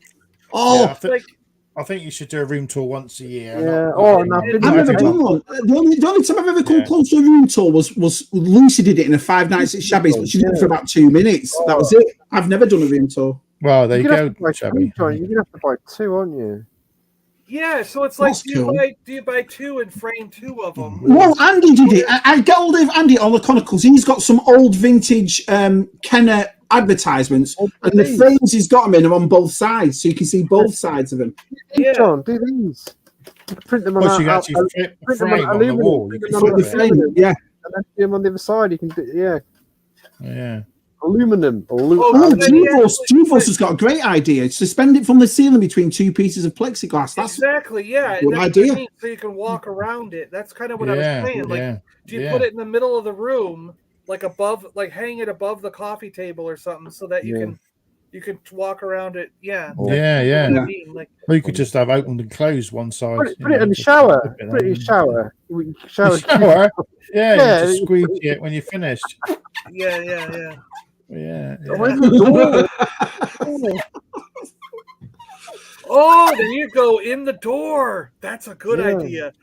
Oh, I think you should do a room tour once a year. Yeah. I've never done one. The only time I've ever come close to a room tour was Lucy did it in a 5 nights at Shabby's, but she did it for about 2 minutes. That was it. I've never done a room tour. Well, there you go, Shabby. You're gonna have to buy 2, aren't you? Yeah, so it's like, do you buy 2 and frame 2 of them? Well, Andy did it. I get hold of Andy on the Chronicles. He's got some old vintage Kenner advertisements, and the frames he's got them in are on both sides, so you can see both sides of them. Yeah, John, do these. You can print them on you actually flip the frame on the wall. You can flip the frame, yeah. And then do them on the other side. You can do, yeah. Aluminum. Juvos has got a great idea. Suspend it from the ceiling between 2 pieces of plexiglass. That's exactly, yeah. Good idea. So you can walk around it. That's kind of what I was saying. Like, do you put it in the middle of the room, like above, like hang it above the coffee table or something, so that you can walk around it? Yeah. Yeah. I mean. Like, or you could just have opened and closed one side. Put it in the shower. Put it in the shower. Shower. Yeah, you just squeeze it when you're finished. Yeah. Oh, there you go, in the door. That's a good idea.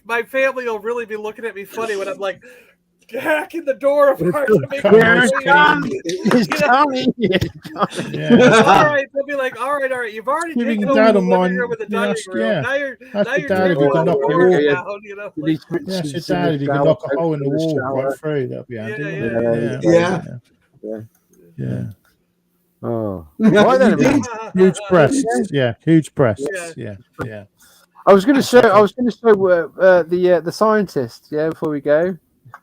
My family will really be looking at me funny when I'm like hacking the door apart. All right, they'll be like, all right. You've already taken over the living room with the dining room. Now you're dad, if you can knock a wall down, you know. Yes, your dad, if you can knock a hole in the wall right through, that'd be handy. Yeah. Oh, huge breasts. Yeah, huge breasts. Yeah. I was going to show the scientist. Yeah, before we go.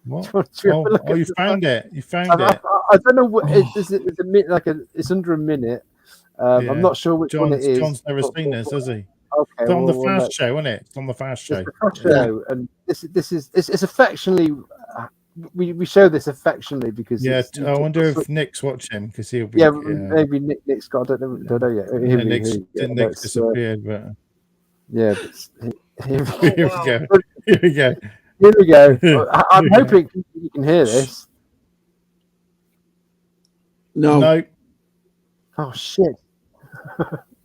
What? You found it. You found it. I don't know what it's a minute. It's under a minute. I'm not sure which one it is. John's never seen this, has he? Okay, it's on the fast show, isn't it? It's on the fast show. It's the fast show, and it's affectionately. We show this affectionately because I wonder if Nick's watching because he'll be. Maybe Nick's got. I don't know yet. Nick's disappeared, but yeah. Here we go. Here we go. I'm hoping you can hear this. No. Oh shit!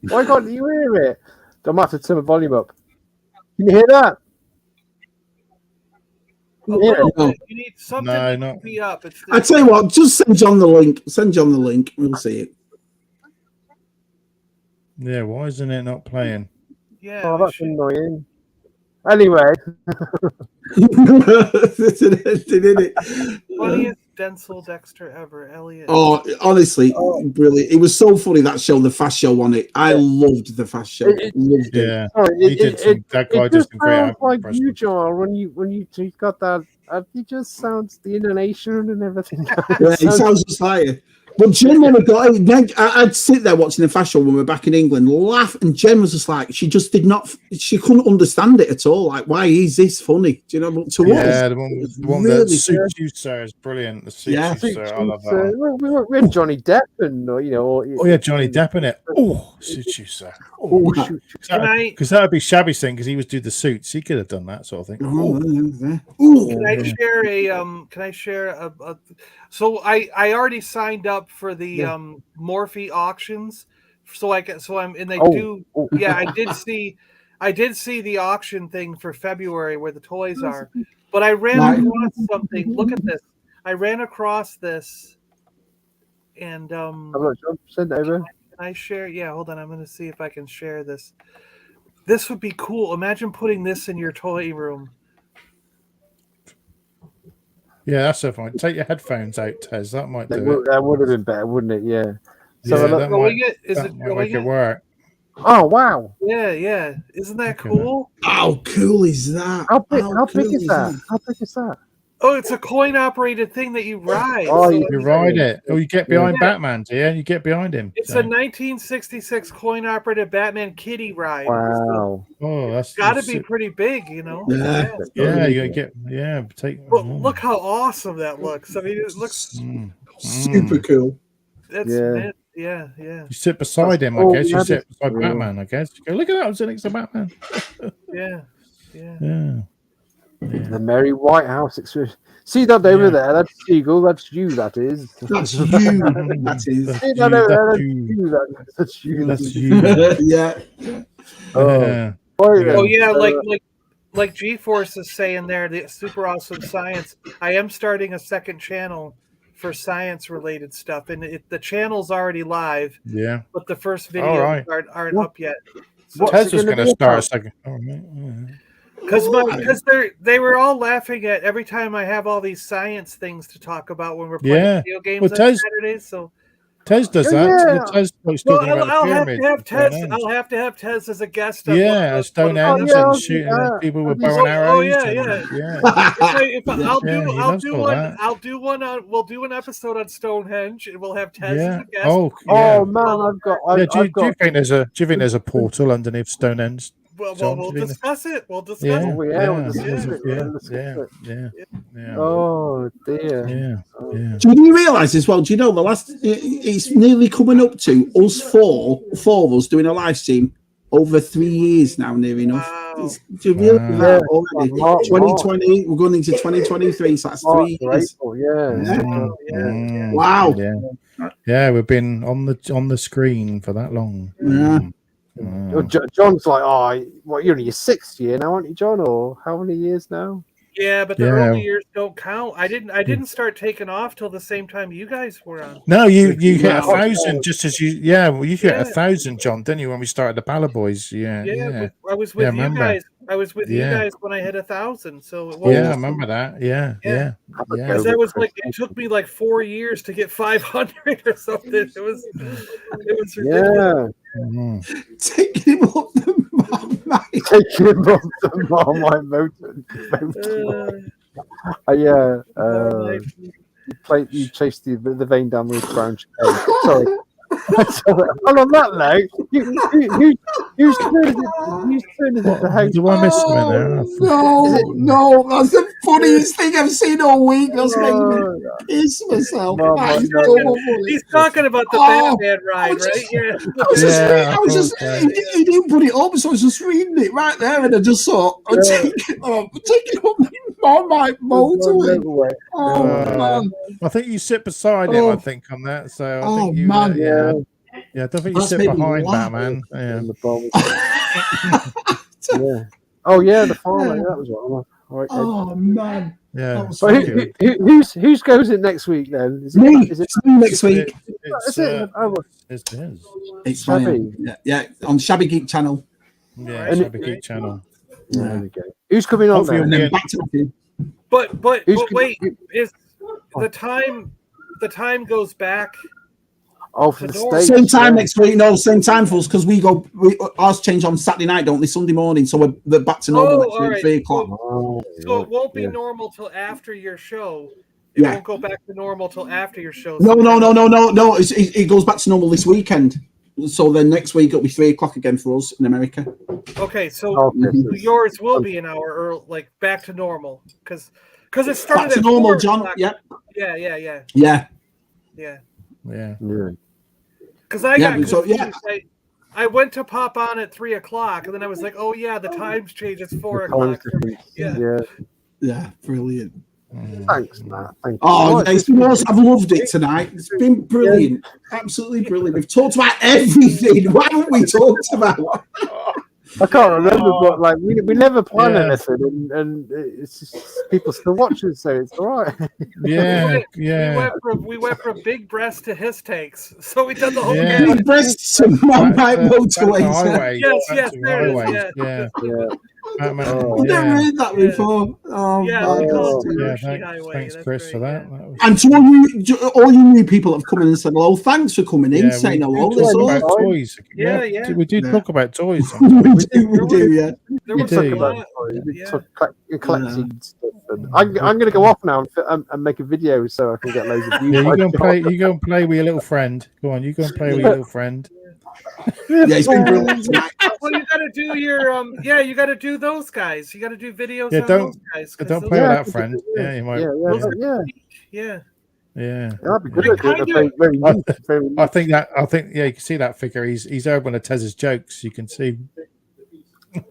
Why can't you hear it? I might have to turn the volume up. Can you hear that? You need something to be up. I tell you what, just send John the link. We'll see it. Yeah, why isn't it not playing? Yeah. Oh, that's annoying. Anyway. Funniest Denzel Dexter ever, Elliot. Oh, honestly, brilliant. It was so funny, that show, the fast show on it. I loved the fast show. Yeah. That guy did some great like you, John, when you got that, it just sounds the intonation and everything. It sounds just like it. But Jen never got it. I'd sit there watching the fast show when we were back in England, laugh, and Jen was just like, she couldn't understand it at all. Like, why is this funny? Do you know? To the one that suits you, sir, is brilliant. The suits you, sir. I love that. We had Johnny Depp and Johnny Depp in it. Oh, suits you, sir. Because that would be Shabby's thing, because he was do the suits. He could have done that sort of thing. Can I share a so I already signed up for the Morphe auctions, I did see the auction thing for February where the toys are, but I ran across something. Look at this. I ran across this, and send it over. Can I share? Yeah, hold on. I'm going to see if I can share this. This would be cool. Imagine putting this in your toy room. Yeah, that's so fine. Take your headphones out, Tez. That might do it. That would have been better, wouldn't it? Yeah. So that might make it work. Oh wow! Yeah. Isn't that cool? How cool is that? How big is that? Oh, it's a coin-operated thing that you ride. Oh, you ride it. Oh, you get behind Batman, do you? You get behind him. It's a 1966 coin-operated Batman kiddie ride. Wow. Oh, that's got to be pretty big, you know? Yeah, you gotta get... Look how awesome that looks. I mean, it looks... super cool. That's yeah. You sit beside him, I guess. You sit beside Batman, I guess. You go, look at that, I'm sitting next to Batman. Yeah. The Merry White House experience. See that over there? That's Eagle. That's you. That is. That's you. That is. See that over there? That's you. That's you. Yeah. Oh yeah, like G-Force is saying there, the super awesome science. I am starting a second channel for science related stuff, and the channel's already live. Yeah, but the first videos aren't up yet. So Tesla's going to start a second. Oh man. Because they were all laughing at every time I have all these science things to talk about when we're playing video games on Saturdays. So Tez does that. I'll have to have Tez as a guest. Yeah, Stonehenge and shooting at people with bow and arrows. I'll do one on. We'll do an episode on Stonehenge, and we'll have Tez as a guest. Oh man, do you think there's a portal underneath Stonehenge? Well, we'll discuss it. We'll discuss it. Oh dear. Yeah. Do you realise as well? Do you know the last? It's nearly coming up to us four of us doing a live stream over 3 years now, near enough. Wow. Do you realise that already? 2020. We're going into 2023. So that's 3 years. Wow. Yeah, we've been on the screen for that long. Yeah. John's like, you're in your 6th year now, aren't you, John? Or how many years now? Yeah, but the early years don't count. I didn't start taking off till the same time you guys were on. No, you hit 1,000 just as you you hit 1,000, John, didn't you, when we started the Pala Boys? Yeah. I was with you guys. I was with you guys when I hit 1,000. So it was, I remember that. Yeah. Because that was like it took me like 4 years to get 500 or something. It was ridiculous. Yeah. Taking him up the Marmite. Taking him up the Marmite motor. You chased the vein down the brown. Sorry. And on that note, who's turning it to house? Do I miss him in there? No, that's the funniest thing I've seen all week. That's making me piss myself. He's talking about the Batman ride, right? He didn't put it up, so I was just reading it right there, and I just thought, I'm taking up the Marmite motorway. Man. I think you sit beside him, I think, on that. So I think you, I don't think you sit behind Batman. Oh yeah, the farmer. That was right. Oh man. Yeah. So who's goes in next week then? Is it next week? It's Shabby. Yeah, on Shabby Geek channel. Yeah, Shabby Geek channel. There we go. Who's coming on there? And then back to Matthew. But wait, is the time goes back? Oh, for the States. Same time next week. No, same time for us because ours change on Saturday night, don't they? Sunday morning, so we're back to normal next week, 3 o'clock. So it won't be normal till after your show. It won't go back to normal till after your show. No. It goes back to normal this weekend. So then next week it'll be 3 o'clock again for us in America. Okay, so yours will be an hour early, like back to normal, because it started back to at normal, 4 John. o'clock. Yeah. Because I went to pop on at 3 o'clock, and then I was like, oh yeah, the times change. It's 4 o'clock. Yeah, brilliant. Thanks, Matt. Thank you. Oh, I've loved it tonight. It's been brilliant. Absolutely brilliant. We've talked about everything. What haven't we talked about? I can't remember, but like we never plan anything, and it's just people still watching, so it's all right. We went from big breast to his takes, so we done the whole big breasts to Marmite motorways. Yes, there it is. I've never read that before. Thanks, Chris, for that. And to all you new people that have come in and said hello, thanks for coming in, saying hello. Toys. We do talk about toys. We do. We talk about collecting stuff. I'm going to go off now and make a video so I can get loads of views. You go and play with your little friend. Go on, you go and play with your little friend. It's been brilliant. Well, you got to do you got to do those guys. You got to do videos on those guys. Don't play with that friend. You might. Yeah. That'd be good. I think you can see that figure. He's heard one of Tez's jokes. You can see.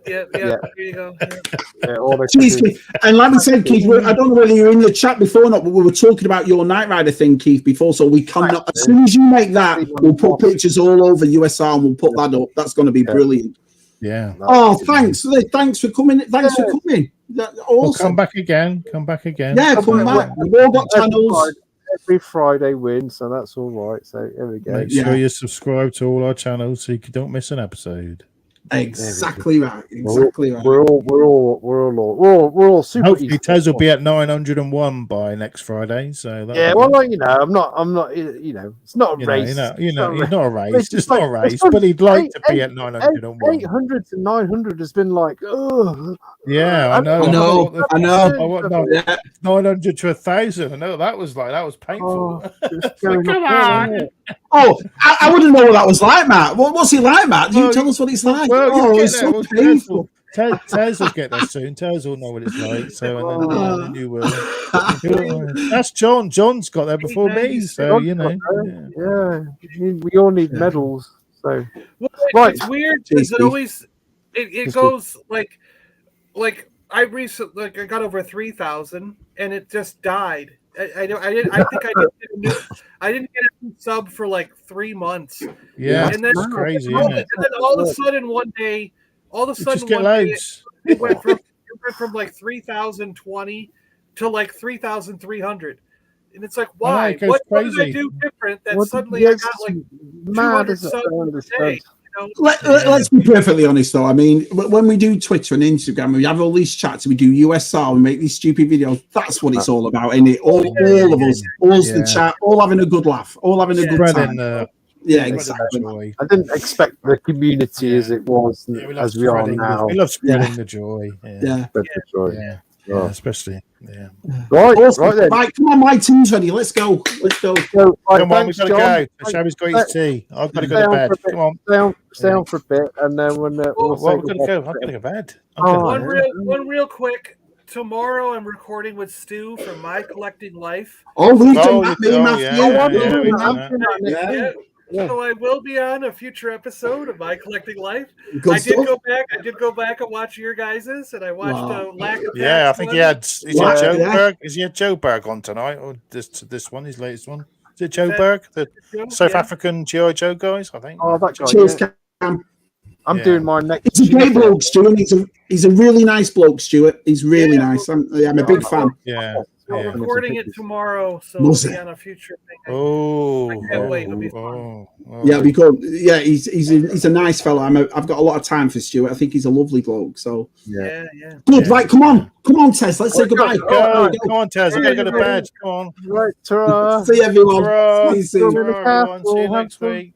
Yeah. There you go. Yeah. Jeez, Keith. And like we said, Keith, I don't know whether you were in the chat before or not, but we were talking about your Knight Rider thing, Keith, before. So we cannot. As soon as you make that, we'll put pictures all over USR and we'll put that up. That's going to be brilliant. Yeah. Oh, thanks. Thanks for coming. Thanks for coming. Awesome. Well, come back again. Yeah, come back. We've all got channels. Every Friday win, so that's all right. So here we go. Make sure you subscribe to all our channels so you don't miss an episode. Exactly right. We're all super. Hopefully, Tez will be at 901 by next Friday. So yeah, well, like, I'm not. It's not a race. He's not a race. It's not a race, but he'd like to be at 901. 800 to 900 has been like, oh. Yeah, I know. I know. I want 900 to 1,000. I know that was painful. Come on. Oh, I wouldn't know what that was like, Matt. What's he like, Matt? Do you tell us what it's like? Well, it's so painful. Tez will get there soon. Tez will know what it's like. So, and then you will. That's John. John's got there before me. So, Yeah, we all need medals. So, it's weird because it always it goes like I recently I got over 3,000 and it just died. I didn't get a new sub for like 3 months. Yeah, and then that's crazy, isn't it? And then all of a sudden one day, it went from like 3,020 to like 3,000,300. And it's like, why? What did I do different that suddenly I got like 200 subs a day? Let's be perfectly honest, though. I mean, when we do Twitter and Instagram, we have all these chats, we do USR, we make these stupid videos. That's what it's all about, isn't it? All of us, the chat, all having a good laugh, all having a good time. Exactly. I didn't expect the community as it was, as we are now. We love spreading the joy. Yeah, especially. Yeah. Right, awesome. Right then. Right, come on, my team's ready. Let's go. Come on, we've got to go. Shabby's got his tea. I've got to go to bed. Come on. Stay on for a bit, and then when we're going to go. I'm going to go to bed. One real quick. Tomorrow I'm recording with Stu from My Collecting Life. Oh, we've done that. So I will be on a future episode of My Collecting Life. I did go back and watch your guys's, and I watched Lack of I think he had. Joe Berg? Is he had Joe Berg on tonight, or this one, his latest one? Is it Joe Berg, the South African G.I. Joe guys? I think. Oh, that guy. Cheers, Cam. I'm doing my next. He's a great bloke, Stuart. He's a really nice bloke, Stuart. He's really nice. I'm a big fan. Yeah. We're recording it tomorrow, so it'll be on a future thing. I can't wait. It'll be fun. Yeah, because he's a nice fellow. I've got a lot of time for Stuart. I think he's a lovely bloke. So yeah. Good. Right, come on, Tess. Let's say goodbye. Come on, Tess. I gotta go to bed. Come on. Right, ta-ra. See everyone. See you next week.